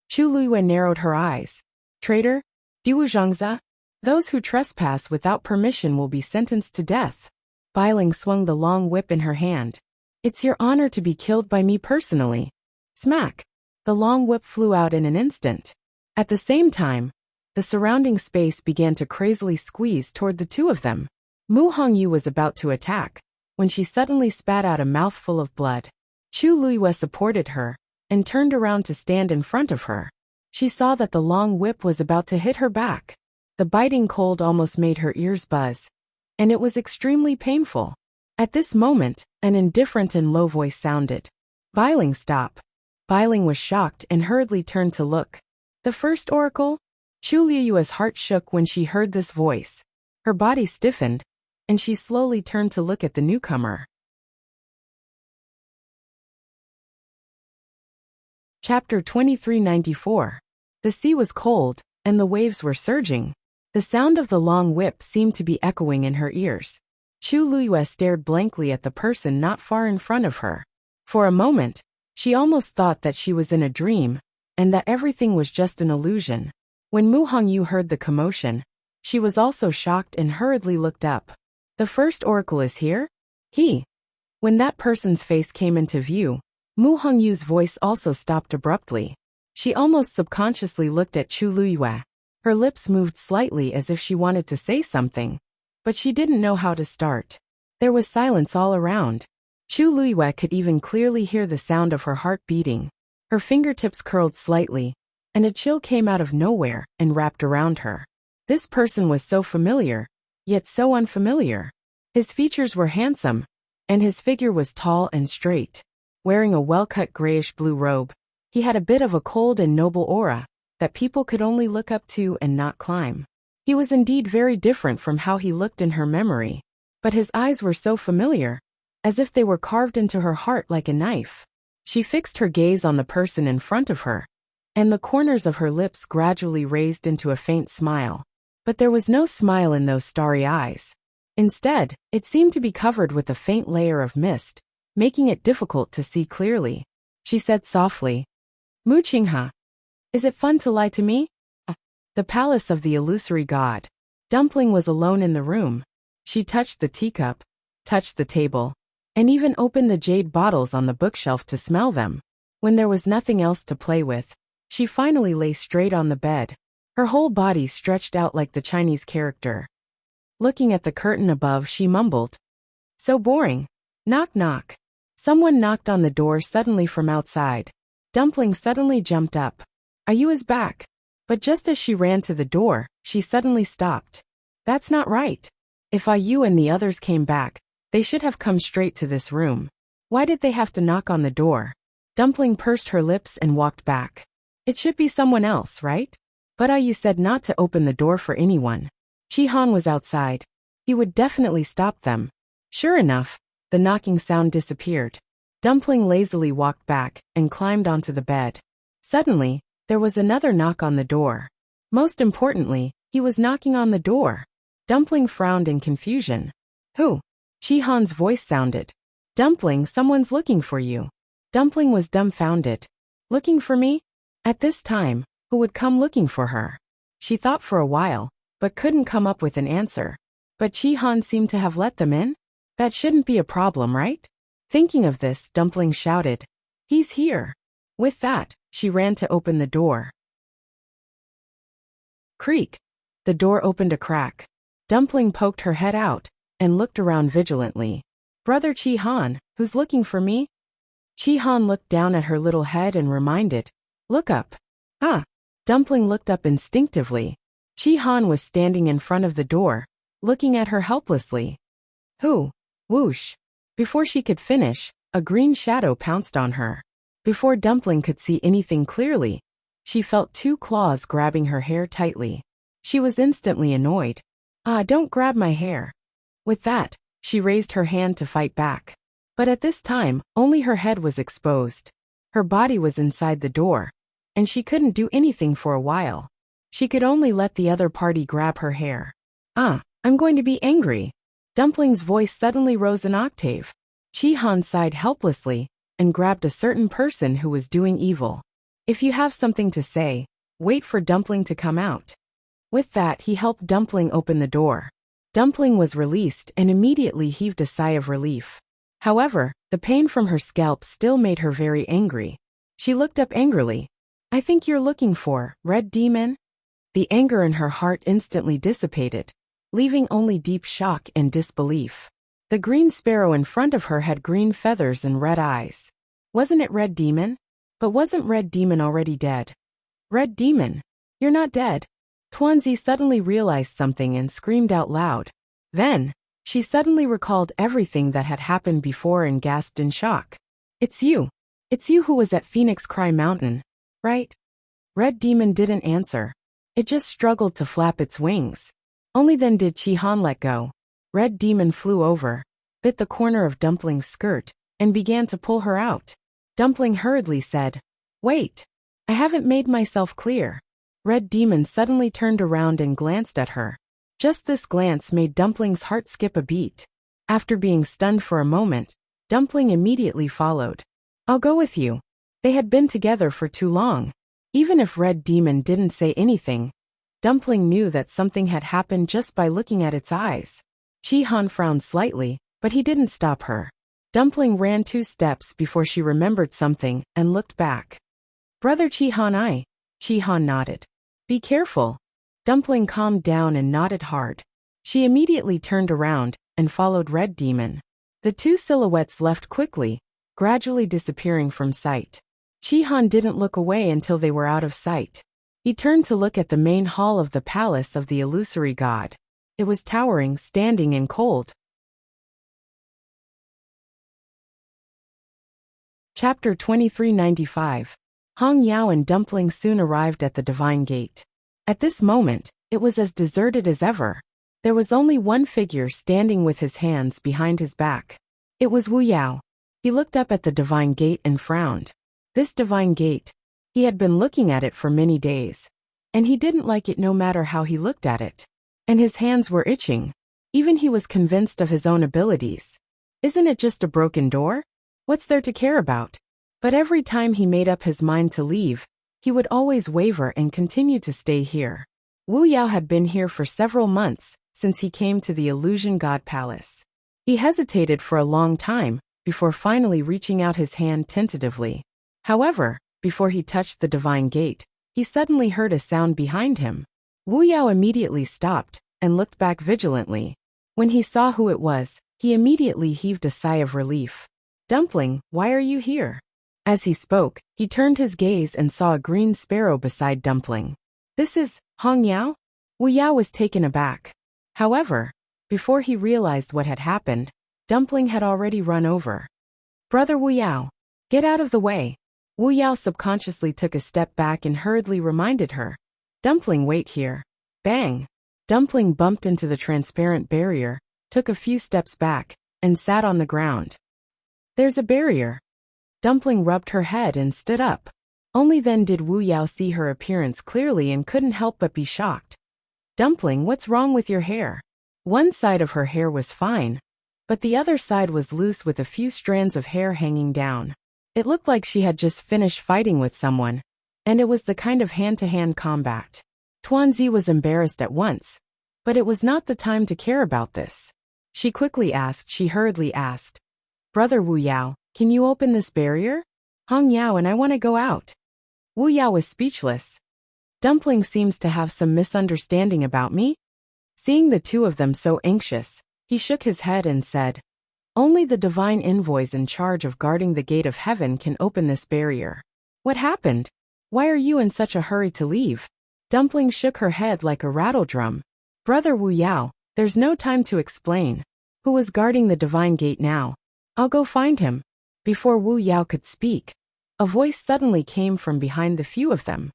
Chuluyue narrowed her eyes. "Traitor? Diwu Zhangzi? Those who trespass without permission will be sentenced to death." Bailing swung the long whip in her hand. "It's your honor to be killed by me personally." Smack! The long whip flew out in an instant. At the same time, the surrounding space began to crazily squeeze toward the two of them. Mu Hongyu was about to attack, when she suddenly spat out a mouthful of blood. Chu Luiyue supported her and turned around to stand in front of her. She saw that the long whip was about to hit her back. The biting cold almost made her ears buzz, and it was extremely painful. At this moment, an indifferent and low voice sounded. "Biling, stop." Biling was shocked and hurriedly turned to look. The first oracle? Chu Luiyue's heart shook when she heard this voice. Her body stiffened, and she slowly turned to look at the newcomer. Chapter 2394. The sea was cold, and the waves were surging. The sound of the long whip seemed to be echoing in her ears. Chu Luiyue stared blankly at the person not far in front of her. For a moment, she almost thought that she was in a dream, and that everything was just an illusion. When Mu Hongyu heard the commotion, she was also shocked and hurriedly looked up. "The first oracle is here?" When that person's face came into view, Mu Hongyu's voice also stopped abruptly. She almost subconsciously looked at Chu Luiyue. Her lips moved slightly as if she wanted to say something, but she didn't know how to start. There was silence all around. Chu Luiyue could even clearly hear the sound of her heart beating. Her fingertips curled slightly, and a chill came out of nowhere and wrapped around her. This person was so familiar, yet so unfamiliar. His features were handsome, and his figure was tall and straight. Wearing a well-cut grayish-blue robe, he had a bit of a cold and noble aura that people could only look up to and not climb. He was indeed very different from how he looked in her memory, but his eyes were so familiar, as if they were carved into her heart like a knife. She fixed her gaze on the person in front of her, and the corners of her lips gradually raised into a faint smile. But there was no smile in those starry eyes. Instead, it seemed to be covered with a faint layer of mist, making it difficult to see clearly. She said softly, "Mu Qinghe, is it fun to lie to me?" The palace of the illusory god. Dumpling was alone in the room. She touched the teacup, touched the table, and even opened the jade bottles on the bookshelf to smell them. When there was nothing else to play with, she finally lay straight on the bed. Her whole body stretched out like the Chinese character. Looking at the curtain above, she mumbled, "So boring." Knock knock. Someone knocked on the door suddenly from outside. Dumpling suddenly jumped up. "Are you his back?" But just as she ran to the door, she suddenly stopped. "That's not right. If you and the others came back, they should have come straight to this room. Why did they have to knock on the door?" Dumpling pursed her lips and walked back. "It should be someone else, right?" "But you said not to open the door for anyone." Chi Han was outside. He would definitely stop them. Sure enough, the knocking sound disappeared. Dumpling lazily walked back and climbed onto the bed. Suddenly, there was another knock on the door. Most importantly, he was knocking on the door. Dumpling frowned in confusion. "Who?" Chi Han's voice sounded. "Dumpling, someone's looking for you." Dumpling was dumbfounded. "Looking for me?" At this time, who would come looking for her? She thought for a while, but couldn't come up with an answer. But Chi Han seemed to have let them in? That shouldn't be a problem, right? Thinking of this, Dumpling shouted, "He's here!" With that, she ran to open the door. Creak! The door opened a crack. Dumpling poked her head out and looked around vigilantly. "Brother Chi Han, who's looking for me?" Chi Han looked down at her little head and reminded, "Look up." "Ah!" Dumpling looked up instinctively. Chi Han was standing in front of the door, looking at her helplessly. "Who?" Whoosh! Before she could finish, a green shadow pounced on her. Before Dumpling could see anything clearly, she felt two claws grabbing her hair tightly. She was instantly annoyed. "Ah, don't grab my hair." With that, she raised her hand to fight back. But at this time, only her head was exposed. Her body was inside the door, and she couldn't do anything for a while. She could only let the other party grab her hair. "Ah, I'm going to be angry." Dumpling's voice suddenly rose an octave. Chi Han sighed helplessly and grabbed a certain person who was doing evil. "If you have something to say, wait for Dumpling to come out." With that, he helped Dumpling open the door. Dumpling was released and immediately heaved a sigh of relief. However, the pain from her scalp still made her very angry. She looked up angrily. "I think you're looking for, Red Demon?" The anger in her heart instantly dissipated, leaving only deep shock and disbelief. The green sparrow in front of her had green feathers and red eyes. Wasn't it Red Demon? But wasn't Red Demon already dead? Red Demon, you're not dead. Tuanzi suddenly realized something and screamed out loud. Then, she suddenly recalled everything that had happened before and gasped in shock. It's you. It's you who was at Phoenix Cry Mountain, right? Red Demon didn't answer. It just struggled to flap its wings. Only then did Chi-Han let go. Red Demon flew over, bit the corner of Dumpling's skirt, and began to pull her out. Dumpling hurriedly said, "Wait. I haven't made myself clear." Red Demon suddenly turned around and glanced at her. Just this glance made Dumpling's heart skip a beat. After being stunned for a moment, Dumpling immediately followed. "I'll go with you." They had been together for too long. Even if Red Demon didn't say anything, Dumpling knew that something had happened just by looking at its eyes. Chi-Han frowned slightly, but he didn't stop her. Dumpling ran 2 steps before she remembered something and looked back. "Brother Chi-Han." Chi-Han nodded. "Be careful." Dumpling calmed down and nodded hard. She immediately turned around and followed Red Demon. The 2 silhouettes left quickly, gradually disappearing from sight. Chi-Han didn't look away until they were out of sight. He turned to look at the main hall of the palace of the illusory god. It was towering, standing, and cold. Chapter 2395. Hong Yao and Dumpling soon arrived at the Divine Gate. At this moment, it was as deserted as ever. There was only one figure standing with his hands behind his back. It was Wu Yao. He looked up at the Divine Gate and frowned. This Divine Gate, he had been looking at it for many days. And he didn't like it no matter how he looked at it. And his hands were itching. Even he was convinced of his own abilities. Isn't it just a broken door? What's there to care about? But every time he made up his mind to leave, he would always waver and continue to stay here. Wu Yao had been here for several months, since he came to the Illusion God Palace. He hesitated for a long time, before finally reaching out his hand tentatively. However, before he touched the Divine Gate, he suddenly heard a sound behind him. Wu Yao immediately stopped, and looked back vigilantly. When he saw who it was, he immediately heaved a sigh of relief. "Dumpling, why are you here?" As he spoke, he turned his gaze and saw a green sparrow beside Dumpling. "This is Hong Yao?" Wu Yao was taken aback. However, before he realized what had happened, Dumpling had already run over. "Brother Wu Yao, get out of the way." Wu Yao subconsciously took a step back and hurriedly reminded her. "Dumpling, wait here." Bang! Dumpling bumped into the transparent barrier, took a few steps back, and sat on the ground. "There's a barrier." Dumpling rubbed her head and stood up. Only then did Wu Yao see her appearance clearly and couldn't help but be shocked. "Dumpling, what's wrong with your hair?" One side of her hair was fine, but the other side was loose with a few strands of hair hanging down. It looked like she had just finished fighting with someone, and it was the kind of hand-to-hand combat. Tuanzi was embarrassed at once, but it was not the time to care about this. She hurriedly asked, "Brother Wu Yao, can you open this barrier? Hong Yao and I want to go out." Wu Yao was speechless. "Dumpling seems to have some misunderstanding about me." Seeing the 2 of them so anxious, he shook his head and said, "Only the divine envoys in charge of guarding the gate of heaven can open this barrier." "What happened? Why are you in such a hurry to leave?" Dumpling shook her head like a rattledrum. "Brother Wu Yao, there's no time to explain. Who is guarding the divine gate now? I'll go find him." Before Wu Yao could speak, a voice suddenly came from behind the few of them.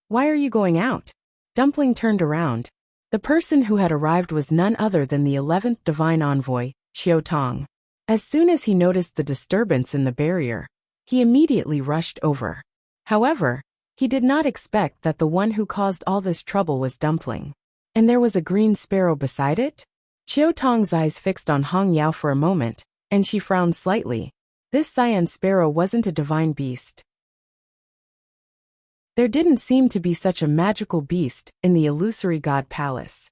"Why are you going out?" Dumpling turned around. The person who had arrived was none other than the 11th divine envoy, Xiao Tong. As soon as he noticed the disturbance in the barrier, he immediately rushed over. However, he did not expect that the one who caused all this trouble was Dumpling. And there was a green sparrow beside it? Xiao Tong's eyes fixed on Hong Yao for a moment, and she frowned slightly. This cyan sparrow wasn't a divine beast. There didn't seem to be such a magical beast in the illusory god palace.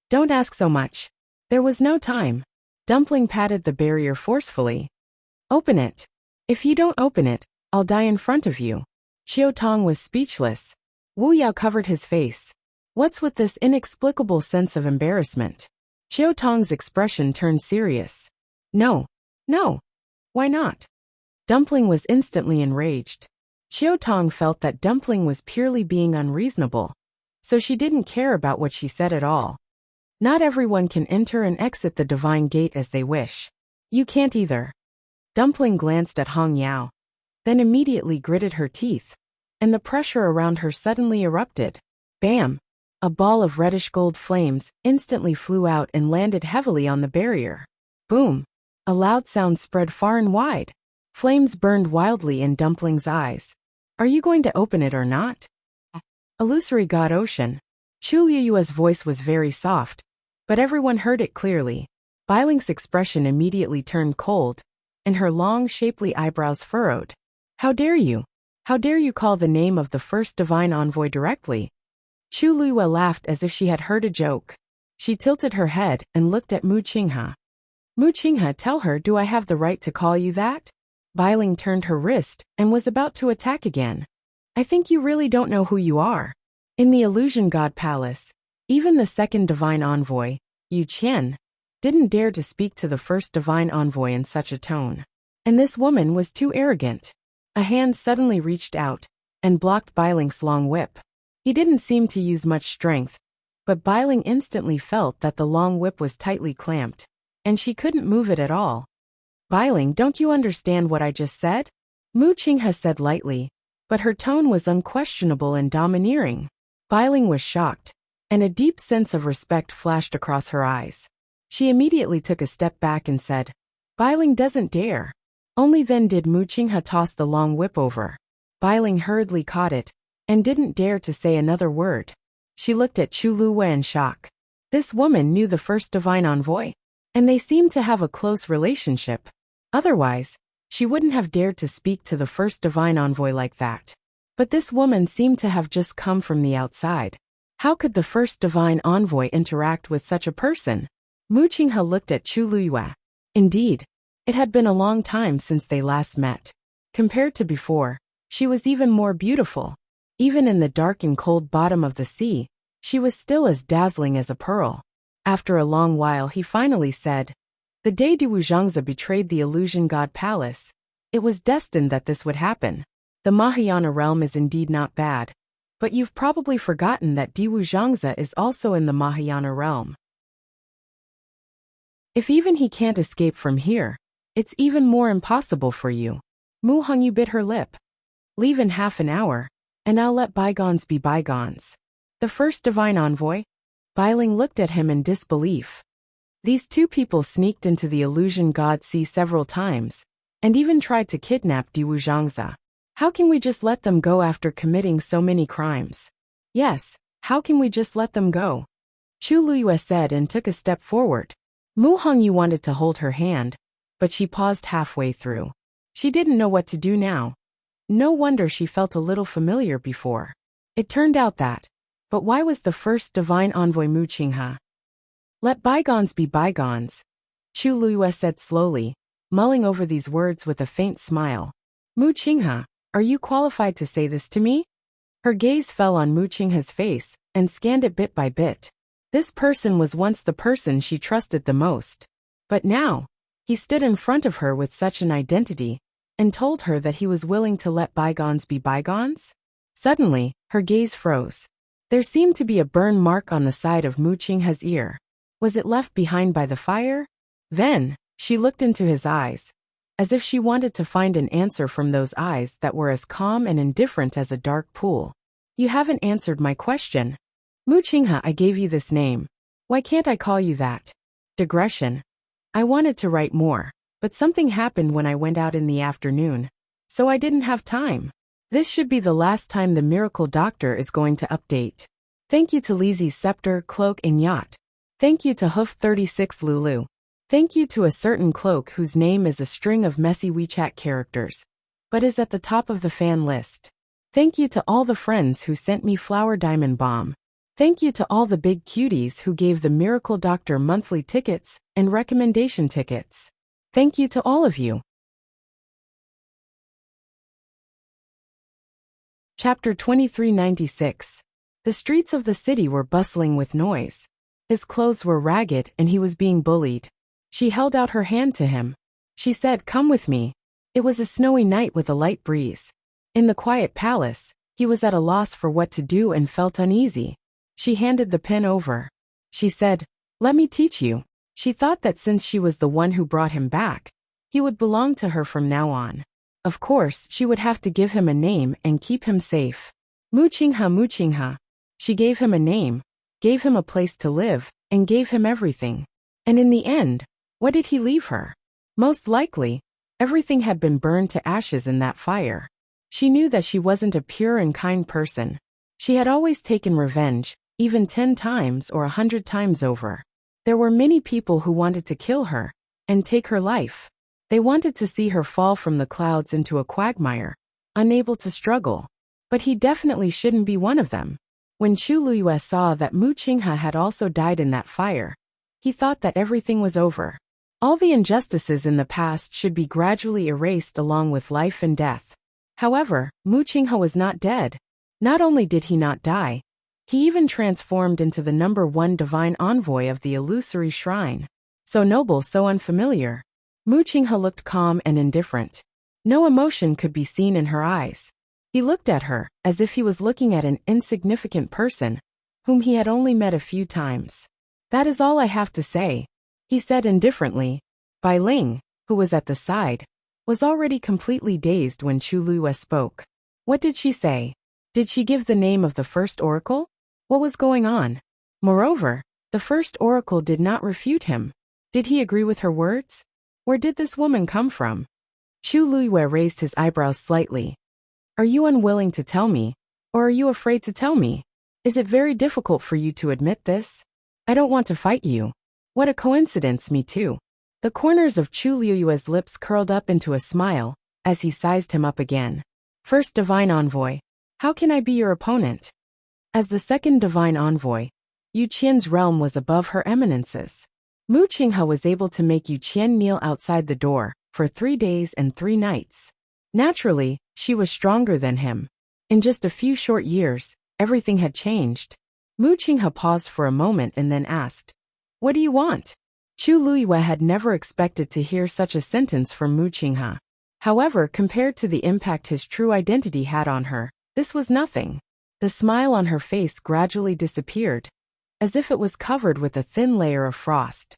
Don't ask so much. There was no time. Dumpling patted the barrier forcefully. "Open it. If you don't open it, I'll die in front of you." Xiao Tong was speechless. Wu Yao covered his face. What's with this inexplicable sense of embarrassment? Xiao Tong's expression turned serious. No. No. Why not? Dumpling was instantly enraged. Xiao Tong felt that Dumpling was purely being unreasonable, so she didn't care about what she said at all. Not everyone can enter and exit the divine gate as they wish. You can't either. Dumpling glanced at Hong Yao, then immediately gritted her teeth, and the pressure around her suddenly erupted. Bam! A ball of reddish gold flames instantly flew out and landed heavily on the barrier. Boom! A loud sound spread far and wide. Flames burned wildly in Dumpling's eyes. Are you going to open it or not? Illusory God Ocean. Chu Liyue's voice was very soft, but everyone heard it clearly. Bailing's expression immediately turned cold, and her long, shapely eyebrows furrowed. How dare you? How dare you call the name of the first divine envoy directly? Chu Liyue laughed as if she had heard a joke. She tilted her head and looked at Mu Qinghe. Mu Qinghe, tell her, do I have the right to call you that? Bailing turned her wrist and was about to attack again. I think you really don't know who you are. In the Illusion God Palace, even the second divine envoy, Yu Qian, didn't dare to speak to the first divine envoy in such a tone. And this woman was too arrogant. A hand suddenly reached out and blocked Bailing's long whip. He didn't seem to use much strength, but Bailing instantly felt that the long whip was tightly clamped, and she couldn't move it at all. Bailing, don't you understand what I just said? Mu Qinghe said lightly, but her tone was unquestionable and domineering. Bailing was shocked, and a deep sense of respect flashed across her eyes. She immediately took a step back and said, Bailing doesn't dare. Only then did Mu Qinghe toss the long whip over. Bailing hurriedly caught it, and didn't dare to say another word. She looked at Chu Liyue in shock. This woman knew the first divine envoy, and they seemed to have a close relationship. Otherwise, she wouldn't have dared to speak to the first divine envoy like that. But this woman seemed to have just come from the outside. How could the first divine envoy interact with such a person? Mu Qinghe looked at Chu Liyue. Indeed, it had been a long time since they last met. Compared to before, she was even more beautiful. Even in the dark and cold bottom of the sea, she was still as dazzling as a pearl. After a long while he finally said, the day Diwu Zhangzi betrayed the Illusion God Palace, it was destined that this would happen. The Mahayana realm is indeed not bad, but you've probably forgotten that Diwu Zhangzi is also in the Mahayana realm. If even he can't escape from here, it's even more impossible for you. Mu Hongyu bit her lip. Leave in half an hour, and I'll let bygones be bygones. The first divine envoy? Bailing looked at him in disbelief. These two people sneaked into the Illusion God Sea several times, and even tried to kidnap Diwu Zhangzi. How can we just let them go after committing so many crimes? Yes, how can we just let them go? Chu Liyue said and took a step forward. Mu Hongyu wanted to hold her hand, but she paused halfway through. She didn't know what to do now. No wonder she felt a little familiar before. It turned out that. But why was the first divine envoy Mu Qinghe? Let bygones be bygones, Chu Liyue said slowly, mulling over these words with a faint smile. Mu Qinghe, are you qualified to say this to me? Her gaze fell on Mu Qinghe's face and scanned it bit by bit. This person was once the person she trusted the most. But now, he stood in front of her with such an identity, and told her that he was willing to let bygones be bygones? Suddenly, her gaze froze. There seemed to be a burn mark on the side of Mu Qinghe's ear. Was it left behind by the fire? Then, she looked into his eyes, as if she wanted to find an answer from those eyes that were as calm and indifferent as a dark pool. You haven't answered my question. Mu Qinghe, I gave you this name. Why can't I call you that? Digression. I wanted to write more, but something happened when I went out in the afternoon, so I didn't have time. This should be the last time the Miracle Doctor is going to update. Thank you to Lizzie's Scepter, Cloak and Yacht. Thank you to Hoof 36 Lulu. Thank you to a certain cloak whose name is a string of messy WeChat characters, but is at the top of the fan list. Thank you to all the friends who sent me Flower Diamond Bomb. Thank you to all the big cuties who gave the Miracle Doctor monthly tickets and recommendation tickets. Thank you to all of you. Chapter 2396. The streets of the city were bustling with noise. His clothes were ragged and he was being bullied. She held out her hand to him. She said, "Come with me." It was a snowy night with a light breeze. In the quiet palace, he was at a loss for what to do and felt uneasy. She handed the pin over. She said, "Let me teach you." She thought that since she was the one who brought him back, he would belong to her from now on. Of course, she would have to give him a name and keep him safe. Muchingha Muchingha. She gave him a name, gave him a place to live, and gave him everything. And in the end, what did he leave her? Most likely, everything had been burned to ashes in that fire. She knew that she wasn't a pure and kind person. She had always taken revenge, even 10 times or 100 times over. There were many people who wanted to kill her and take her life. They wanted to see her fall from the clouds into a quagmire, unable to struggle. But he definitely shouldn't be one of them. When Chu Luiyue saw that Mu Qinghe had also died in that fire, he thought that everything was over. All the injustices in the past should be gradually erased along with life and death. However, Mu Qinghe was not dead. Not only did he not die, he even transformed into the #1 divine envoy of the illusory shrine. So noble, so unfamiliar. Mu Qinghe looked calm and indifferent. No emotion could be seen in her eyes. He looked at her as if he was looking at an insignificant person, whom he had only met a few times. "That is all I have to say," he said indifferently. Bai Ling, who was at the side, was already completely dazed when Chu Luiyue spoke. What did she say? Did she give the name of the first oracle? What was going on? Moreover, the first oracle did not refute him. Did he agree with her words? Where did this woman come from? Chu Luiyue raised his eyebrows slightly. "Are you unwilling to tell me, or are you afraid to tell me? Is it very difficult for you to admit this? I don't want to fight you." What a coincidence, me too. The corners of Chu Luiyue's lips curled up into a smile, as he sized him up again. "First divine envoy, how can I be your opponent?" As the second divine envoy, Yu Qian's realm was above her eminences. Mu Qinghe was able to make Yu Qian kneel outside the door for 3 days and 3 nights. Naturally, she was stronger than him. In just a few short years, everything had changed. Mu Qinghe paused for a moment and then asked, "What do you want?" Chu Luiyue had never expected to hear such a sentence from Mu Qinghe. However, compared to the impact his true identity had on her, this was nothing. The smile on her face gradually disappeared, as if it was covered with a thin layer of frost.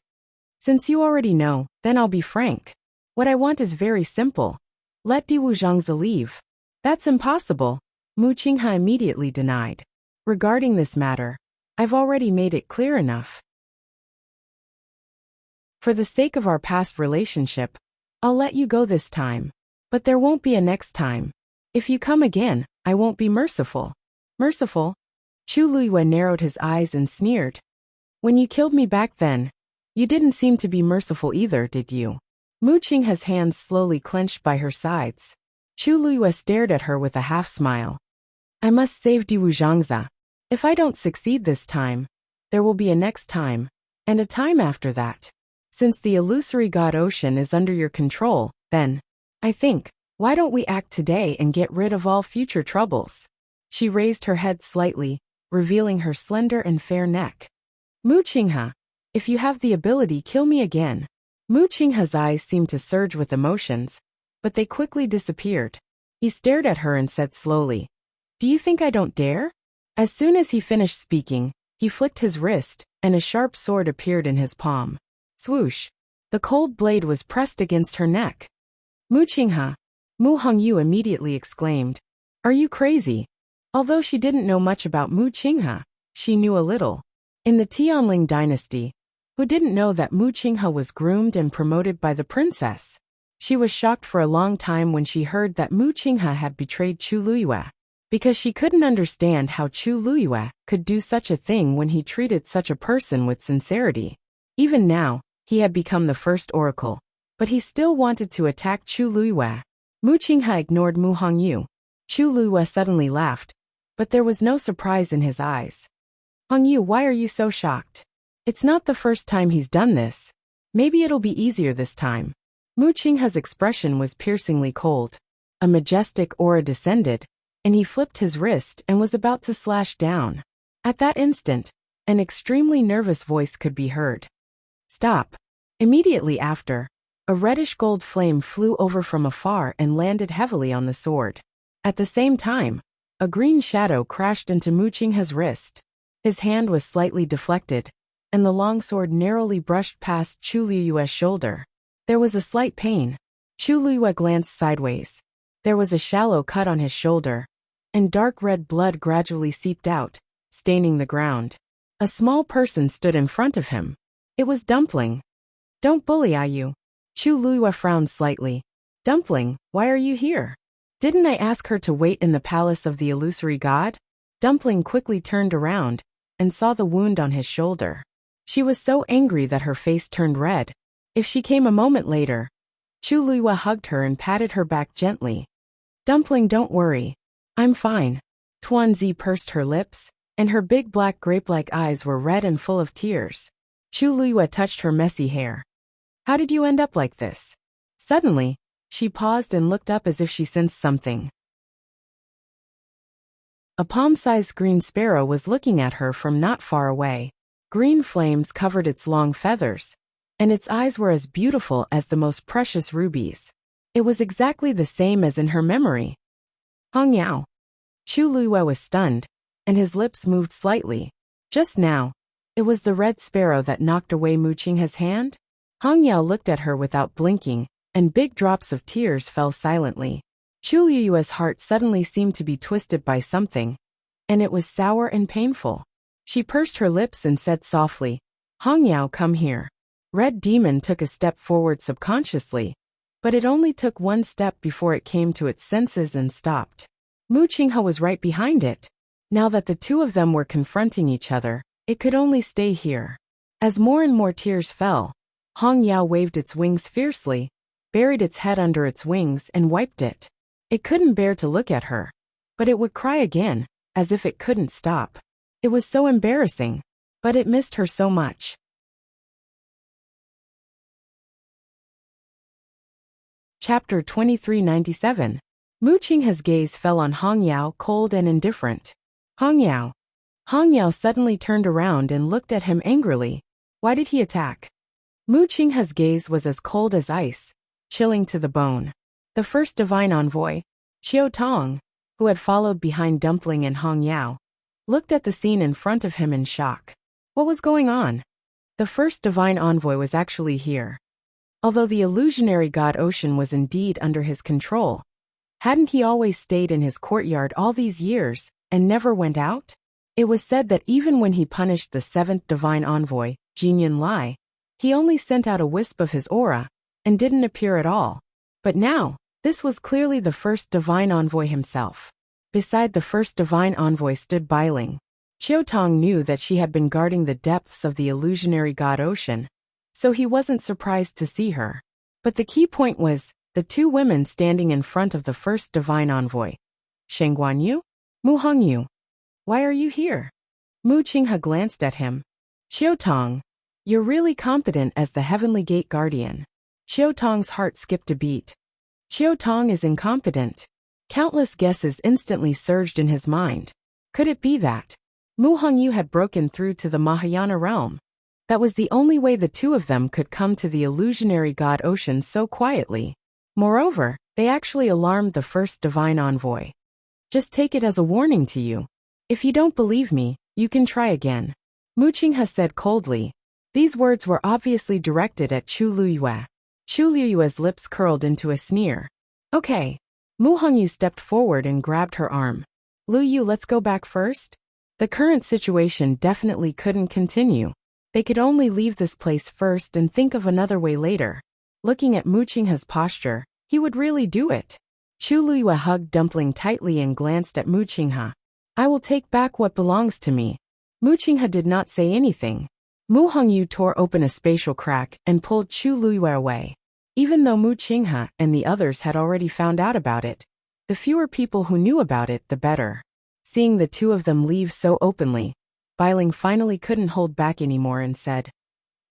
"Since you already know, then I'll be frank. What I want is very simple. Let Di Wuzhangzi leave." "That's impossible," Mu Qinghe immediately denied. "Regarding this matter, I've already made it clear enough. For the sake of our past relationship, I'll let you go this time. But there won't be a next time. If you come again, I won't be merciful." "Merciful?" Chu Luiyue narrowed his eyes and sneered. "When you killed me back then, you didn't seem to be merciful either, did you?" Mu Qinghe's hands slowly clenched by her sides. Chu Luiyue stared at her with a half-smile. "I must save Di Wuzhangzi. If I don't succeed this time, there will be a next time, and a time after that. Since the illusory god ocean is under your control, then, I think, why don't we act today and get rid of all future troubles?" She raised her head slightly, revealing her slender and fair neck. "Mu Qinghe, if you have the ability, kill me again." Mu Qinghe's eyes seemed to surge with emotions, but they quickly disappeared. He stared at her and said slowly, "Do you think I don't dare?" As soon as he finished speaking, he flicked his wrist, and a sharp sword appeared in his palm. Swoosh! The cold blade was pressed against her neck. "Mu Qinghe!" Mu Hongyu immediately exclaimed. "Are you crazy?" Although she didn't know much about Mu Qinghe, she knew a little. In the Tianling dynasty, who didn't know that Mu Qinghe was groomed and promoted by the princess? She was shocked for a long time when she heard that Mu Qinghe had betrayed Chu Luiyue, because she couldn't understand how Chu Luiyue could do such a thing when he treated such a person with sincerity. Even now, he had become the first oracle, but he still wanted to attack Chu Luiyue. Mu Qinghe ignored Mu Hongyu. Chu Luiyue suddenly laughed, but there was no surprise in his eyes. "Hongyu, why are you so shocked? It's not the first time he's done this. Maybe it'll be easier this time." Mu Qinghe's expression was piercingly cold. A majestic aura descended, and he flipped his wrist and was about to slash down. At that instant, an extremely nervous voice could be heard. "Stop. Immediately after, a reddish-gold flame flew over from afar and landed heavily on the sword. At the same time, a green shadow crashed into Mu Qinghe's wrist. His hand was slightly deflected, and the longsword narrowly brushed past Chu Liyue's shoulder. There was a slight pain. Chu Liyue glanced sideways. There was a shallow cut on his shoulder, and dark red blood gradually seeped out, staining the ground. A small person stood in front of him. It was Dumpling. "Don't bully you." Chu Liyue frowned slightly. "Dumpling, why are you here? Didn't I ask her to wait in the palace of the illusory god?" Dumpling quickly turned around and saw the wound on his shoulder. She was so angry that her face turned red. If she came a moment later, Chu Liyue hugged her and patted her back gently. "Dumpling, don't worry. I'm fine." Tuanzi pursed her lips, and her big black grape-like eyes were red and full of tears. Chu Liyue touched her messy hair. "How did you end up like this?" Suddenly, she paused and looked up as if she sensed something. A palm-sized green sparrow was looking at her from not far away. Green flames covered its long feathers, and its eyes were as beautiful as the most precious rubies. It was exactly the same as in her memory. "Hong Yao." Chu Liyue was stunned, and his lips moved slightly. Just now, it was the red sparrow that knocked away Mu Qinghe's hand. Hong Yao looked at her without blinking, and big drops of tears fell silently. Chu Liyue's heart suddenly seemed to be twisted by something, and it was sour and painful. She pursed her lips and said softly, "Hong Yao, come here." Red Demon took a step forward subconsciously, but it only took one step before it came to its senses and stopped. Mu Qinghe was right behind it. Now that the two of them were confronting each other, it could only stay here. As more and more tears fell, Hong Yao waved its wings fiercely, buried its head under its wings and wiped it. It couldn't bear to look at her, but it would cry again, as if it couldn't stop. It was so embarrassing, but it missed her so much. Chapter 2397. Mu Qinghe's gaze fell on Hong Yao, cold and indifferent. "Hong Yao." Hong Yao suddenly turned around and looked at him angrily. Why did he attack? Mu Qinghe's gaze was as cold as ice, chilling to the bone. The first divine envoy, Qiu Tong, who had followed behind Dumpling and Hong Yao, looked at the scene in front of him in shock. What was going on? The first divine envoy was actually here. Although the illusionary god Ocean was indeed under his control, hadn't he always stayed in his courtyard all these years and never went out? It was said that even when he punished the seventh divine envoy, Jinyan Lai, he only sent out a wisp of his aura and didn't appear at all. But now, this was clearly the first divine envoy himself. Beside the first divine envoy stood Bailing. Qiu Tong knew that she had been guarding the depths of the illusionary god Ocean, so he wasn't surprised to see her. But the key point was the two women standing in front of the first divine envoy. "Sheng Guanyu? Mu Hongyu, why are you here?" Mu Qinghe glanced at him. "Qiu Tong, you're really competent as the Heavenly Gate Guardian." Qiu Tong's heart skipped a beat. Qiu Tong is incompetent. Countless guesses instantly surged in his mind. Could it be that Mu Hongyu had broken through to the Mahayana realm? That was the only way the two of them could come to the illusionary god Ocean so quietly. Moreover, they actually alarmed the first divine envoy. "Just take it as a warning to you. If you don't believe me, you can try again," Mu Qinghe said coldly. These words were obviously directed at Chu Liyue. Chu Liyue's lips curled into a sneer. "Okay." Mu Hongyu stepped forward and grabbed her arm. "Liyu, let's go back first." The current situation definitely couldn't continue. They could only leave this place first and think of another way later. Looking at Mu Qinghe's posture, he would really do it. Chu Liyue hugged Dumpling tightly and glanced at Mu Qinghe. "I will take back what belongs to me." Mu Qinghe did not say anything. Mu Hongyu tore open a spatial crack and pulled Chu Liyue away. Even though Mu Qinghe and the others had already found out about it, the fewer people who knew about it, the better. Seeing the two of them leave so openly, Bailing finally couldn't hold back anymore and said,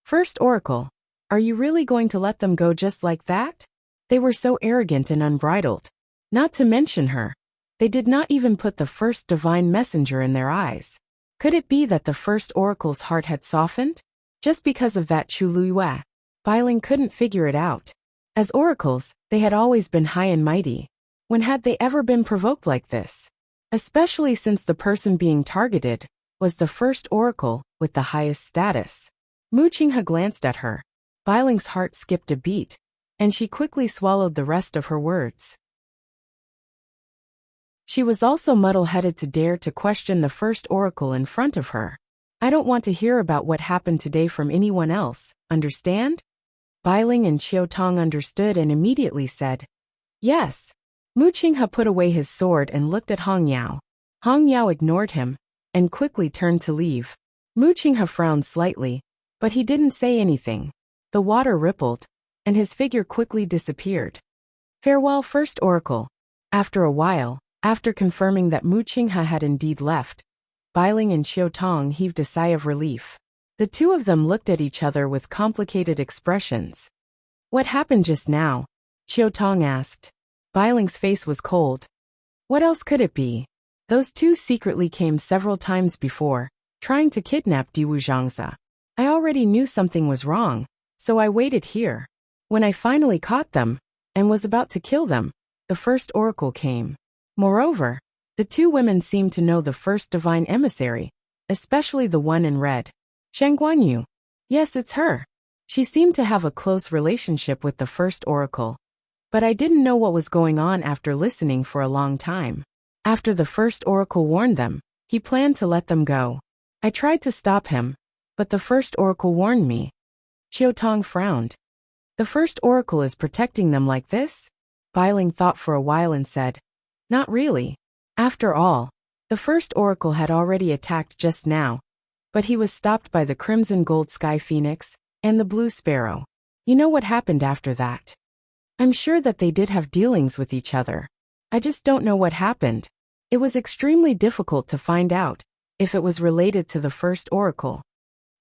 "First Oracle, are you really going to let them go just like that?" They were so arrogant and unbridled. Not to mention her. They did not even put the first divine messenger in their eyes. Could it be that the first Oracle's heart had softened? Just because of that Chu Liyue? Bai couldn't figure it out. As oracles, they had always been high and mighty. When had they ever been provoked like this? Especially since the person being targeted was the first oracle with the highest status. Mu Qinghe glanced at her. Bai heart skipped a beat, and she quickly swallowed the rest of her words. She was also muddle-headed to dare to question the first oracle in front of her. I don't want to hear about what happened today from anyone else, understand? Bai and Qiu Tong understood and immediately said, yes. Mu Qinghe put away his sword and looked at Hong Yao. Hong Yao ignored him and quickly turned to leave. Mu Qinghe frowned slightly, but he didn't say anything. The water rippled, and his figure quickly disappeared. Farewell, first oracle. After a while, after confirming that Mu Qinghe had indeed left, Bai and Qiu Tong heaved a sigh of relief. The two of them looked at each other with complicated expressions. What happened just now? Qiu Tong asked. Bailing's face was cold. What else could it be? Those two secretly came several times before, trying to kidnap Diwu Zhangzi. I already knew something was wrong, so I waited here. When I finally caught them, and was about to kill them, the first oracle came. Moreover, the two women seemed to know the first divine emissary, especially the one in red. Shang Guanyu. Yes, it's her. She seemed to have a close relationship with the first oracle. But I didn't know what was going on after listening for a long time. After the first oracle warned them, he planned to let them go. I tried to stop him, but the first oracle warned me. Qiu Tong frowned. The first oracle is protecting them like this? Bai thought for a while and said, not really. After all, the first oracle had already attacked just now, but he was stopped by the crimson gold sky phoenix and the blue sparrow. You know what happened after that? I'm sure that they did have dealings with each other. I just don't know what happened. It was extremely difficult to find out if it was related to the first oracle.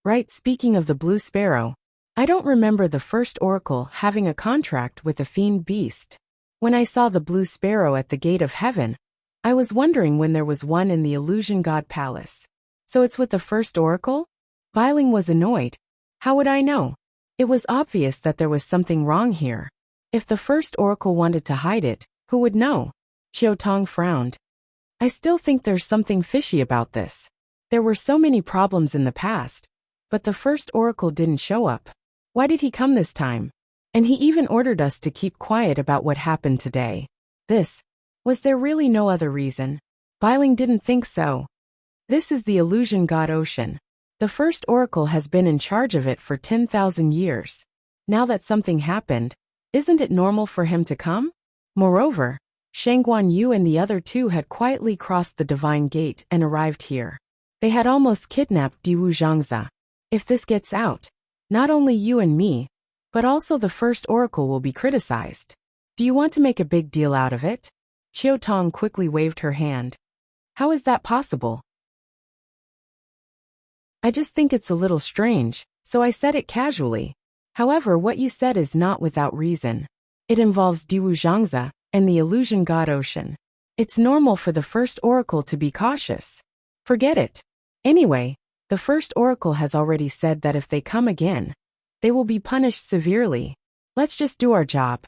Right, speaking of the blue sparrow, I don't remember the first oracle having a contract with a fiend beast. When I saw the blue sparrow at the gate of heaven, I was wondering when there was one in the illusion god palace. So it's with the first oracle? Bai was annoyed. How would I know? It was obvious that there was something wrong here. If the first oracle wanted to hide it, who would know? Qiu Tong frowned. I still think there's something fishy about this. There were so many problems in the past, but the first oracle didn't show up. Why did he come this time? And he even ordered us to keep quiet about what happened today. Was there really no other reason? Bai didn't think so. This is the illusion god ocean. The first oracle has been in charge of it for 10,000 years. Now that something happened, isn't it normal for him to come? Moreover, Shang Guanyu and the other two had quietly crossed the divine gate and arrived here. They had almost kidnapped Diwu Zhangzi. If this gets out, not only you and me, but also the first oracle will be criticized. Do you want to make a big deal out of it? Qiu Tong quickly waved her hand. How is that possible? I just think it's a little strange, so I said it casually. However, what you said is not without reason. It involves Diwu Zhangzi and the illusion god ocean. It's normal for the first oracle to be cautious. Forget it. Anyway, the first oracle has already said that if they come again, they will be punished severely. Let's just do our job.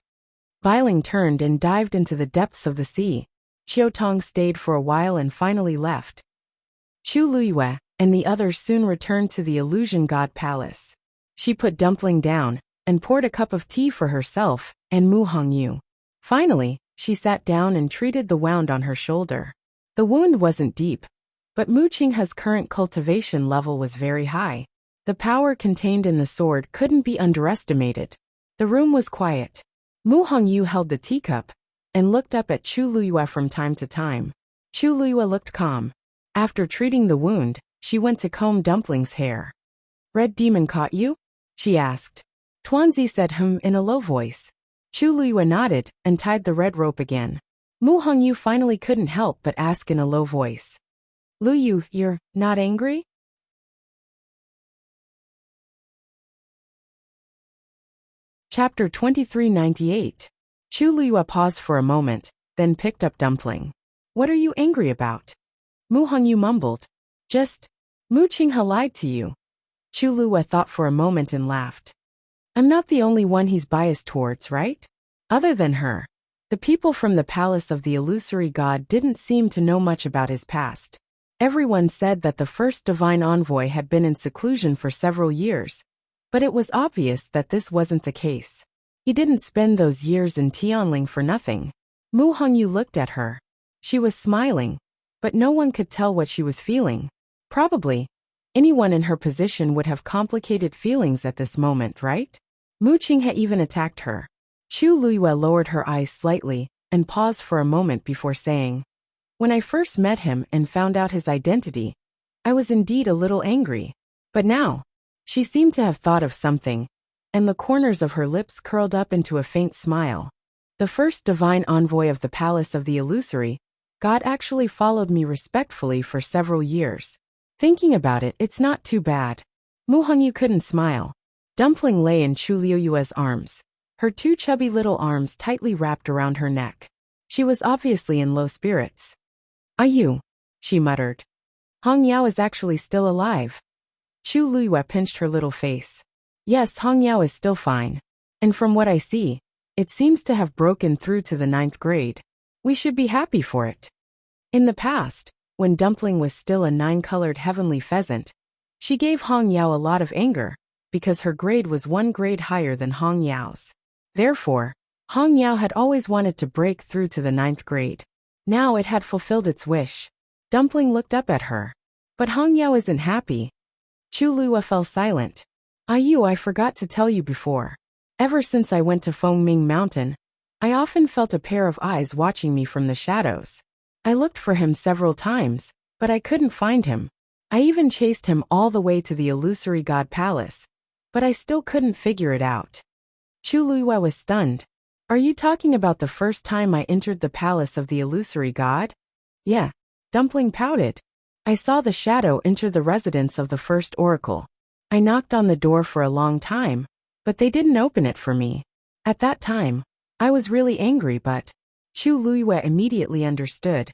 Bai turned and dived into the depths of the sea. Qiu Tong stayed for a while and finally left. Chu Luyue and the others soon returned to the illusion god palace. She put Dumpling down and poured a cup of tea for herself and Mu Hongyu. Finally, she sat down and treated the wound on her shoulder. The wound wasn't deep, but Mu Qinghe's current cultivation level was very high. The power contained in the sword couldn't be underestimated. The room was quiet. Mu Hongyu held the teacup and looked up at Chu Luyue from time to time. Chu Luyue looked calm. After treating the wound, she went to comb Dumpling's hair. Red Demon caught you? She asked. Tuanzi said in a low voice. Chu Luyue nodded and tied the red rope again. Mu Hongyu finally couldn't help but ask in a low voice. Luyu, you're not angry? Chapter 2398. Chu Luyue paused for a moment, then picked up Dumpling. What are you angry about? Mu Hongyu mumbled. Just, Mu Qinghe lied to you. Chu Luyue thought for a moment and laughed. I'm not the only one he's biased towards, right? Other than her, the people from the palace of the illusory god didn't seem to know much about his past. Everyone said that the first divine envoy had been in seclusion for several years, but it was obvious that this wasn't the case. He didn't spend those years in Tianling for nothing. Mu Hongyu looked at her. She was smiling, but no one could tell what she was feeling. Probably, anyone in her position would have complicated feelings at this moment, right? Mu Qinghe even attacked her. Chu Luiyue lowered her eyes slightly and paused for a moment before saying, "When I first met him and found out his identity, I was indeed a little angry. But now," she seemed to have thought of something, and the corners of her lips curled up into a faint smile. "The first divine envoy of the palace of the illusory god actually followed me respectfully for several years. Thinking about it, it's not too bad." Mu Hongyu couldn't smile. Dumpling lay in Chu Liuyue's arms, her two chubby little arms tightly wrapped around her neck. She was obviously in low spirits. "Ayu," she muttered. "Hong Yao is actually still alive." Chu Luiyue pinched her little face. "Yes, Hong Yao is still fine. And from what I see, it seems to have broken through to the 9th grade. We should be happy for it." In the past, when Dumpling was still a 9-colored heavenly pheasant, she gave Hong Yao a lot of anger, because her grade was 1 grade higher than Hong Yao's. Therefore, Hong Yao had always wanted to break through to the 9th grade. Now it had fulfilled its wish. Dumpling looked up at her. "But Hong Yao isn't happy." Chu Luiyue fell silent. "Ayu, I forgot to tell you before. Ever since I went to Fengming Mountain, I often felt a pair of eyes watching me from the shadows. I looked for him several times, but I couldn't find him. I even chased him all the way to the illusory god palace, but I still couldn't figure it out." Chu Luiyue was stunned. "Are you talking about the first time I entered the palace of the illusory god?" "Yeah." Dumpling pouted. "I saw the shadow enter the residence of the first oracle. I knocked on the door for a long time, but they didn't open it for me. At that time, I was really angry, but..." Chu Luiyue immediately understood.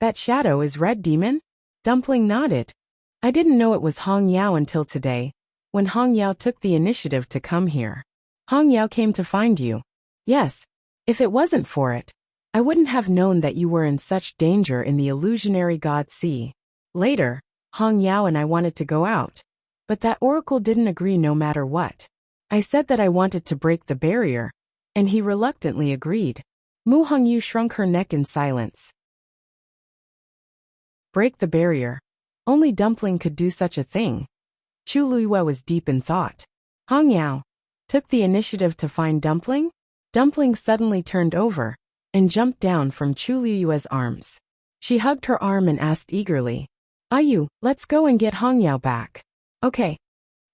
"That shadow is Red Demon?" Dumpling nodded. "I didn't know it was Hong Yao until today, when Hong Yao took the initiative to come here." "Hong Yao came to find you?" "Yes. If it wasn't for it, I wouldn't have known that you were in such danger in the illusionary god sea. Later, Hong Yao and I wanted to go out, but that oracle didn't agree no matter what. I said that I wanted to break the barrier, and he reluctantly agreed." Mu Hongyu shrunk her neck in silence. Break the barrier. Only Dumpling could do such a thing. Chu Luiyue was deep in thought. Hong Yao took the initiative to find Dumpling? Dumpling suddenly turned over and jumped down from Chu Liuyue's arms. She hugged her arm and asked eagerly, "Ayu, let's go and get Hong Yao back." "Okay."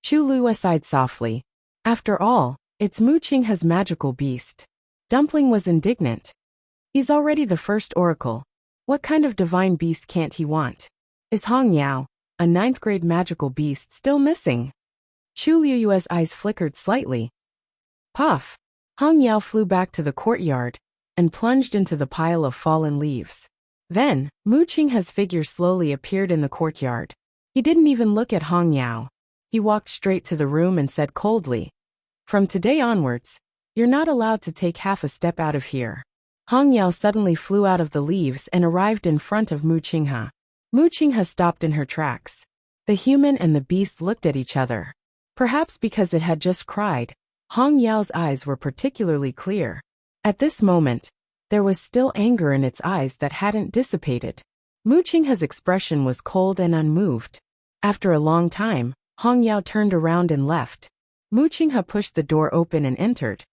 Chu Luiyue sighed softly. After all, it's Mu Qinghe's magical beast. Dumpling was indignant. He's already the first oracle. What kind of divine beast can't he want? Is Hong Yao, a 9th grade magical beast, still missing? Chu Liuyue's eyes flickered slightly. Puff! Hong Yao flew back to the courtyard and plunged into the pile of fallen leaves. Then, Mu Qinghe's figure slowly appeared in the courtyard. He didn't even look at Hong Yao. He walked straight to the room and said coldly, "From today onwards, you're not allowed to take half a step out of here." Hong Yao suddenly flew out of the leaves and arrived in front of Mu Qinghe. Mu Qinghe stopped in her tracks. The human and the beast looked at each other. Perhaps because it had just cried, Hong Yao's eyes were particularly clear. At this moment, there was still anger in its eyes that hadn't dissipated. Mu Qinghe's expression was cold and unmoved. After a long time, Hong Yao turned around and left. Mu Qinghe pushed the door open and entered.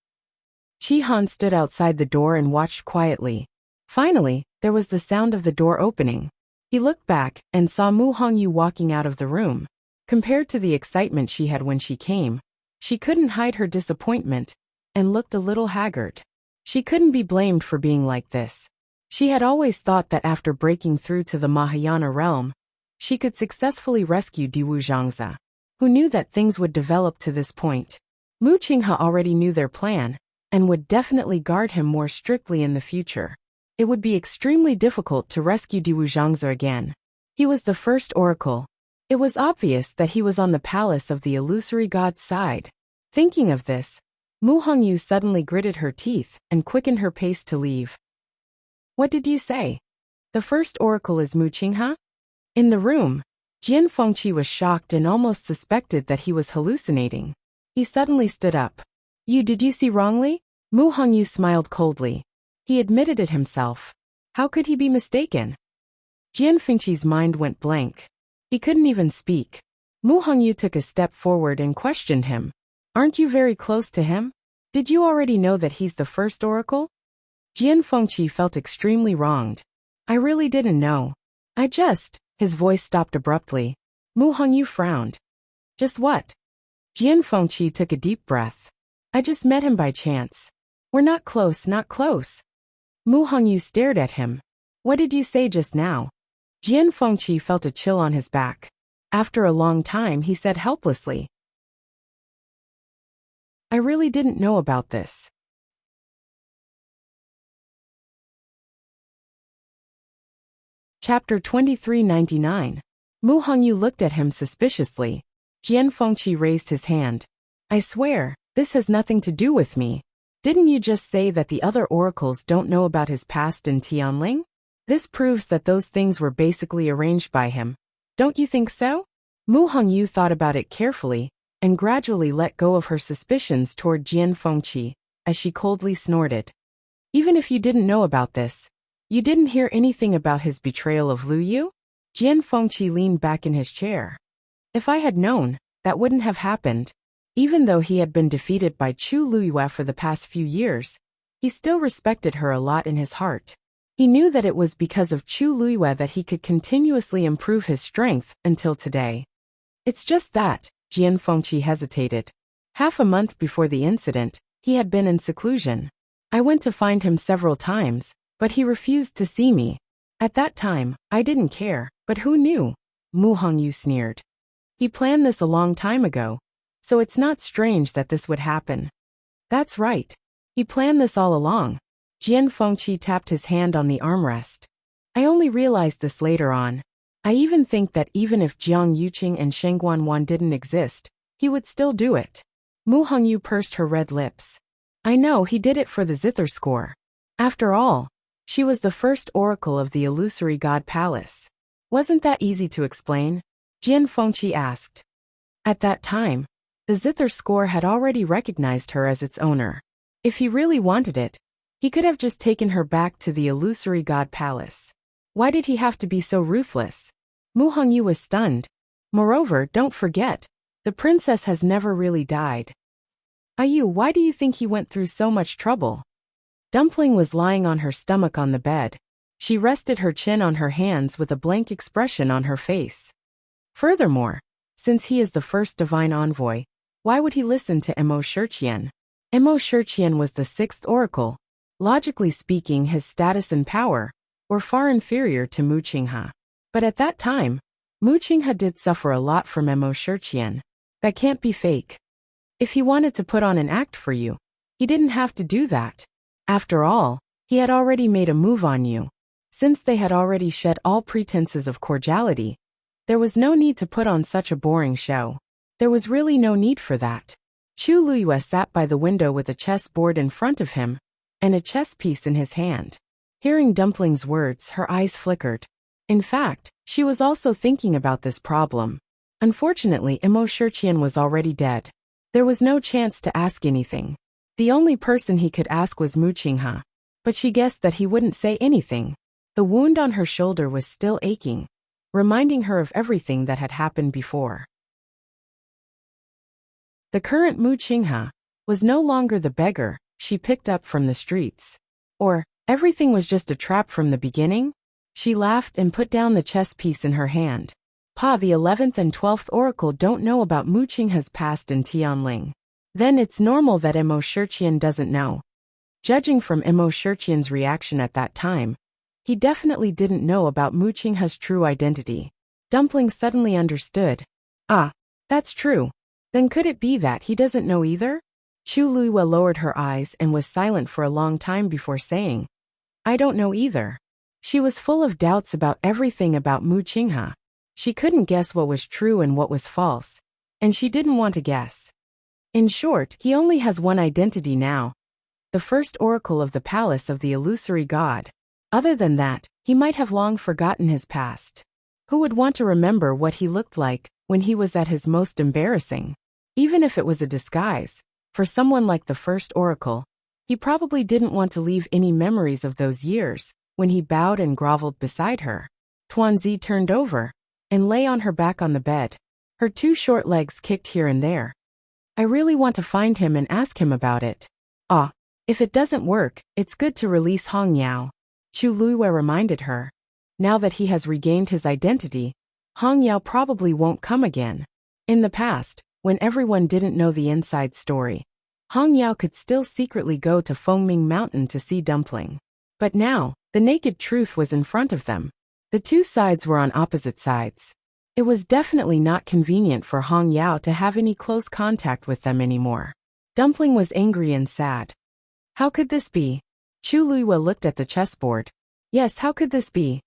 Chi Han stood outside the door and watched quietly. Finally, there was the sound of the door opening. He looked back and saw Mu Hongyu walking out of the room. Compared to the excitement she had when she came, she couldn't hide her disappointment and looked a little haggard. She couldn't be blamed for being like this. She had always thought that after breaking through to the Mahayana realm, she could successfully rescue Diwu Zhangzi. Who knew that things would develop to this point? Mu Qinghe already knew their plan and would definitely guard him more strictly in the future. It would be extremely difficult to rescue Diwu Zhangzi again. He was the first oracle. It was obvious that he was on the palace of the illusory god's side. Thinking of this, Mu Hongyu suddenly gritted her teeth and quickened her pace to leave. What did you say? The first oracle is Mu Qinghe? In the room, Jian Fengqi was shocked and almost suspected that he was hallucinating. He suddenly stood up. Did you see wrongly? Mu Hongyu smiled coldly. He admitted it himself. How could he be mistaken? Jian Fengqi's mind went blank. He couldn't even speak. Mu Hongyu took a step forward and questioned him. Aren't you very close to him? Did you already know that he's the first oracle? Jian Fengqi felt extremely wronged. I really didn't know. His voice stopped abruptly. Mu Hongyu frowned. Just what? Jian Fengqi took a deep breath. I just met him by chance. We're not close, not close. Mu Hongyu stared at him. What did you say just now? Jian Fengqi felt a chill on his back. After a long time he said helplessly. I really didn't know about this. Chapter 2399. Mu Hongyu looked at him suspiciously. Jian Fengqi raised his hand. I swear, this has nothing to do with me. Didn't you just say that the other oracles don't know about his past in Tianling? This proves that those things were basically arranged by him. Don't you think so? Mu Hongyu thought about it carefully, and gradually let go of her suspicions toward Jian Fengqi, as she coldly snorted. Even if you didn't know about this, you didn't hear anything about his betrayal of Lu Yu? Jian Fengqi leaned back in his chair. If I had known, that wouldn't have happened. Even though he had been defeated by Chu Luyue for the past few years, he still respected her a lot in his heart. He knew that it was because of Chu Luyue that he could continuously improve his strength until today. It's just that, Jian Fengqi hesitated. Half a month before the incident, he had been in seclusion. I went to find him several times, but he refused to see me. At that time, I didn't care, but who knew? Mu Hongyu sneered. He planned this a long time ago, so it's not strange that this would happen. That's right. He planned this all along. Jian Fengqi tapped his hand on the armrest. I only realized this later on. I even think that even if Jiang Yuqing and Sheng Guanwan didn't exist, he would still do it. Mu Hongyu pursed her red lips. I know he did it for the zither score. After all, she was the first oracle of the illusory god palace. Wasn't that easy to explain? Jian Fengqi asked. At that time, the zither score had already recognized her as its owner. If he really wanted it, he could have just taken her back to the illusory god palace. Why did he have to be so ruthless? Mu Hongyu was stunned. Moreover, don't forget, the princess has never really died. Ayu, why do you think he went through so much trouble? Dumpling was lying on her stomach on the bed. She rested her chin on her hands with a blank expression on her face. Furthermore, since he is the first divine envoy, why would he listen to Mo Shiqian? Mo Shiqian was the sixth oracle. Logically speaking, his status and power were far inferior to Mu Qinghe. But at that time, Mu Qinghe did suffer a lot from Mo Shiqian. That can't be fake. If he wanted to put on an act for you, he didn't have to do that. After all, he had already made a move on you. Since they had already shed all pretenses of cordiality, there was no need to put on such a boring show. There was really no need for that. Chu Luyue sat by the window with a chessboard in front of him, and a chess piece in his hand. Hearing Dumpling's words, her eyes flickered. In fact, she was also thinking about this problem. Unfortunately, Mo Shiqian was already dead. There was no chance to ask anything. The only person he could ask was Mu Qinghe. But she guessed that he wouldn't say anything. The wound on her shoulder was still aching, reminding her of everything that had happened before. The current Mu Qinghe was no longer the beggar she picked up from the streets. Or, everything was just a trap from the beginning? She laughed and put down the chess piece in her hand. Pa, the 11th and 12th oracle don't know about Mu Qinghe's past in Tianling. Then it's normal that Mo Shiqian doesn't know. Judging from Mo Shiqian's reaction at that time, he definitely didn't know about Mu Qinghe's true identity. Dumpling suddenly understood. Ah, that's true. Then could it be that he doesn't know either? Chu Luyue lowered her eyes and was silent for a long time before saying, I don't know either. She was full of doubts about everything about Mu Qinghe. She couldn't guess what was true and what was false, and she didn't want to guess. In short, he only has one identity now. The first oracle of the palace of the illusory god. Other than that, he might have long forgotten his past. Who would want to remember what he looked like when he was at his most embarrassing? Even if it was a disguise, for someone like the first oracle, he probably didn't want to leave any memories of those years when he bowed and groveled beside her. Tuanzi turned over and lay on her back on the bed. Her two short legs kicked here and there. I really want to find him and ask him about it. Ah, if it doesn't work, it's good to release Hong Yao. Chu Luiyue reminded her. Now that he has regained his identity, Hong Yao probably won't come again. In the past, when everyone didn't know the inside story, Hong Yao could still secretly go to Fengming Mountain to see Dumpling. But now, the naked truth was in front of them. The two sides were on opposite sides. It was definitely not convenient for Hong Yao to have any close contact with them anymore. Dumpling was angry and sad. How could this be? Chu Luiyue looked at the chessboard. Yes, how could this be?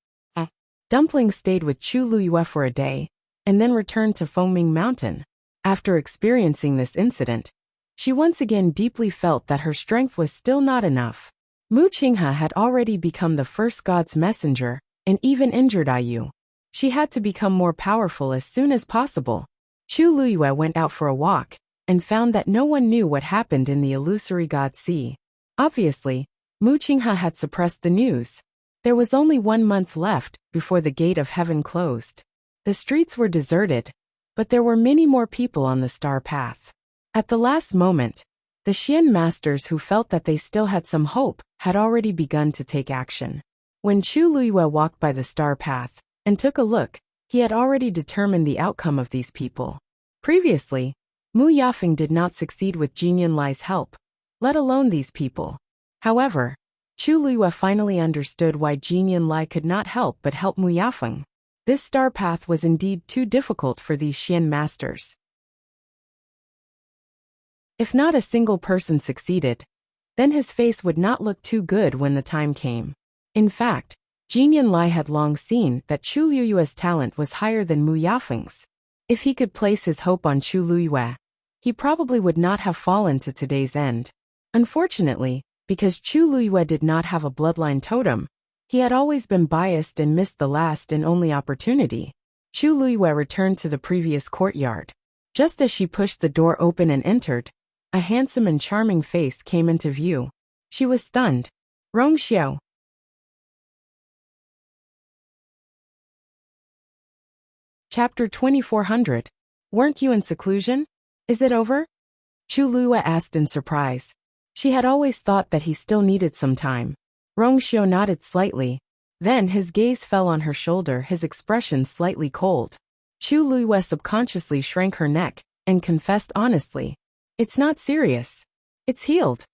Dumpling stayed with Chu Luiyue for a day, and then returned to Fengming Mountain. After experiencing this incident, she once again deeply felt that her strength was still not enough. Mu Qinghe had already become the first god's messenger, and even injured Ayu. She had to become more powerful as soon as possible. Chu Luiyue went out for a walk, and found that no one knew what happened in the illusory god sea. Obviously, Mu Qinghe had suppressed the news. There was only 1 month left before the gate of heaven closed. The streets were deserted, but there were many more people on the star path. At the last moment, the Xian masters who felt that they still had some hope had already begun to take action. When Chu Luiyue walked by the star path and took a look, he had already determined the outcome of these people. Previously, Mu Yafeng did not succeed with Jin Yunlai's help, let alone these people. However, Chu Luiyue finally understood why Jin Yunlai could not help but help Mu Yafeng. This star path was indeed too difficult for these Xian masters. If not a single person succeeded, then his face would not look too good when the time came. In fact, Jin Yunlai had long seen that Chu Luiyue's talent was higher than Mu Yafeng's. If he could place his hope on Chu Luiyue, he probably would not have fallen to today's end. Unfortunately, because Chu Luiyue did not have a bloodline totem, he had always been biased and missed the last and only opportunity. Chu Luiyue returned to the previous courtyard. Just as she pushed the door open and entered, a handsome and charming face came into view. She was stunned. Rong Xiao. Chapter 2400. Weren't you in seclusion? Is it over? Chu Luiyue asked in surprise. She had always thought that he still needed some time. Rong Xiao nodded slightly. Then his gaze fell on her shoulder, his expression slightly cold. Chu Luiyue subconsciously shrank her neck and confessed honestly. It's not serious. It's healed.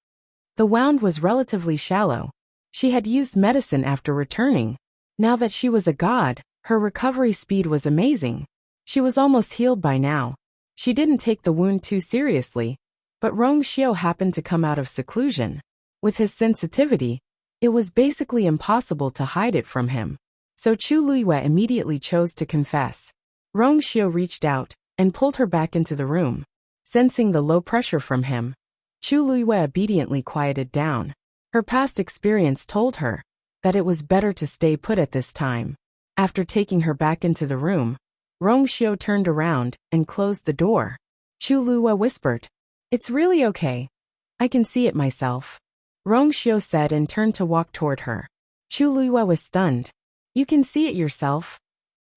The wound was relatively shallow. She had used medicine after returning. Now that she was a god, her recovery speed was amazing. She was almost healed by now. She didn't take the wound too seriously, but Rong Xiao happened to come out of seclusion. With his sensitivity, it was basically impossible to hide it from him. So Chu Luiyue immediately chose to confess. Rong Xiao reached out and pulled her back into the room. Sensing the low pressure from him, Chu Luiyue obediently quieted down. Her past experience told her that it was better to stay put at this time. After taking her back into the room, Rong Xiao turned around and closed the door. Chu Luiyue whispered, "It's really okay. I can see it myself," Rong Xiao said and turned to walk toward her. Chu Luiyue was stunned. "You can see it yourself?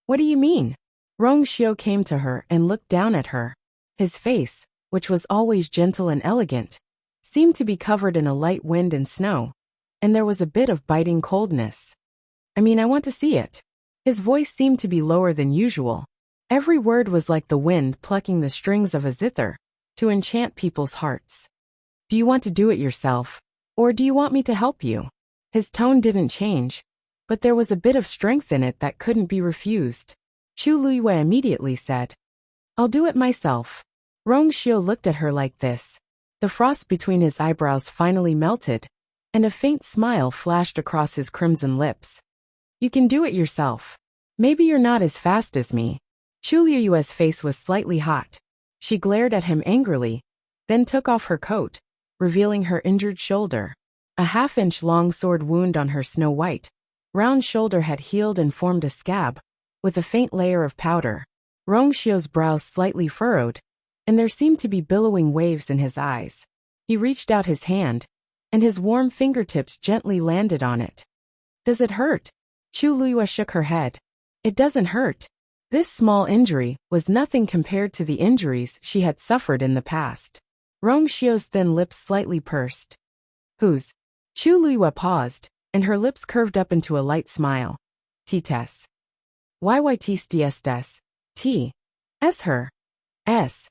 What do you mean?" Rong Xiao came to her and looked down at her. His face, which was always gentle and elegant, seemed to be covered in a light wind and snow, and there was a bit of biting coldness. "I mean, I want to see it." His voice seemed to be lower than usual. Every word was like the wind plucking the strings of a zither to enchant people's hearts. "Do you want to do it yourself, or do you want me to help you?" His tone didn't change, but there was a bit of strength in it that couldn't be refused. Chu Luiyue immediately said, "I'll do it myself." Rong Xiao looked at her like this. The frost between his eyebrows finally melted, and a faint smile flashed across his crimson lips. "You can do it yourself. Maybe you're not as fast as me." Chu Luiyue's face was slightly hot. She glared at him angrily, then took off her coat, revealing her injured shoulder. A half-inch long sword wound on her snow-white, round shoulder had healed and formed a scab, with a faint layer of powder. Rongxio's brows slightly furrowed, and there seemed to be billowing waves in his eyes. He reached out his hand, and his warm fingertips gently landed on it. Does it hurt? Chu Luiyue shook her head. It doesn't hurt. This small injury was nothing compared to the injuries she had suffered in the past. Rongxio's thin lips slightly pursed. Whose? Chu Luiyue paused, and her lips curved up into a light smile. T-tes. YYT-STS. T. S her. S.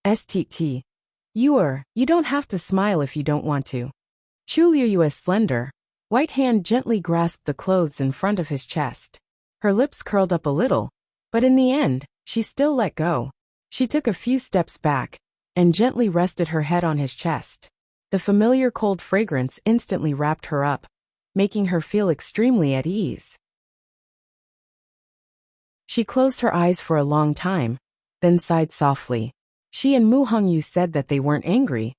STT. You don't have to smile if you don't want to. Chu Luiyue's slender, white hand gently grasped the clothes in front of his chest. Her lips curled up a little, but in the end, she still let go. She took a few steps back, and gently rested her head on his chest. The familiar cold fragrance instantly wrapped her up, making her feel extremely at ease. She closed her eyes for a long time, then sighed softly. She and Mu Hongyu said that they weren't angry,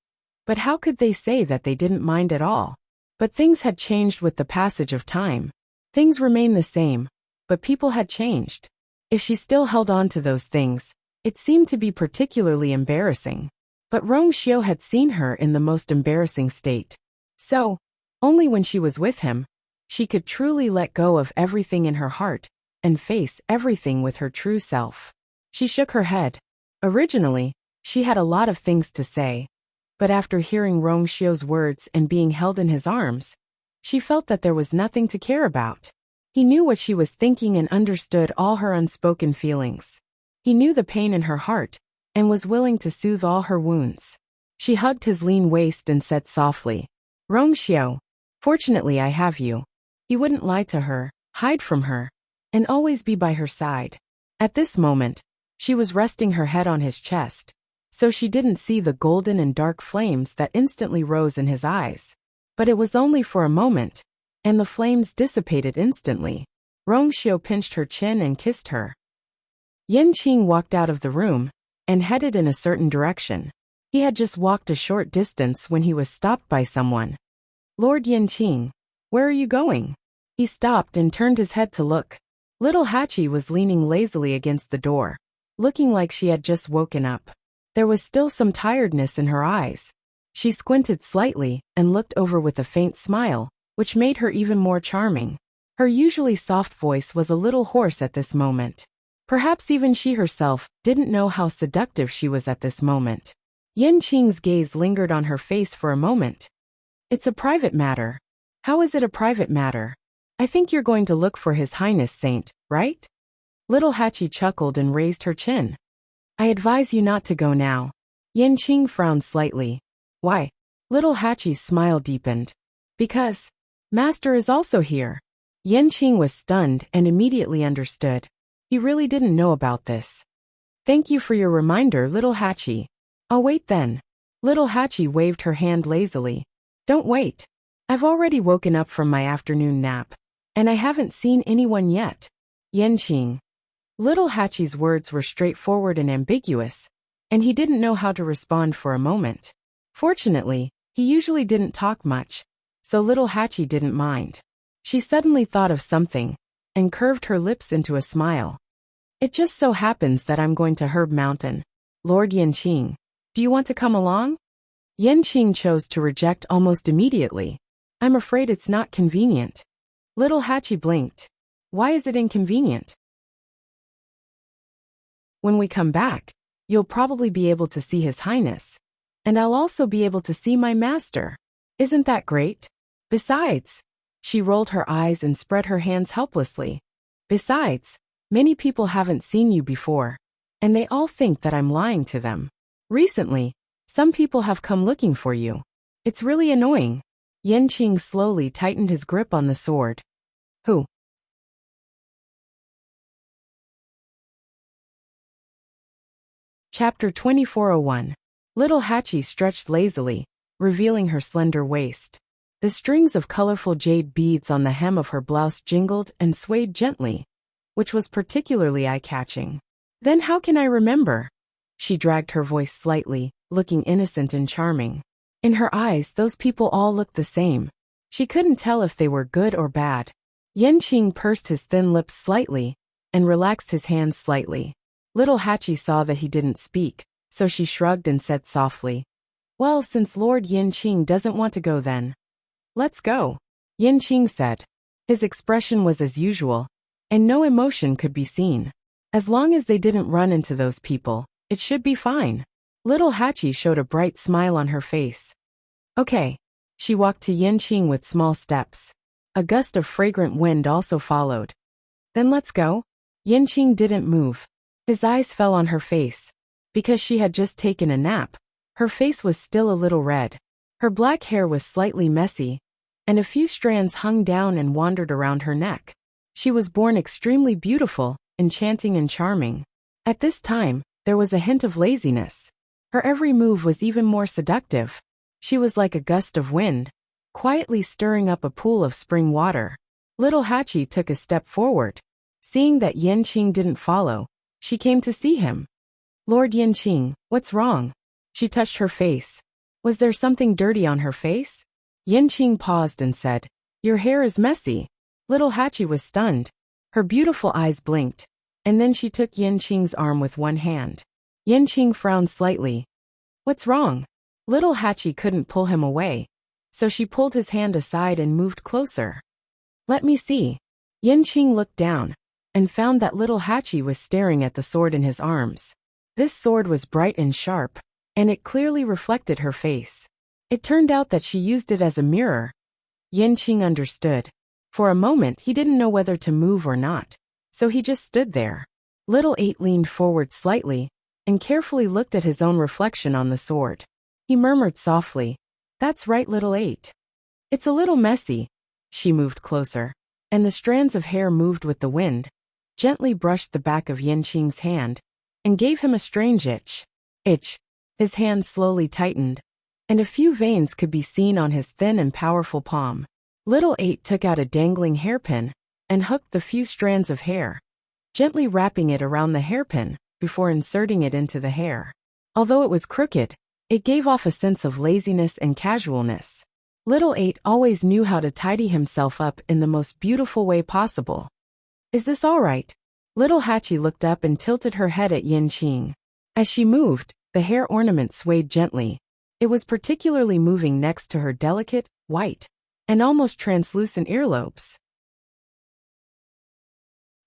but how could they say that they didn't mind at all? But things had changed with the passage of time. Things remained the same, but people had changed. If she still held on to those things, it seemed to be particularly embarrassing. But Rongxio had seen her in the most embarrassing state. So, only when she was with him, she could truly let go of everything in her heart and face everything with her true self. She shook her head. Originally, she had a lot of things to say, but after hearing Rongxio's words and being held in his arms, she felt that there was nothing to care about. He knew what she was thinking and understood all her unspoken feelings. He knew the pain in her heart and was willing to soothe all her wounds. She hugged his lean waist and said softly, Rongxio, fortunately I have you. He wouldn't lie to her, hide from her, and always be by her side. At this moment, she was resting her head on his chest, so she didn't see the golden and dark flames that instantly rose in his eyes. But it was only for a moment, and the flames dissipated instantly. Rongxio pinched her chin and kissed her. Yanqing walked out of the room and headed in a certain direction. He had just walked a short distance when he was stopped by someone. Lord Yanqing, where are you going? He stopped and turned his head to look. Little Hachi was leaning lazily against the door, looking like she had just woken up. There was still some tiredness in her eyes. She squinted slightly and looked over with a faint smile, which made her even more charming. Her usually soft voice was a little hoarse at this moment. Perhaps even she herself didn't know how seductive she was at this moment. Yanqing's gaze lingered on her face for a moment. It's a private matter. How is it a private matter? I think you're going to look for His Highness Saint, right? Little Hachi chuckled and raised her chin. I advise you not to go now. Yanqing frowned slightly. Why? Little Hachi's smile deepened. Because Master is also here. Yanqing was stunned and immediately understood. He really didn't know about this. Thank you for your reminder, Little Hachi. I'll wait then. Little Hachi waved her hand lazily. Don't wait. I've already woken up from my afternoon nap, and I haven't seen anyone yet. Yanqing. Little Hachi's words were straightforward and ambiguous, and he didn't know how to respond for a moment. Fortunately, he usually didn't talk much, so Little Hachi didn't mind. She suddenly thought of something, and curved her lips into a smile. It just so happens that I'm going to Herb Mountain. Lord Yanqing, do you want to come along? Yanqing chose to reject almost immediately. I'm afraid it's not convenient. Little Hachi blinked. Why is it inconvenient? When we come back, you'll probably be able to see His Highness, and I'll also be able to see my master. Isn't that great? Besides, she rolled her eyes and spread her hands helplessly. Besides, many people haven't seen you before, and they all think that I'm lying to them. Recently, some people have come looking for you. It's really annoying. Yanqing slowly tightened his grip on the sword. Who? Chapter 2401. Little Hachi stretched lazily, revealing her slender waist. The strings of colorful jade beads on the hem of her blouse jingled and swayed gently, which was particularly eye-catching. Then how can I remember? She dragged her voice slightly, looking innocent and charming. In her eyes, those people all looked the same. She couldn't tell if they were good or bad. Yanqing pursed his thin lips slightly and relaxed his hands slightly. Little Hachi saw that he didn't speak, so she shrugged and said softly, "Well, since Lord Yanqing doesn't want to go then, let's go," Yanqing said. His expression was as usual, and no emotion could be seen. As long as they didn't run into those people, it should be fine. Little Hachi showed a bright smile on her face. Okay. She walked to Yanqing with small steps. A gust of fragrant wind also followed. Then let's go. Yanqing didn't move. His eyes fell on her face. Because she had just taken a nap, her face was still a little red. Her black hair was slightly messy, and a few strands hung down and wandered around her neck. She was born extremely beautiful, enchanting and charming. At this time, there was a hint of laziness. Her every move was even more seductive. She was like a gust of wind, quietly stirring up a pool of spring water. Little Hachi took a step forward. Seeing that Yanqing didn't follow, she came to see him. "Lord Yanqing, what's wrong?" She touched her face. Was there something dirty on her face? Yanqing paused and said, "Your hair is messy." Little Hachi was stunned. Her beautiful eyes blinked, and then she took Yanqing's arm with one hand. Yanqing frowned slightly. "What's wrong?" Little Hachi couldn't pull him away, so she pulled his hand aside and moved closer. "Let me see." Yanqing looked down and found that Little Hachi was staring at the sword in his arms. This sword was bright and sharp, and it clearly reflected her face. It turned out that she used it as a mirror. Yanqing understood. For a moment he didn't know whether to move or not, so he just stood there. Little Eight leaned forward slightly and carefully looked at his own reflection on the sword. He murmured softly, "That's right, Little Eight. It's a little messy." She moved closer, and the strands of hair moved with the wind, gently brushed the back of Yanqing's hand, and gave him a strange itch. His hand slowly tightened, and a few veins could be seen on his thin and powerful palm. Little Eight took out a dangling hairpin and hooked the few strands of hair, gently wrapping it around the hairpin before inserting it into the hair. Although it was crooked, it gave off a sense of laziness and casualness. Little Eight always knew how to tidy himself up in the most beautiful way possible. "Is this all right?" Little Hachi looked up and tilted her head at Yanqing. As she moved, the hair ornament swayed gently. It was particularly moving next to her delicate, white, and almost translucent earlobes.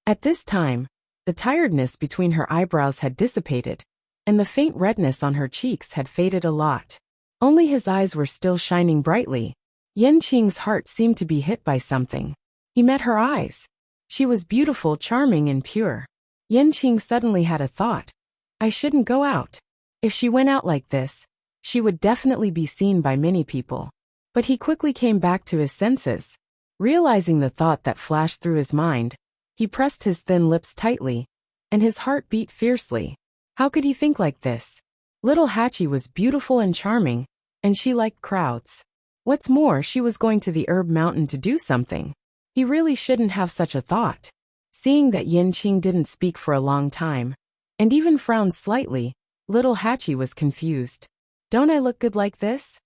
At this time, the tiredness between her eyebrows had dissipated, and the faint redness on her cheeks had faded a lot. Only his eyes were still shining brightly. Yanqing's heart seemed to be hit by something. He met her eyes. She was beautiful, charming, and pure. Yanqing suddenly had a thought. I shouldn't go out. If she went out like this, she would definitely be seen by many people. But he quickly came back to his senses. Realizing the thought that flashed through his mind, he pressed his thin lips tightly, and his heart beat fiercely. How could he think like this? Little Hachi was beautiful and charming, and she liked crowds. What's more, she was going to the herb mountain to do something. He really shouldn't have such a thought. Seeing that Yanqing didn't speak for a long time, and even frowned slightly, Little Hachi was confused. Don't I look good like this?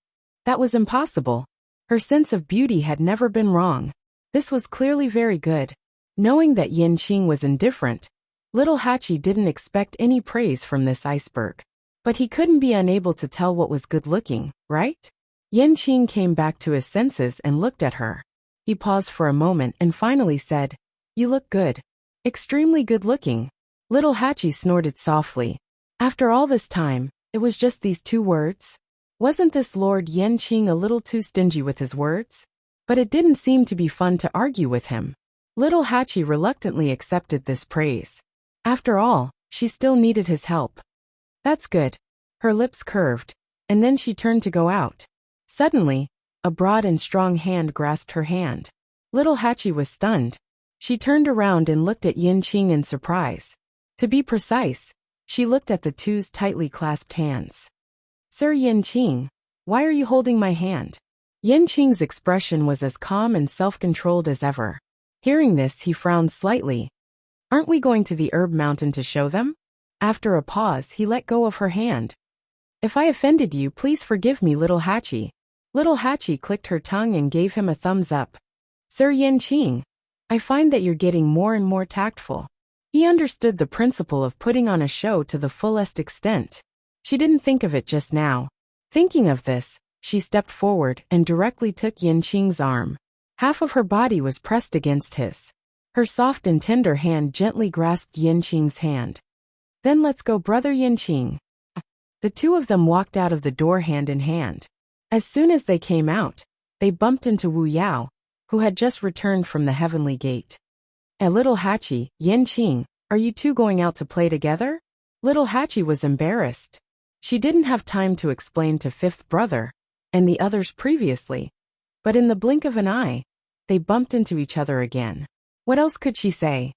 That was impossible. Her sense of beauty had never been wrong. This was clearly very good. Knowing that Yanqing was indifferent, Little Hachi didn't expect any praise from this iceberg. But he couldn't be unable to tell what was good-looking, right? Yanqing came back to his senses and looked at her. He paused for a moment and finally said, "You look good. Extremely good-looking." Little Hachi snorted softly. After all this time, it was just these 2 words? Wasn't this Lord Yanqing a little too stingy with his words? But it didn't seem to be fun to argue with him. Little Hachi reluctantly accepted this praise. After all, she still needed his help. That's good. Her lips curved, and then she turned to go out. Suddenly, a broad and strong hand grasped her hand. Little Hachi was stunned. She turned around and looked at Yanqing in surprise. To be precise, she looked at the two's tightly clasped hands. "Sir Yanqing, why are you holding my hand?" Yanqing's expression was as calm and self-controlled as ever. Hearing this, he frowned slightly. "Aren't we going to the herb mountain to show them?" After a pause, he let go of her hand. If I offended you, please forgive me, little Hachi. Little Hachi clicked her tongue and gave him a thumbs up. Sir Yanqing, I find that you're getting more and more tactful. He understood the principle of putting on a show to the fullest extent. She didn't think of it just now. Thinking of this, she stepped forward and directly took Yanqing's arm. Half of her body was pressed against his. Her soft and tender hand gently grasped Yanqing's hand. Then let's go, brother Yanqing. The two of them walked out of the door hand in hand. As soon as they came out, they bumped into Wu Yao, who had just returned from the heavenly gate. Little Hachi, Yanqing, are you two going out to play together? Little Hachi was embarrassed. She didn't have time to explain to fifth brother, and the others previously. But in the blink of an eye, they bumped into each other again. What else could she say?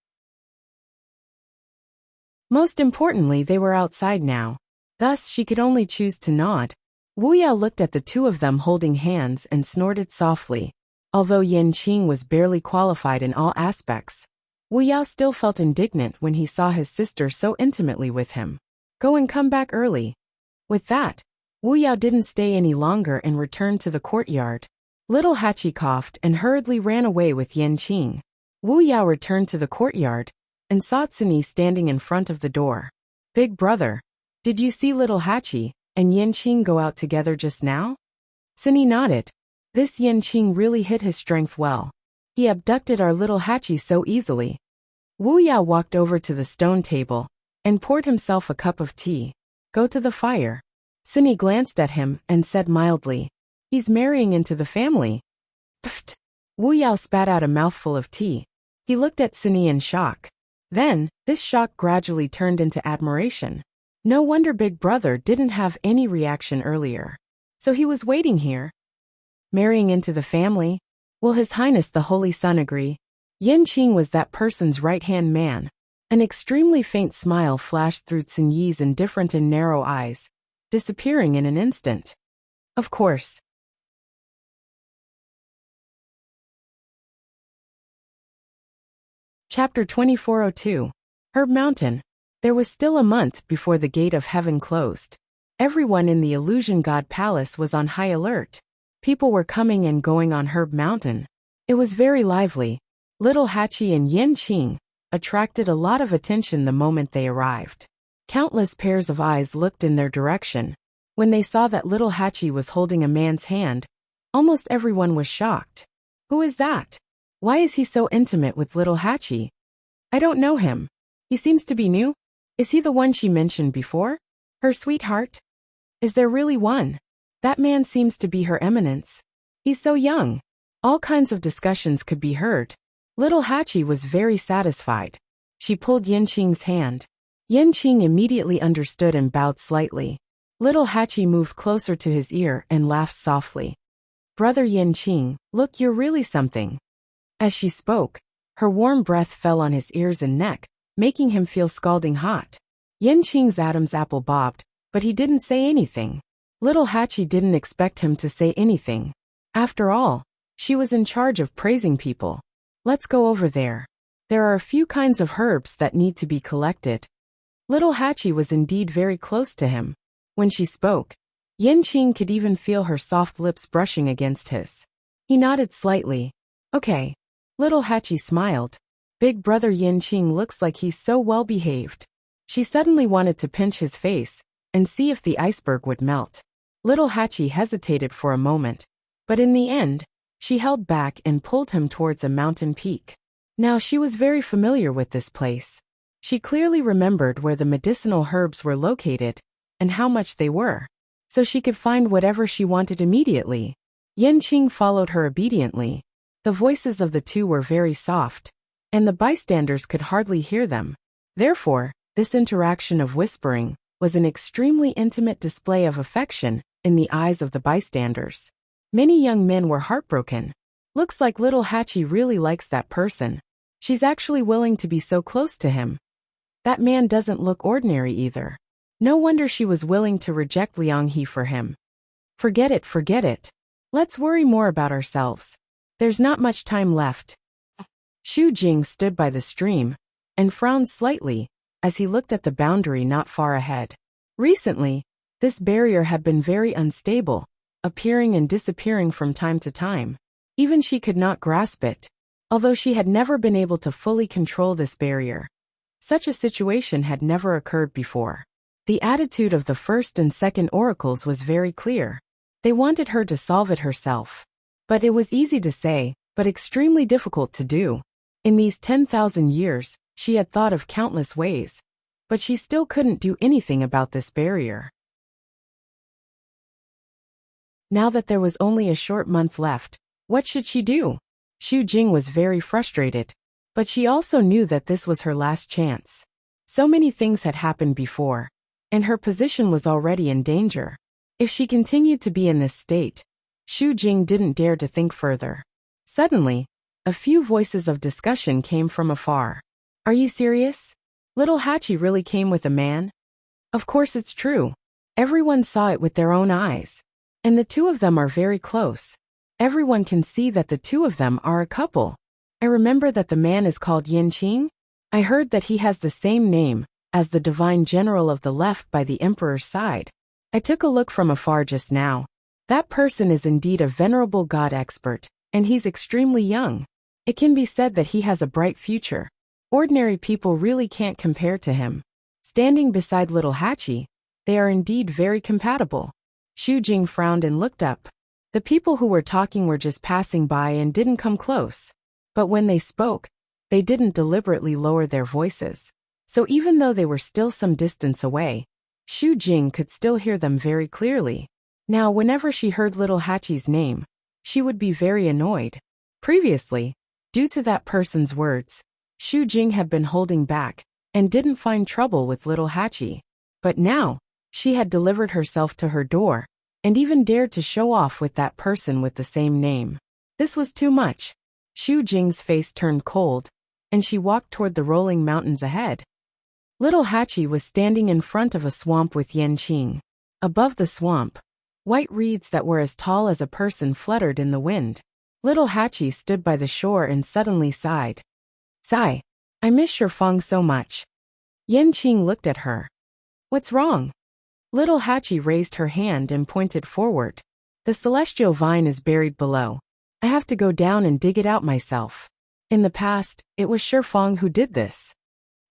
Most importantly, they were outside now. Thus, she could only choose to nod. Wu Yao looked at the two of them holding hands and snorted softly. Although Yanqing was barely qualified in all aspects, Wu Yao still felt indignant when he saw his sister so intimately with him. Go and come back early. With that, Wu Yao didn't stay any longer and returned to the courtyard. Little Hachi coughed and hurriedly ran away with Yanqing. Wu Yao returned to the courtyard and saw Tsuni standing in front of the door. Big brother, did you see little Hachi and Yanqing go out together just now? Tsuni nodded. This Yanqing really hit his strength well. He abducted our little Hachi so easily. Wu Yao walked over to the stone table and poured himself a cup of tea. Go to the fire. Tsuni glanced at him and said mildly, he's marrying into the family. Pfft. Wu Yao spat out a mouthful of tea. He looked at Tsuni in shock. Then, this shock gradually turned into admiration. No wonder Big Brother didn't have any reaction earlier. So he was waiting here. Marrying into the family? Will His Highness the Holy Sun agree? Yanqing was that person's right-hand man. An extremely faint smile flashed through Tsunyi's indifferent and narrow eyes, disappearing in an instant. Of course. Chapter 2402. Herb Mountain. There was still a month before the gate of heaven closed. Everyone in the Illusion God Palace was on high alert. People were coming and going on Herb Mountain. It was very lively. Little Hachi and Yanqing attracted a lot of attention the moment they arrived. Countless pairs of eyes looked in their direction. When they saw that little Hachi was holding a man's hand, almost everyone was shocked. Who is that? Why is he so intimate with little Hachi? I don't know him. He seems to be new. Is he the one she mentioned before? Her sweetheart? Is there really one? That man seems to be Her Eminence. He's so young. All kinds of discussions could be heard. Little Hachi was very satisfied. She pulled Yanqing's hand. Yanqing immediately understood and bowed slightly. Little Hachi moved closer to his ear and laughed softly. Brother Yanqing, look, you're really something. As she spoke, her warm breath fell on his ears and neck, making him feel scalding hot. Yanqing's Adam's apple bobbed, but he didn't say anything. Little Hachi didn't expect him to say anything. After all, she was in charge of praising people. Let's go over there. There are a few kinds of herbs that need to be collected. Little Hachi was indeed very close to him. When she spoke, Yanqing could even feel her soft lips brushing against his. He nodded slightly. Okay. Little Hachi smiled. Big brother Yanqing looks like he's so well behaved. She suddenly wanted to pinch his face and see if the iceberg would melt. Little Hachi hesitated for a moment, but in the end, she held back and pulled him towards a mountain peak. Now she was very familiar with this place. She clearly remembered where the medicinal herbs were located and how much they were, so she could find whatever she wanted immediately. Yanqing followed her obediently. The voices of the two were very soft, and the bystanders could hardly hear them. Therefore, this interaction of whispering was an extremely intimate display of affection in the eyes of the bystanders. Many young men were heartbroken. Looks like little Hachi really likes that person. She's actually willing to be so close to him. That man doesn't look ordinary either. No wonder she was willing to reject Liang He for him. Forget it, forget it. Let's worry more about ourselves. There's not much time left. Xu Jing stood by the stream and frowned slightly as he looked at the boundary not far ahead. Recently, This barrier had been very unstable, appearing and disappearing from time to time. Even she could not grasp it, although she had never been able to fully control this barrier. Such a situation had never occurred before. The attitude of the first and second oracles was very clear. They wanted her to solve it herself. But it was easy to say, but extremely difficult to do. In these 10,000 years, she had thought of countless ways, but she still couldn't do anything about this barrier. Now that there was only a short month left, what should she do? Xu Jing was very frustrated, but she also knew that this was her last chance. So many things had happened before, and her position was already in danger. If she continued to be in this state, Xu Jing didn't dare to think further. Suddenly, a few voices of discussion came from afar. Are you serious? Little Hachi really came with a man? Of course it's true. Everyone saw it with their own eyes. And the two of them are very close. Everyone can see that the two of them are a couple. I remember that the man is called Yanqing. I heard that he has the same name as the divine general of the left by the emperor's side. I took a look from afar just now. That person is indeed a venerable god expert, and he's extremely young. It can be said that he has a bright future. Ordinary people really can't compare to him. Standing beside little Hachi, they are indeed very compatible. Xu Jing frowned and looked up. The people who were talking were just passing by and didn't come close. But when they spoke, they didn't deliberately lower their voices. So even though they were still some distance away, Xu Jing could still hear them very clearly. Now whenever she heard little Hachi's name, she would be very annoyed. Previously, due to that person's words, Xu Jing had been holding back and didn't find trouble with little Hachi. But now, she had delivered herself to her door and even dared to show off with that person with the same name. This was too much. Xu Jing's face turned cold, and she walked toward the rolling mountains ahead. Little Hachi was standing in front of a swamp with Yanqing. Above the swamp, white reeds that were as tall as a person fluttered in the wind. Little Hachi stood by the shore and suddenly sighed. Sigh, I miss Shifang so much. Yanqing looked at her. What's wrong? Little Hachi raised her hand and pointed forward. The celestial vine is buried below. I have to go down and dig it out myself. In the past, it was Shifang who did this.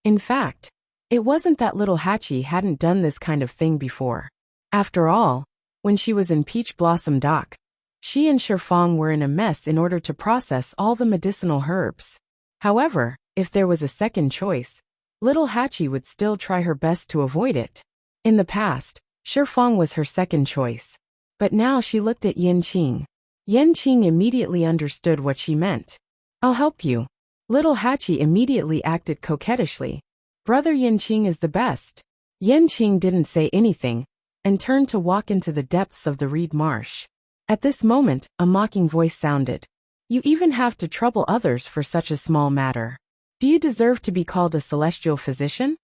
In fact, it wasn't that little Hachi hadn't done this kind of thing before. After all, when she was in Peach Blossom Dock, she and Shifang were in a mess in order to process all the medicinal herbs. However, if there was a second choice, little Hachi would still try her best to avoid it. In the past, Shifang was her second choice. But now she looked at Yanqing. Yanqing immediately understood what she meant. I'll help you. Little Hachi immediately acted coquettishly. Brother Yanqing is the best. Yanqing didn't say anything, and turned to walk into the depths of the reed marsh. At this moment, a mocking voice sounded. You even have to trouble others for such a small matter. Do you deserve to be called a celestial physician?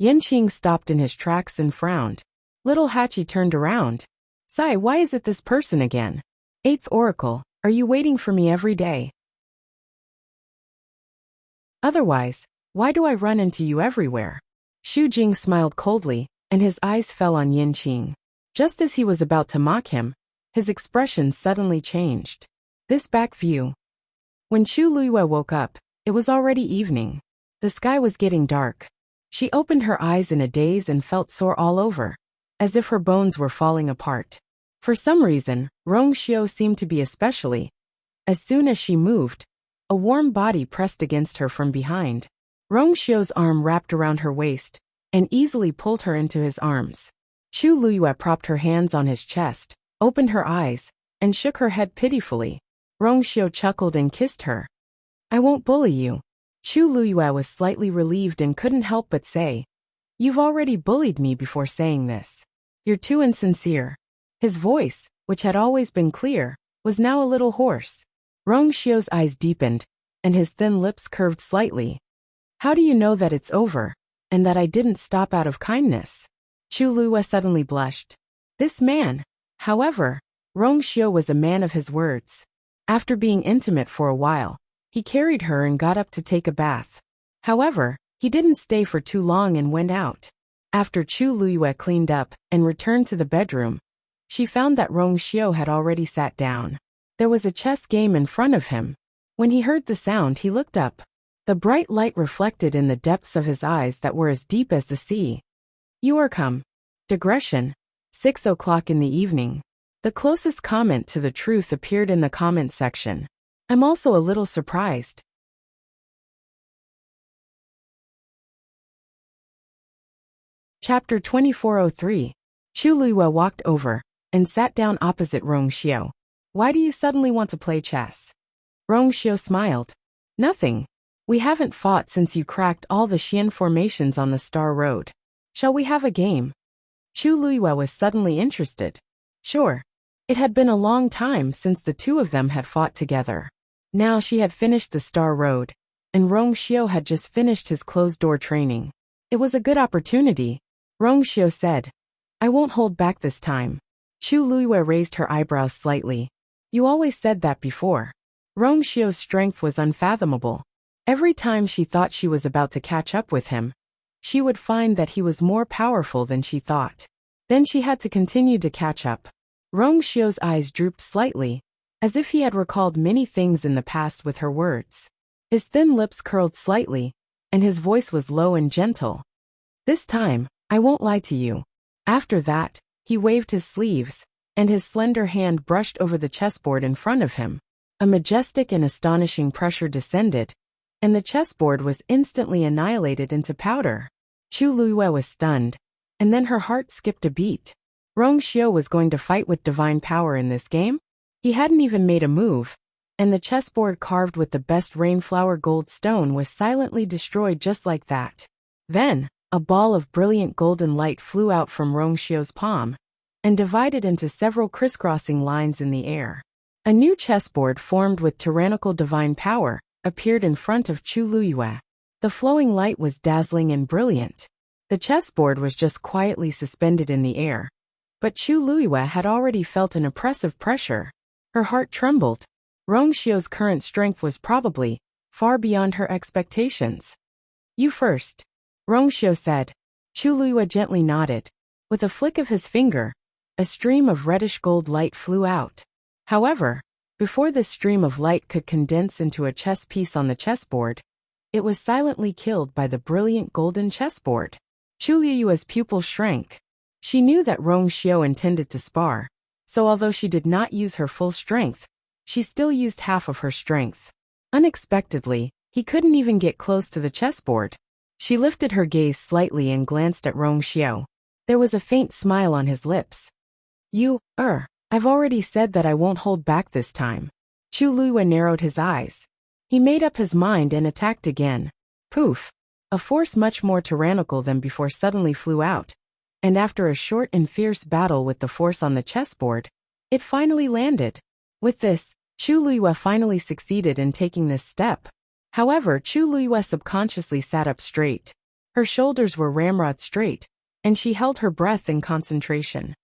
Yanqing stopped in his tracks and frowned. Little Hachi turned around. Sigh, why is it this person again? 8th Oracle, are you waiting for me every day? Otherwise, why do I run into you everywhere? Xu Jing smiled coldly, and his eyes fell on Yanqing. Just as he was about to mock him, his expression suddenly changed. This back view. When Chu Luiyue woke up, it was already evening. The sky was getting dark. She opened her eyes in a daze and felt sore all over, as if her bones were falling apart. For some reason, Rong Xiu seemed to be especially. As soon as she moved, a warm body pressed against her from behind. Rong Xiu's arm wrapped around her waist and easily pulled her into his arms. Chu Luiyue propped her hands on his chest, opened her eyes, and shook her head pitifully. Rong Xiu chuckled and kissed her. I won't bully you. Chu Luiyue was slightly relieved and couldn't help but say, You've already bullied me before saying this. You're too insincere. His voice, which had always been clear, was now a little hoarse. Rong Xiu's eyes deepened, and his thin lips curved slightly. How do you know that it's over, and that I didn't stop out of kindness? Chu Luiyue suddenly blushed. This man, however, Rong Xiu was a man of his words. After being intimate for a while, he carried her and got up to take a bath. However, he didn't stay for too long and went out. After Chu Luiyue cleaned up and returned to the bedroom, she found that Rong Xiu had already sat down. There was a chess game in front of him. When he heard the sound, he looked up. The bright light reflected in the depths of his eyes that were as deep as the sea. You are come. Digression. 6 o'clock in the evening. The closest comment to the truth appeared in the comment section. I'm also a little surprised. Chapter 2403. Chu Luiyue walked over and sat down opposite Rong Xiu. Why do you suddenly want to play chess? Rong Xiu smiled. Nothing. We haven't fought since you cracked all the Xian formations on the Star Road. Shall we have a game? Chu Luiyue was suddenly interested. Sure. It had been a long time since the two of them had fought together. Now she had finished the Star Road, and Rong Xiu had just finished his closed-door training. It was a good opportunity. Rong Xiu said, I won't hold back this time. Chu Luiyue raised her eyebrows slightly. You always said that before. Rong Xiu's strength was unfathomable. Every time she thought she was about to catch up with him, she would find that he was more powerful than she thought. Then she had to continue to catch up. Rong Xiu's eyes drooped slightly, as if he had recalled many things in the past with her words. His thin lips curled slightly, and his voice was low and gentle. This time, I won't lie to you. After that, he waved his sleeves, and his slender hand brushed over the chessboard in front of him. A majestic and astonishing pressure descended, and the chessboard was instantly annihilated into powder. Chu Luiyue was stunned, and then her heart skipped a beat. Rong Xiu was going to fight with divine power in this game? He hadn't even made a move, and the chessboard carved with the best rainflower gold stone was silently destroyed just like that. Then, a ball of brilliant golden light flew out from Rong Xiu's palm, and divided into several crisscrossing lines in the air. A new chessboard formed with tyrannical divine power appeared in front of Chu Luiyue. The flowing light was dazzling and brilliant. The chessboard was just quietly suspended in the air. But Chu Luiyue had already felt an oppressive pressure. Her heart trembled. Rong Xiu's current strength was probably far beyond her expectations. You first. Rong Xiu said. Chu Luiyue gently nodded. With a flick of his finger, a stream of reddish gold light flew out. However, before this stream of light could condense into a chess piece on the chessboard, it was silently killed by the brilliant golden chessboard. Chu Luiyue's pupil shrank. She knew that Rong Xiu intended to spar, so although she did not use her full strength, she still used half of her strength. Unexpectedly, he couldn't even get close to the chessboard. She lifted her gaze slightly and glanced at Rong Xiu. There was a faint smile on his lips. I've already said that I won't hold back this time. Chu Luiyue narrowed his eyes. He made up his mind and attacked again. Poof! A force much more tyrannical than before suddenly flew out, and after a short and fierce battle with the force on the chessboard, it finally landed. With this, Chu Luiyue finally succeeded in taking this step. However, Chu Luiyue subconsciously sat up straight. Her shoulders were ramrod straight, and she held her breath in concentration.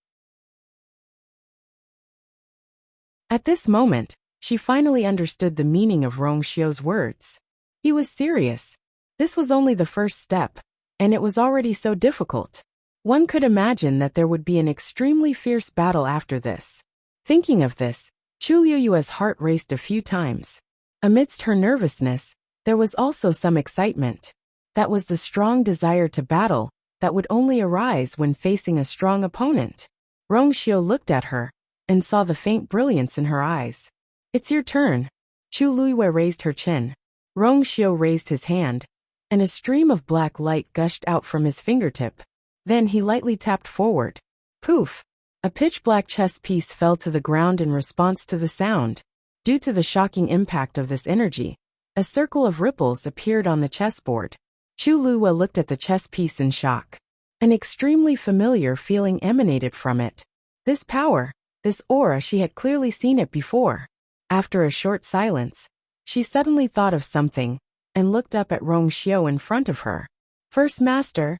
At this moment, she finally understood the meaning of Rong Xiu's words. He was serious. This was only the first step, and it was already so difficult. One could imagine that there would be an extremely fierce battle after this. Thinking of this, Chu Luiyue's heart raced a few times. Amidst her nervousness, there was also some excitement. That was the strong desire to battle that would only arise when facing a strong opponent. Rong Xiu looked at her and saw the faint brilliance in her eyes. It's your turn. Chu Luiyue raised her chin. Rong Xiu raised his hand, and a stream of black light gushed out from his fingertip. Then he lightly tapped forward. Poof! A pitch-black chess piece fell to the ground in response to the sound. Due to the shocking impact of this energy, a circle of ripples appeared on the chessboard. Chu Luiyue looked at the chess piece in shock. An extremely familiar feeling emanated from it. This power, this aura, she had clearly seen it before. After a short silence, she suddenly thought of something and looked up at Rong Xiu in front of her. First Master.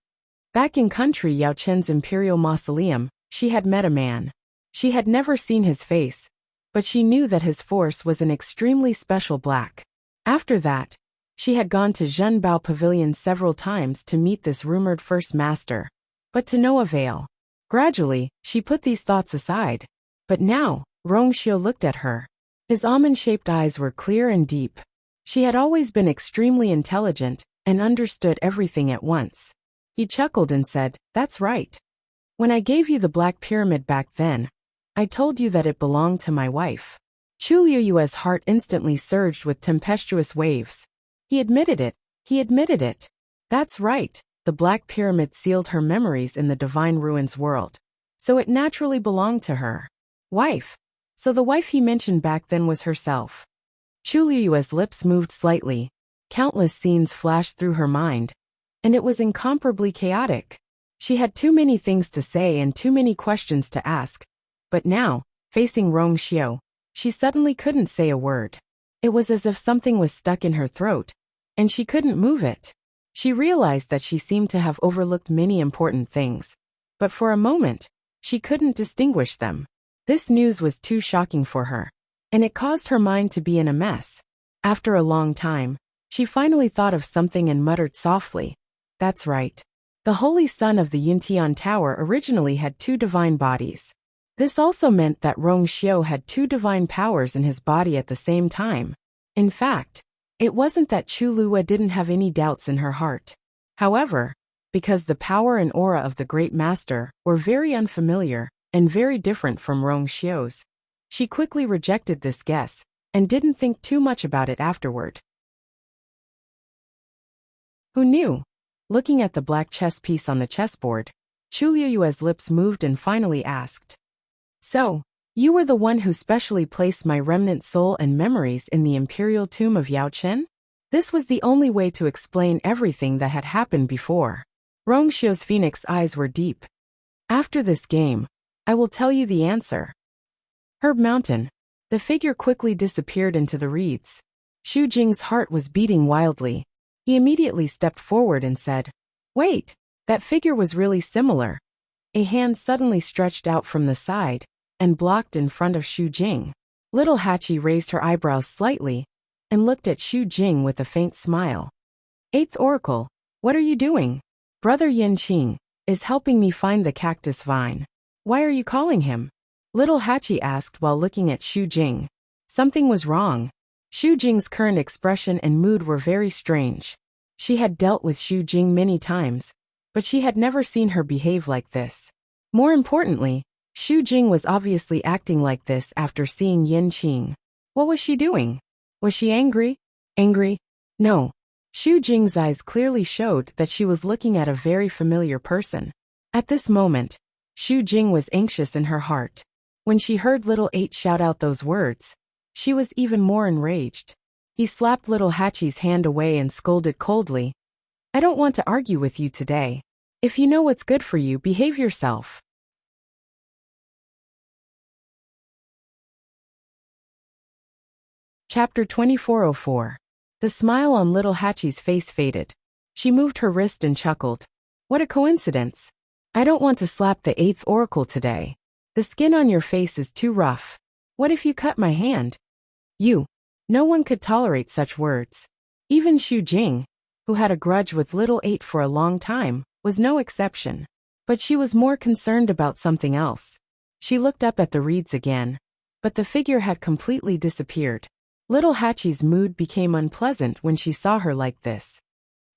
Back in country Yao Chen's Imperial Mausoleum, she had met a man. She had never seen his face, but she knew that his force was an extremely special black. After that, she had gone to Zhenbao Pavilion several times to meet this rumored First Master. but to no avail. Gradually, she put these thoughts aside. But now, Rongxiu looked at her. His almond-shaped eyes were clear and deep. She had always been extremely intelligent and understood everything at once. He chuckled and said, "That's right. When I gave you the Black Pyramid back then, I told you that it belonged to my wife." Chu Liuyue's heart instantly surged with tempestuous waves. He admitted it. He admitted it. That's right. The Black Pyramid sealed her memories in the Divine Ruins world. So it naturally belonged to her. Wife. So the wife he mentioned back then was herself. Chu Liuyue's lips moved slightly. Countless scenes flashed through her mind. And it was incomparably chaotic. She had too many things to say and too many questions to ask. But now, facing Rongxiu, she suddenly couldn't say a word. It was as if something was stuck in her throat, and she couldn't move it. She realized that she seemed to have overlooked many important things. But for a moment, she couldn't distinguish them. This news was too shocking for her, and it caused her mind to be in a mess. After a long time, she finally thought of something and muttered softly, "That's right. The Holy Son of the Yuntian Tower originally had two divine bodies. This also meant that Rongxiu had two divine powers in his body at the same time. In fact, it wasn't that Chu Liyue didn't have any doubts in her heart. However, because the power and aura of the Great Master were very unfamiliar and very different from Rongxiu's, she quickly rejected this guess and didn't think too much about it afterward. Who knew? Looking at the black chess piece on the chessboard, Chu Liyue's lips moved and finally asked, "So, you were the one who specially placed my remnant soul and memories in the Imperial tomb of Yao Chen?" This was the only way to explain everything that had happened before. Rongxiu's phoenix eyes were deep. "After this game, I will tell you the answer." Herb Mountain. The figure quickly disappeared into the reeds. Xu Jing's heart was beating wildly. He immediately stepped forward and said, "Wait, that figure was really similar." A hand suddenly stretched out from the side and blocked in front of Xu Jing. Little Hachi raised her eyebrows slightly and looked at Xu Jing with a faint smile. "Eighth Oracle, what are you doing?" "Brother Yin Qing is helping me find the cactus vine." "Why are you calling him?" Little Hachi asked while looking at Xu Jing. Something was wrong. Xu Jing's current expression and mood were very strange. She had dealt with Xu Jing many times, but she had never seen her behave like this. More importantly, Xu Jing was obviously acting like this after seeing Yin Qing. What was she doing? Was she angry? Angry? No. Xu Jing's eyes clearly showed that she was looking at a very familiar person. At this moment, Xu Jing was anxious in her heart. When she heard Little Eight shout out those words, she was even more enraged. He slapped Little Hachi's hand away and scolded coldly, "I don't want to argue with you today. If you know what's good for you, behave yourself." Chapter 2404. The smile on Little Hachi's face faded. She moved her wrist and chuckled. "What a coincidence. I don't want to slap the eighth oracle today. The skin on your face is too rough. What if you cut my hand?" "You." No one could tolerate such words. Even Xu Jing, who had a grudge with Little Eight for a long time, was no exception. But she was more concerned about something else. She looked up at the reeds again, but the figure had completely disappeared. Little Hachi's mood became unpleasant when she saw her like this.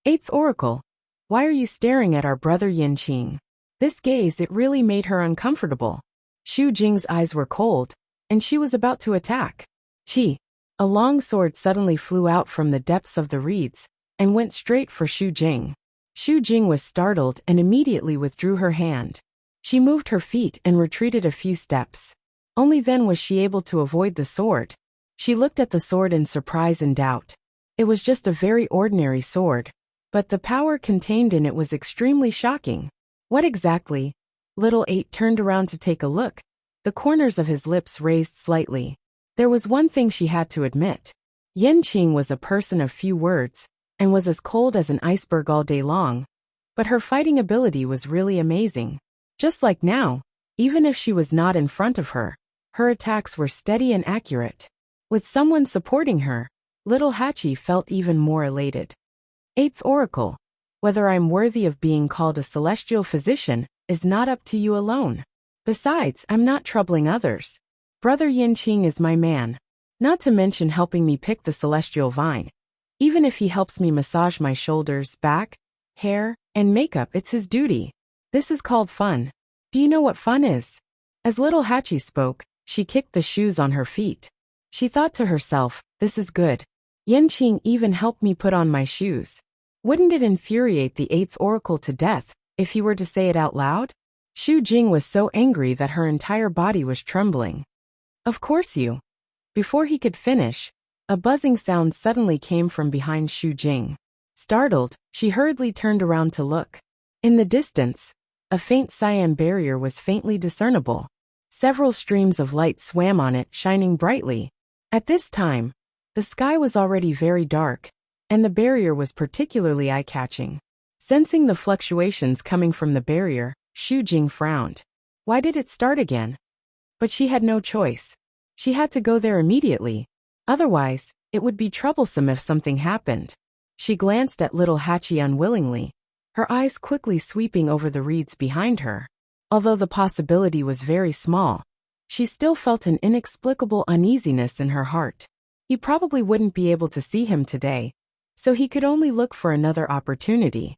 "Eighth Oracle, why are you staring at our brother Yin Qing?" This gaze, it really made her uncomfortable. Xu Jing's eyes were cold, and she was about to attack. Chi. A long sword suddenly flew out from the depths of the reeds and went straight for Xu Jing. Xu Jing was startled and immediately withdrew her hand. She moved her feet and retreated a few steps. Only then was she able to avoid the sword. She looked at the sword in surprise and doubt. It was just a very ordinary sword, but the power contained in it was extremely shocking. What exactly? Little Eight turned around to take a look. The corners of his lips raised slightly. There was one thing she had to admit. Yin Qing was a person of few words, and was as cold as an iceberg all day long. But her fighting ability was really amazing. Just like now, even if she was not in front of her, her attacks were steady and accurate. With someone supporting her, Little Hachi felt even more elated. Eighth Oracle, Whether I'm worthy of being called a celestial physician is not up to you alone. Besides, I'm not troubling others. Brother Yinqing is my man. Not to mention helping me pick the celestial vine. Even if he helps me massage my shoulders, back, hair, and makeup, it's his duty. This is called fun. Do you know what fun is? As little Hachi spoke, she kicked the shoes on her feet. She thought to herself, this is good. Yinqing even helped me put on my shoes. Wouldn't it infuriate the 8th oracle to death if he were to say it out loud? Xu Jing was so angry that her entire body was trembling. Of course you. Before he could finish, a buzzing sound suddenly came from behind Xu Jing. Startled, she hurriedly turned around to look. In the distance, a faint cyan barrier was faintly discernible. Several streams of light swam on it, shining brightly. At this time, the sky was already very dark, and the barrier was particularly eye-catching. Sensing the fluctuations coming from the barrier, Xu Jing frowned. Why did it start again? But she had no choice. She had to go there immediately. Otherwise, it would be troublesome if something happened. She glanced at little Hachi unwillingly, her eyes quickly sweeping over the reeds behind her. Although the possibility was very small, she still felt an inexplicable uneasiness in her heart. He probably wouldn't be able to see him today, so he could only look for another opportunity.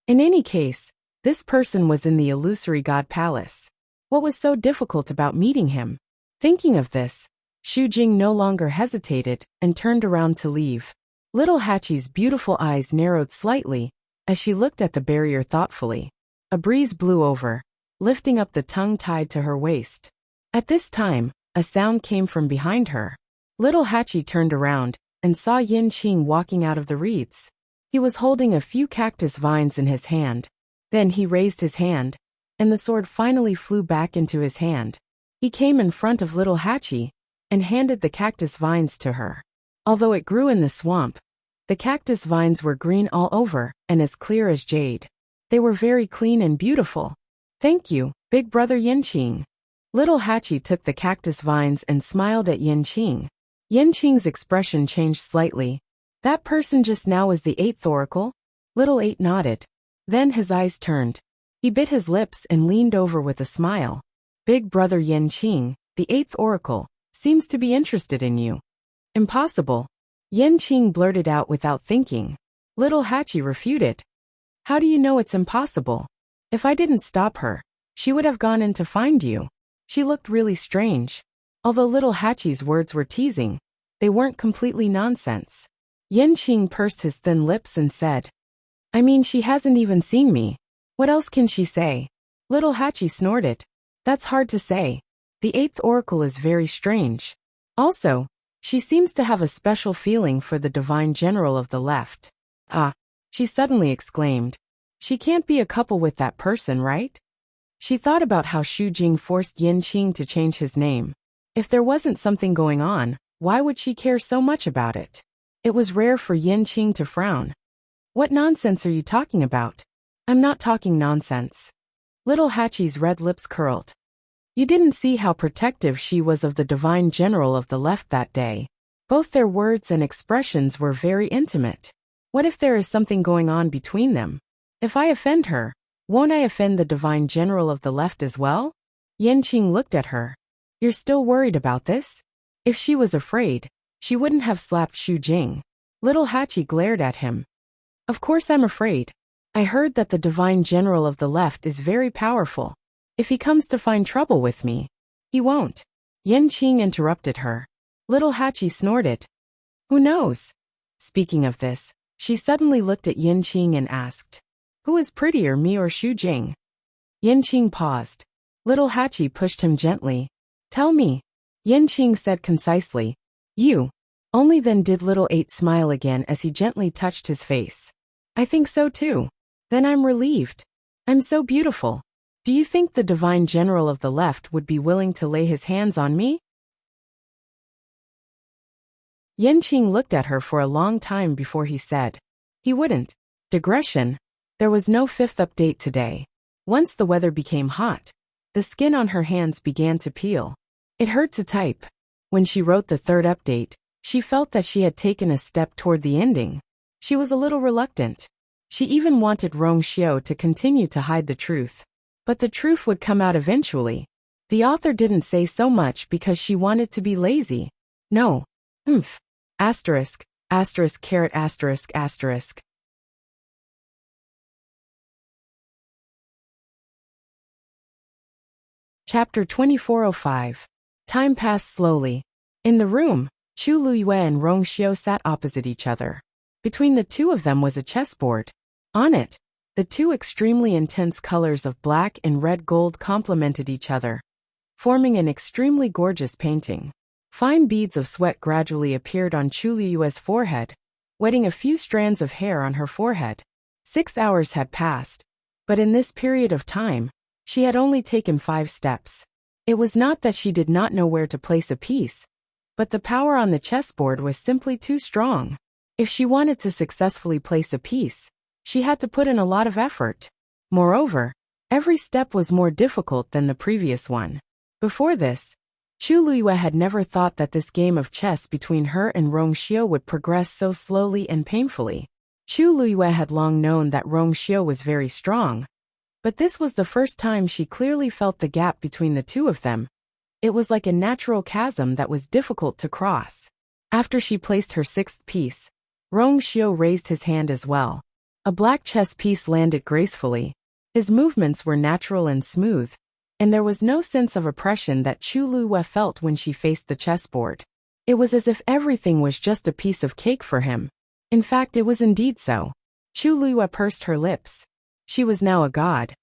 In any case, this person was in the illusory god palace. What was so difficult about meeting him? Thinking of this, Xu Jing no longer hesitated and turned around to leave. Little Hachi's beautiful eyes narrowed slightly as she looked at the barrier thoughtfully. A breeze blew over, lifting up the tongue tied to her waist. At this time, a sound came from behind her. Little Hachi turned around and saw Yinqing walking out of the reeds. He was holding a few cactus vines in his hand. Then he raised his hand, and the sword finally flew back into his hand. He came in front of little Hachi and handed the cactus vines to her. Although it grew in the swamp, the cactus vines were green all over and as clear as jade. They were very clean and beautiful. Thank you, big brother Yinqing. Little Hachi took the cactus vines and smiled at Yinqing. Yinqing's expression changed slightly. That person just now was the 8th oracle? Little 8 nodded. Then his eyes turned. He bit his lips and leaned over with a smile. Big brother Yinqing, the 8th oracle, seems to be interested in you. Impossible. Yinqing blurted out without thinking. Little Hachi refuted. How do you know it's impossible? If I didn't stop her, she would have gone in to find you. She looked really strange. Although little Hachi's words were teasing, they weren't completely nonsense. Yinqing pursed his thin lips and said, I mean, she hasn't even seen me. What else can she say? Little Hachi snorted. That's hard to say. The 8th oracle is very strange. Also, she seems to have a special feeling for the divine general of the left. Ah, she suddenly exclaimed. She can't be a couple with that person, right? She thought about how Xu Jing forced Yinqing to change his name. If there wasn't something going on, why would she care so much about it? It was rare for Yinqing to frown. What nonsense are you talking about? I'm not talking nonsense. Little Hachi's red lips curled. You didn't see how protective she was of the divine general of the left that day. Both their words and expressions were very intimate. What if there is something going on between them? If I offend her, won't I offend the divine general of the left as well? Yinqing looked at her. You're still worried about this? If she was afraid, she wouldn't have slapped Xu Jing. Little Hachi glared at him. Of course I'm afraid. I heard that the divine general of the left is very powerful. If he comes to find trouble with me, he won't. Yinqing interrupted her. Little Hachi snorted. Who knows? Speaking of this, she suddenly looked at Yinqing and asked, who is prettier, me or Xu Jing? Yinqing paused. Little Hachi pushed him gently. Tell me. Yinqing said concisely. You. Only then did little 8 smile again as he gently touched his face. I think so too. Then I'm relieved. I'm so beautiful. Do you think the divine general of the left would be willing to lay his hands on me? Yinqing looked at her for a long time before he said. He wouldn't. Digression. There was no 5th update today. Once the weather became hot, the skin on her hands began to peel. It hurt to type. When she wrote the 3rd update, she felt that she had taken a step toward the ending. She was a little reluctant. She even wanted Rong Xiao to continue to hide the truth. But the truth would come out eventually. The author didn't say so much because she wanted to be lazy. No. Asterisk, asterisk, caret, asterisk, asterisk. Chapter 2405. Time passed slowly. In the room, Chu Luyue and Rong Xiao sat opposite each other. Between the two of them was a chessboard. On it, the two extremely intense colors of black and red gold complemented each other, forming an extremely gorgeous painting. Fine beads of sweat gradually appeared on Chu Luyue's forehead, wetting a few strands of hair on her forehead. 6 hours had passed, but in this period of time, she had only taken 5 steps. It was not that she did not know where to place a piece, but the power on the chessboard was simply too strong. If she wanted to successfully place a piece, she had to put in a lot of effort. Moreover, every step was more difficult than the previous one. Before this, Chu Luyue had never thought that this game of chess between her and Rong Xiao would progress so slowly and painfully. Chu Luyue had long known that Rong Xiao was very strong, but this was the first time she clearly felt the gap between the two of them. It was like a natural chasm that was difficult to cross. After she placed her 6th piece, Rong Xiao raised his hand as well. A black chess piece landed gracefully. His movements were natural and smooth, and there was no sense of oppression that Chu Luyue felt when she faced the chessboard. It was as if everything was just a piece of cake for him. In fact, it was indeed so. Chu Luyue pursed her lips. She was now a god,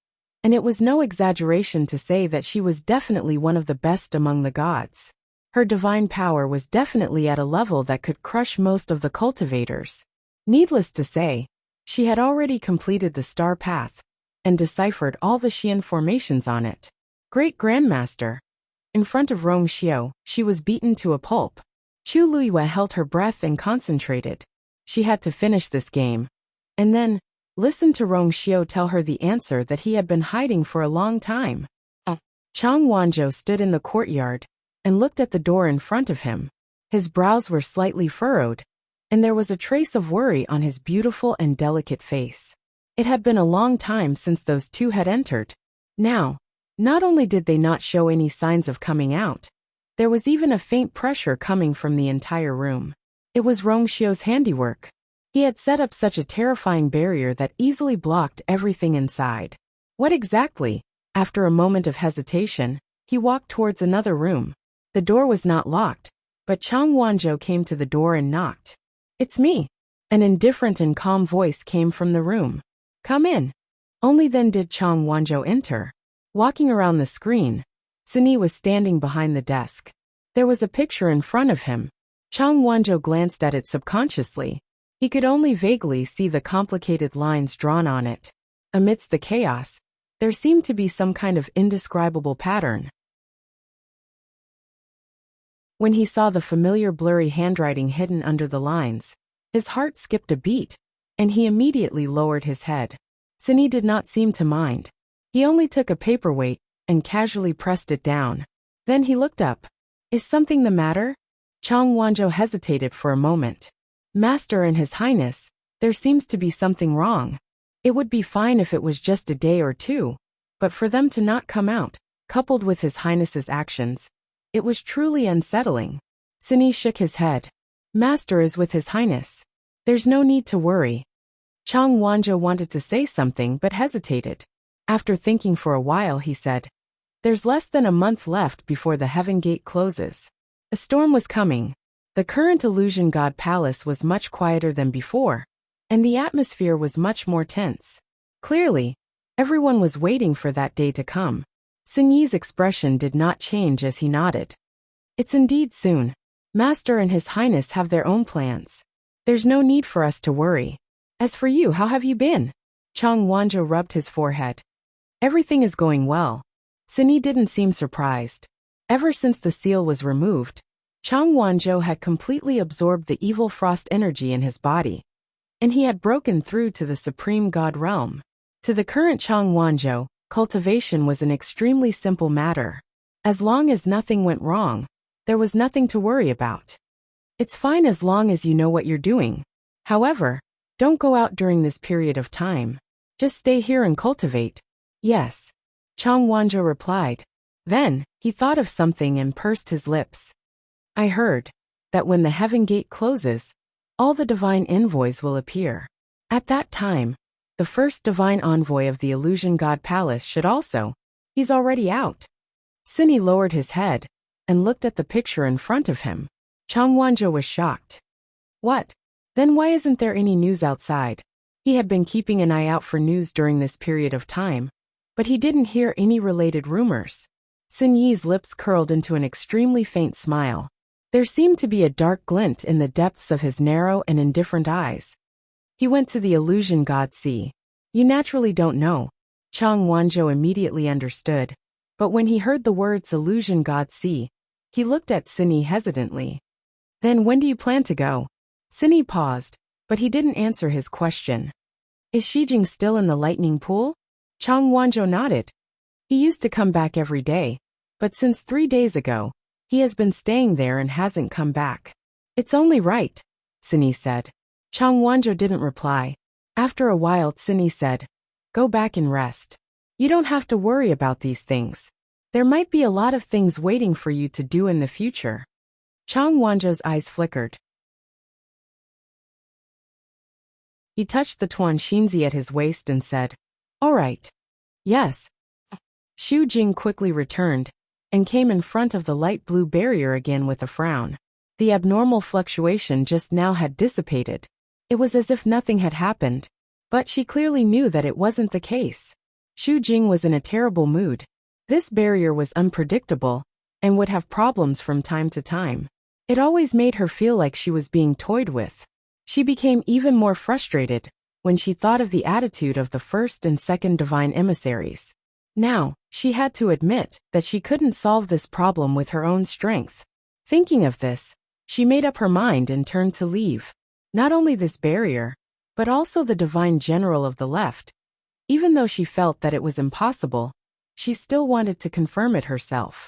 and it was no exaggeration to say that she was definitely one of the best among the gods. Her divine power was definitely at a level that could crush most of the cultivators. Needless to say, she had already completed the star path and deciphered all the Xian formations on it. Great Grandmaster. In front of Rong Xiao, she was beaten to a pulp. Chu Luyue held her breath and concentrated. She had to finish this game. And then, listen to Rong Xiao tell her the answer that he had been hiding for a long time. Chang Wanzhou stood in the courtyard and looked at the door in front of him. His brows were slightly furrowed, and there was a trace of worry on his beautiful and delicate face. It had been a long time since those two had entered. Now, not only did they not show any signs of coming out, there was even a faint pressure coming from the entire room. It was Rong Xiao's handiwork. He had set up such a terrifying barrier that easily blocked everything inside. What exactly? After a moment of hesitation, he walked towards another room. The door was not locked, but Chang Wanzhou came to the door and knocked. "It's me." An indifferent and calm voice came from the room. "Come in." Only then did Chang Wanzhou enter. Walking around the screen, Sini was standing behind the desk. There was a picture in front of him. Chang Wanzhou glanced at it subconsciously. He could only vaguely see the complicated lines drawn on it. Amidst the chaos, there seemed to be some kind of indescribable pattern. When he saw the familiar blurry handwriting hidden under the lines, his heart skipped a beat, and he immediately lowered his head. Sini did not seem to mind. He only took a paperweight and casually pressed it down. Then he looked up. "Is something the matter?" Chang Wanzhou hesitated for a moment. "Master and His Highness, there seems to be something wrong. It would be fine if it was just a day or two, but for them to not come out, coupled with His Highness's actions, it was truly unsettling." Sini shook his head. "Master is with His Highness. There's no need to worry." Chang Wanzhou wanted to say something but hesitated. After thinking for a while, he said, "There's less than a month left before the Heaven Gate closes." A storm was coming. The current Illusion God Palace was much quieter than before, and the atmosphere was much more tense. Clearly, everyone was waiting for that day to come. Xing Yi's expression did not change as he nodded. "It's indeed soon. Master and His Highness have their own plans. There's no need for us to worry. As for you, how have you been?" Chang Wanzhou rubbed his forehead. "Everything is going well." Sini didn't seem surprised. Ever since the seal was removed, Chang Wanzhou had completely absorbed the evil frost energy in his body, and he had broken through to the supreme god realm. To the current Chang Wanzhou, cultivation was an extremely simple matter. As long as nothing went wrong, there was nothing to worry about. It's fine as long as you know what you're doing. However, Don't go out during this period of time. Just stay here and cultivate. Yes. Chang Wanzhou replied. Then, he thought of something and pursed his lips. I heard that when the heaven gate closes, all the divine envoys will appear. At that time, the first divine envoy of the Illusion God Palace should also. He's already out. Sini lowered his head and looked at the picture in front of him. Chang Wanzhou was shocked. What? Then why isn't there any news outside? He had been keeping an eye out for news during this period of time, but he didn't hear any related rumors. Xin Yi's lips curled into an extremely faint smile. There seemed to be a dark glint in the depths of his narrow and indifferent eyes. He went to the Illusion God Sea. You naturally don't know. Chang Wanzhou immediately understood, but when he heard the words Illusion God Sea, he looked at Sini hesitantly. Then when do you plan to go? Sini paused, but he didn't answer his question. Is Shijing still in the lightning pool? Chang Wanzhou nodded. He used to come back every day, but since 3 days ago, he has been staying there and hasn't come back. It's only right, Sini said. Chang Wanzhou didn't reply. After a while Sini said, Go back and rest. You don't have to worry about these things. There might be a lot of things waiting for you to do in the future. Chang Wanzhou's eyes flickered. He touched the Tuan Xinzi at his waist and said, All right. Yes. Xu Jing quickly returned and came in front of the light blue barrier again with a frown. The abnormal fluctuation just now had dissipated. It was as if nothing had happened, but she clearly knew that it wasn't the case. Xu Jing was in a terrible mood. This barrier was unpredictable and would have problems from time to time. It always made her feel like she was being toyed with. She became even more frustrated when she thought of the attitude of the first and second divine emissaries. Now, she had to admit that she couldn't solve this problem with her own strength. Thinking of this, she made up her mind and turned to leave. Not only this barrier, but also the divine general of the left. Even though she felt that it was impossible, she still wanted to confirm it herself.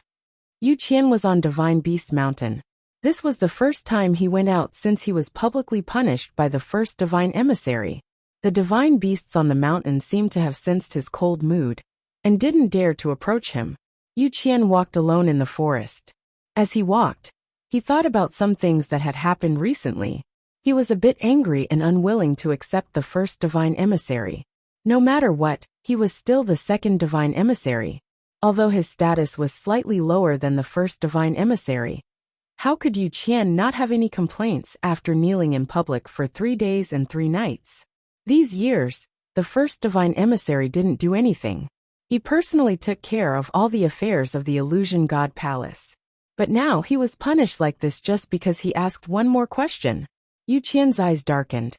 Yu Qian was on Divine Beast Mountain. This was the first time he went out since he was publicly punished by the first divine emissary. The divine beasts on the mountain seemed to have sensed his cold mood and didn't dare to approach him. Yu Qian walked alone in the forest. As he walked, he thought about some things that had happened recently. He was a bit angry and unwilling to accept the first divine emissary. No matter what, he was still the second divine emissary. Although his status was slightly lower than the first divine emissary. How could Yu Qian not have any complaints after kneeling in public for 3 days and 3 nights? These years, the first divine emissary didn't do anything. He personally took care of all the affairs of the Illusion God Palace. But now he was punished like this just because he asked one more question. Yu Qian's eyes darkened.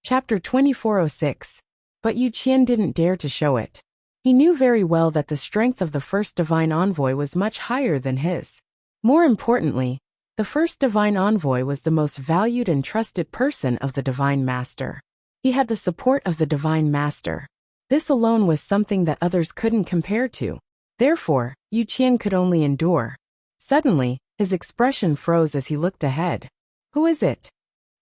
Chapter 2406. But Yu Qian didn't dare to show it. He knew very well that the strength of the first divine envoy was much higher than his. More importantly, the first divine envoy was the most valued and trusted person of the divine master. He had the support of the divine master. This alone was something that others couldn't compare to. Therefore, Yu Qian could only endure. Suddenly, his expression froze as he looked ahead. Who is it?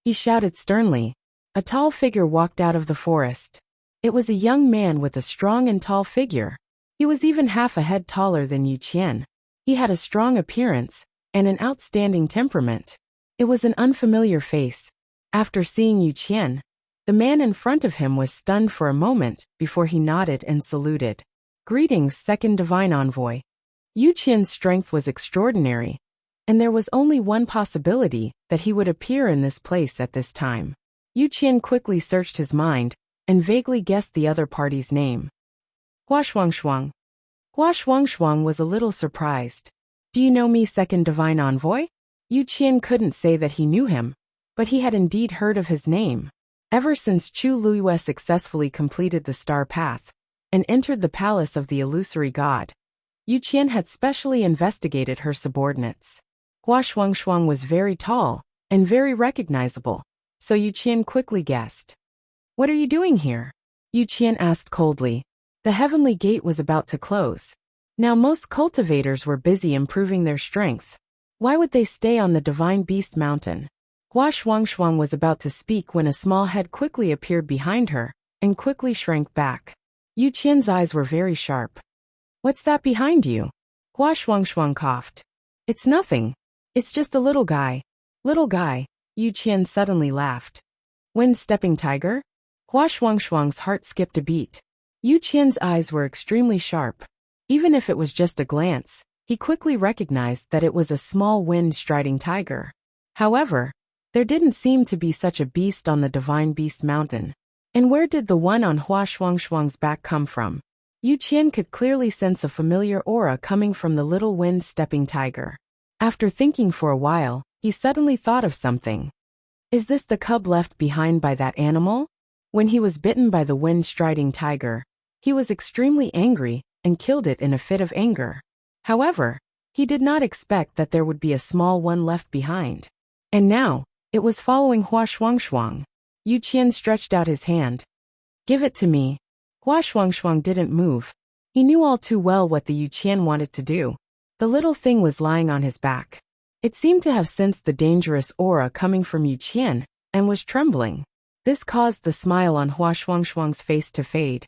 He shouted sternly. A tall figure walked out of the forest. It was a young man with a strong and tall figure. He was even half a head taller than Yu Qian. He had a strong appearance and an outstanding temperament. It was an unfamiliar face. After seeing Yu Qian, the man in front of him was stunned for a moment before he nodded and saluted. Greetings, second divine envoy. Yu Qian's strength was extraordinary, and there was only one possibility that he would appear in this place at this time. Yu Qian quickly searched his mind and vaguely guessed the other party's name. Hua Shuangshuang. Hua Shuangshuang was a little surprised. Do you know me, second divine envoy? Yu Qian couldn't say that he knew him, but he had indeed heard of his name. Ever since Chu Luiyue successfully completed the star path and entered the palace of the illusory god, Yu Qian had specially investigated her subordinates. Hua Shuangshuang was very tall and very recognizable, so Yu Qian quickly guessed. What are you doing here? Yu Qian asked coldly. The heavenly gate was about to close. Now most cultivators were busy improving their strength. Why would they stay on the Divine Beast Mountain? Hua Shuang was about to speak when a small head quickly appeared behind her, and quickly shrank back. Yu Qian's eyes were very sharp. What's that behind you? Hua Shuang coughed. It's nothing. It's just a little guy. Little guy, Yu Qian suddenly laughed. Wind-stepping tiger? Hua Shuang's heart skipped a beat. Yu Qian's eyes were extremely sharp. Even if it was just a glance, he quickly recognized that it was a small wind-striding tiger. However, there didn't seem to be such a beast on the Divine Beast Mountain. And where did the one on Hua Shuang's back come from? Yu Qian could clearly sense a familiar aura coming from the little wind-stepping tiger. After thinking for a while, he suddenly thought of something. Is this the cub left behind by that animal? When he was bitten by the wind-striding tiger, he was extremely angry and killed it in a fit of anger. However, he did not expect that there would be a small one left behind. And now, it was following Hua Shuang. Yu Qian stretched out his hand. Give it to me. Hua Shuang didn't move. He knew all too well what the Yu Qian wanted to do. The little thing was lying on his back. It seemed to have sensed the dangerous aura coming from Yu Qian, and was trembling. This caused the smile on Hua Shuang's face to fade.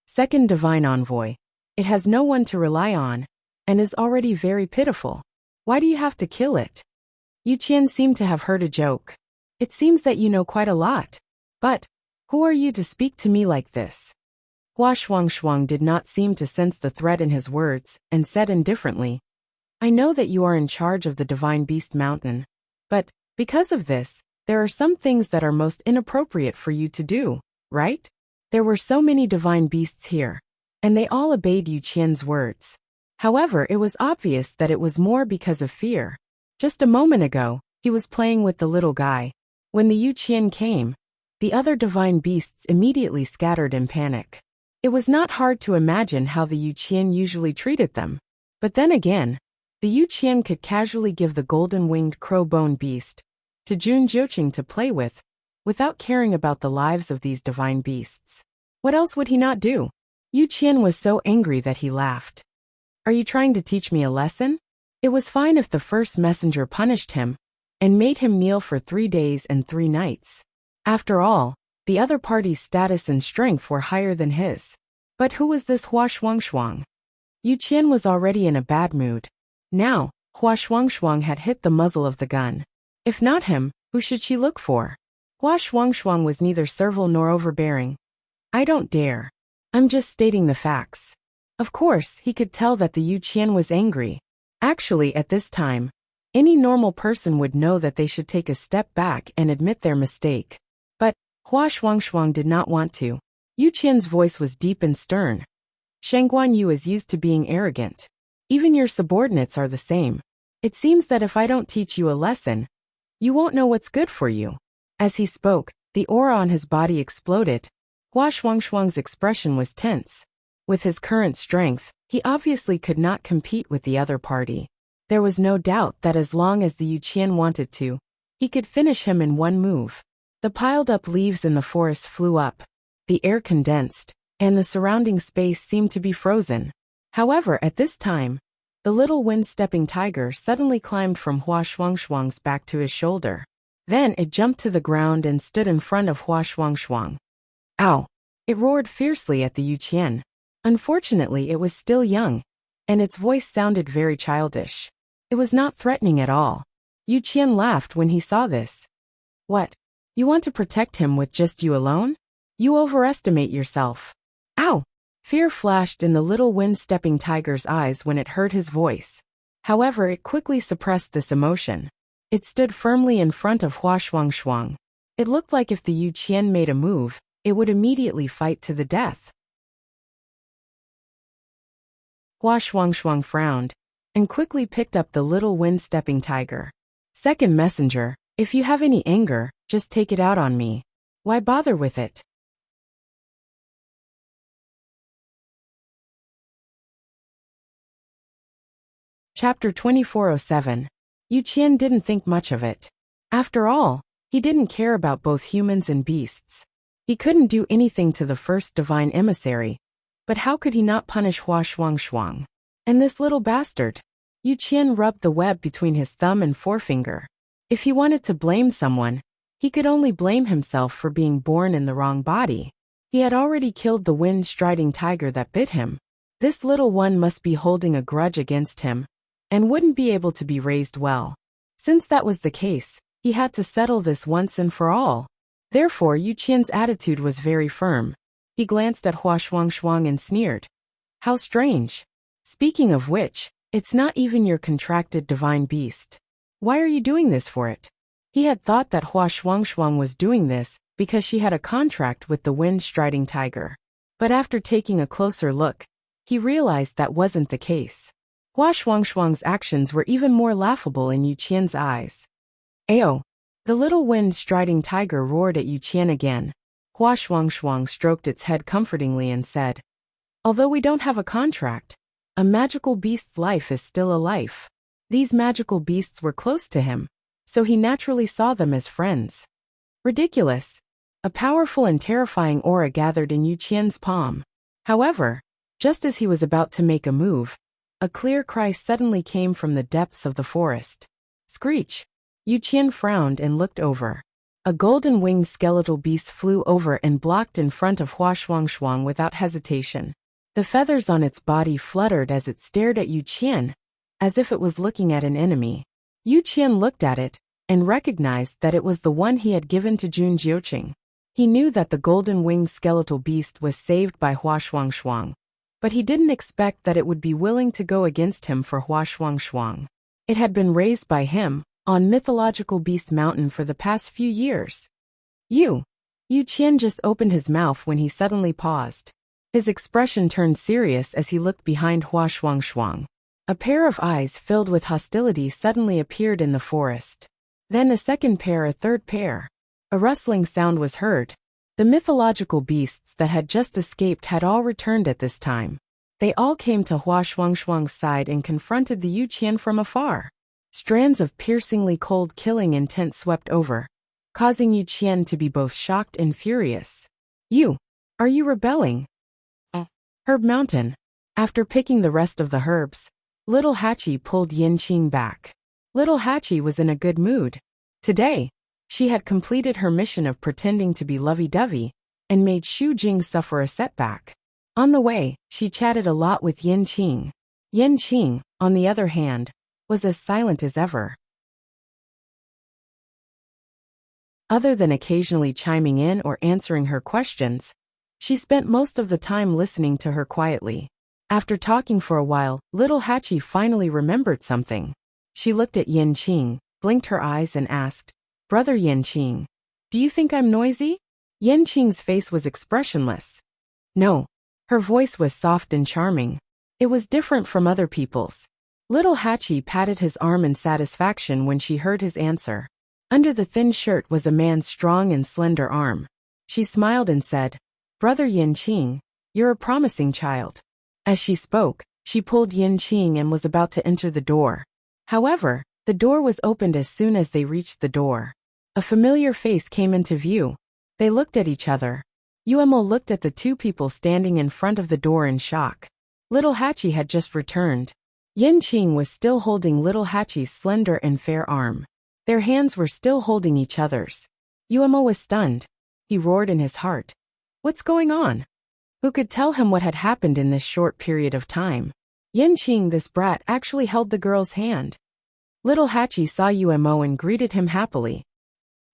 Second Divine Envoy. It has no one to rely on, and is already very pitiful. Why do you have to kill it? Yu Qian seemed to have heard a joke. It seems that you know quite a lot. But, who are you to speak to me like this? Hua Shuang did not seem to sense the threat in his words, and said indifferently, I know that you are in charge of the Divine Beast Mountain. But, because of this, there are some things that are most inappropriate for you to do, right? There were so many divine beasts here, and they all obeyed Yu Qian's words. However, it was obvious that it was more because of fear. Just a moment ago, he was playing with the little guy. When the Yu Qian came, the other divine beasts immediately scattered in panic. It was not hard to imagine how the Yu Qian usually treated them. But then again, the Yu Qian could casually give the golden-winged crow-bone beast to Jun Jiuqing to play with, without caring about the lives of these divine beasts. What else would he not do? Yu Qian was so angry that he laughed. Are you trying to teach me a lesson? It was fine if the first messenger punished him and made him kneel for 3 days and 3 nights. After all, the other party's status and strength were higher than his. But who was this Hua Shuang? Yu Qian was already in a bad mood. Now, Hua Shuang had hit the muzzle of the gun. If not him, who should she look for? Hua Shuang was neither servile nor overbearing. I don't dare. I'm just stating the facts. Of course, he could tell that the Yu Qian was angry. Actually, at this time, any normal person would know that they should take a step back and admit their mistake. But Hua Shuang did not want to. Yu Qian's voice was deep and stern. Shangguan Yu is used to being arrogant. Even your subordinates are the same. It seems that if I don't teach you a lesson, you won't know what's good for you. As he spoke, the aura on his body exploded. Hua Shuang's expression was tense. With his current strength, he obviously could not compete with the other party. There was no doubt that as long as the Yu Qian wanted to, he could finish him in one move. The piled-up leaves in the forest flew up. The air condensed, and the surrounding space seemed to be frozen. However, at this time, the little wind-stepping tiger suddenly climbed from Hua Shuang's back to his shoulder. Then it jumped to the ground and stood in front of Hua Shuang. Ow! It roared fiercely at the Yu Qian. Unfortunately, it was still young, and its voice sounded very childish. It was not threatening at all. Yu Qian laughed when he saw this. What? You want to protect him with just you alone? You overestimate yourself. Ow! Fear flashed in the little wind-stepping tiger's eyes when it heard his voice. However, it quickly suppressed this emotion. It stood firmly in front of Hua Shuang. It looked like if the Yu Qian made a move, it would immediately fight to the death. Hua Shuang frowned, and quickly picked up the little wind-stepping tiger. Second messenger, if you have any anger, just take it out on me. Why bother with it? Chapter 2407. Yu Qian didn't think much of it. After all, he didn't care about both humans and beasts. He couldn't do anything to the first divine emissary, but how could he not punish Hua Shuang? And this little bastard. Yu Qian rubbed the web between his thumb and forefinger. If he wanted to blame someone, he could only blame himself for being born in the wrong body. He had already killed the wind-striding tiger that bit him. This little one must be holding a grudge against him, and wouldn't be able to be raised well. Since that was the case, he had to settle this once and for all. Therefore, Yu Qian's attitude was very firm. He glanced at Hua Shuang and sneered. How strange. Speaking of which, it's not even your contracted divine beast. Why are you doing this for it? He had thought that Hua Shuang was doing this because she had a contract with the wind-striding tiger. But after taking a closer look, he realized that wasn't the case. Hua Shuang's actions were even more laughable in Yu Qian's eyes. Ayo! The little wind-striding tiger roared at Yu Qian again. Hua Shuang stroked its head comfortingly and said, although we don't have a contract, a magical beast's life is still a life. These magical beasts were close to him, so he naturally saw them as friends. Ridiculous. A powerful and terrifying aura gathered in Yu Qian's palm. However, just as he was about to make a move, a clear cry suddenly came from the depths of the forest. Screech! Yu Qian frowned and looked over. A golden-winged skeletal beast flew over and blocked in front of Hua Shuang without hesitation. The feathers on its body fluttered as it stared at Yu Qian, as if it was looking at an enemy. Yu Qian looked at it, and recognized that it was the one he had given to Jun Jiuqing. He knew that the golden-winged skeletal beast was saved by Hua Shuang, but he didn't expect that it would be willing to go against him for Hua Shuang. It had been raised by him, on mythological Beast Mountain for the past few years. Yu Qian just opened his mouth when he suddenly paused. His expression turned serious as he looked behind Hua Shuang. A pair of eyes filled with hostility suddenly appeared in the forest. Then a second pair, a third pair. A rustling sound was heard. The mythological beasts that had just escaped had all returned at this time. They all came to Hua Shuang's side and confronted the Yu Qian from afar. Strands of piercingly cold killing intent swept over, causing Yu Qian to be both shocked and furious. Are you rebelling? Herb Mountain. After picking the rest of the herbs, Little Hachi pulled Yin Qing back. Little Hachi was in a good mood. Today, she had completed her mission of pretending to be lovey-dovey, and made Xu Jing suffer a setback. On the way, she chatted a lot with Yin Qing. Yin Qing, on the other hand, was as silent as ever. Other than occasionally chiming in or answering her questions, she spent most of the time listening to her quietly. After talking for a while, Little Hachi finally remembered something. She looked at Yin Qing, blinked her eyes and asked, Brother Yin Qing, do you think I'm noisy? Yin Qing's face was expressionless. No. Her voice was soft and charming. It was different from other people's. Little Hachi patted his arm in satisfaction when she heard his answer. Under the thin shirt was a man's strong and slender arm. She smiled and said, Brother Yin Qing, you're a promising child. As she spoke, she pulled Yin Qing and was about to enter the door. However, the door was opened as soon as they reached the door. A familiar face came into view. They looked at each other. Yuemo looked at the two people standing in front of the door in shock. Little Hachi had just returned. Yin Qing was still holding Little Hachi's slender and fair arm. Their hands were still holding each other's. Yuemo was stunned. He roared in his heart. What's going on? Who could tell him what had happened in this short period of time? Yin Qing, this brat, actually held the girl's hand. Little Hachi saw Yuemo and greeted him happily.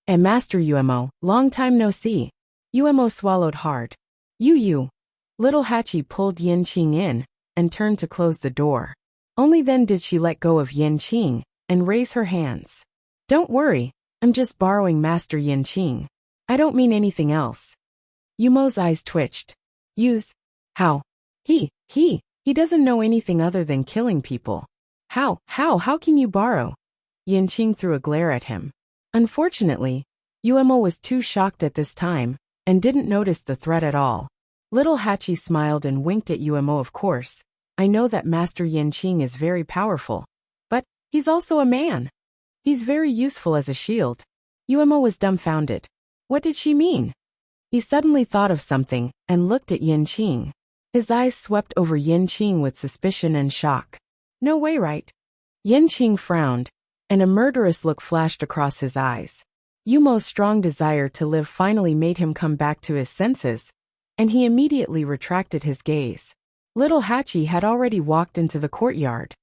And Master Yuemo, long time no see. Yuemo swallowed hard. You. Little Hachi pulled Yin Qing in, and turned to close the door. Only then did she let go of Yin Qing, and raise her hands. Don't worry, I'm just borrowing Master Yin Qing. I don't mean anything else. Yuemo's eyes twitched. How? He doesn't know anything other than killing people. How can you borrow? Yin Qing threw a glare at him. Unfortunately, Yuemo was too shocked at this time, and didn't notice the threat at all. Little Hachi smiled and winked at Yuemo. Of course, I know that Master Yin Qing is very powerful, but he's also a man. He's very useful as a shield. Yuemo was dumbfounded. What did she mean? He suddenly thought of something, and looked at Yin Qing. His eyes swept over Yin Qing with suspicion and shock. No way, right? Yin Qing frowned, and a murderous look flashed across his eyes. Yumo's strong desire to live finally made him come back to his senses, and he immediately retracted his gaze. Little Hachi had already walked into the courtyard.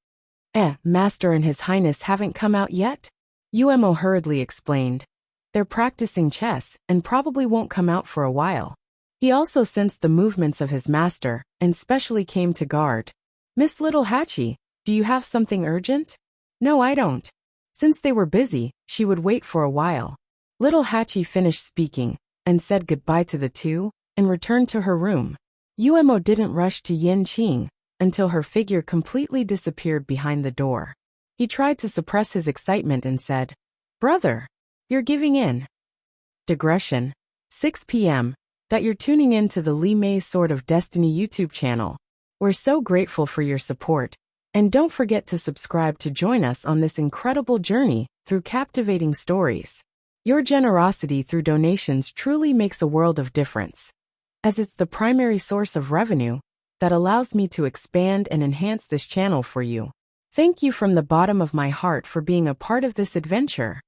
Master and His Highness haven't come out yet? Yumo hurriedly explained. They're practicing chess and probably won't come out for a while. He also sensed the movements of his master and specially came to guard. Miss Little Hachi, do you have something urgent? No, I don't. Since they were busy, she would wait for a while. Little Hachi finished speaking and said goodbye to the two and returned to her room. Yumo didn't rush to Yin Qing until her figure completely disappeared behind the door. He tried to suppress his excitement and said, "Brother, you're giving in." Digression. 6 p.m. That you're tuning in to the Li Mei's Sword of Destiny YouTube channel. We're so grateful for your support, and don't forget to subscribe to join us on this incredible journey through captivating stories. Your generosity through donations truly makes a world of difference, as it's the primary source of revenue that allows me to expand and enhance this channel for you. Thank you from the bottom of my heart for being a part of this adventure.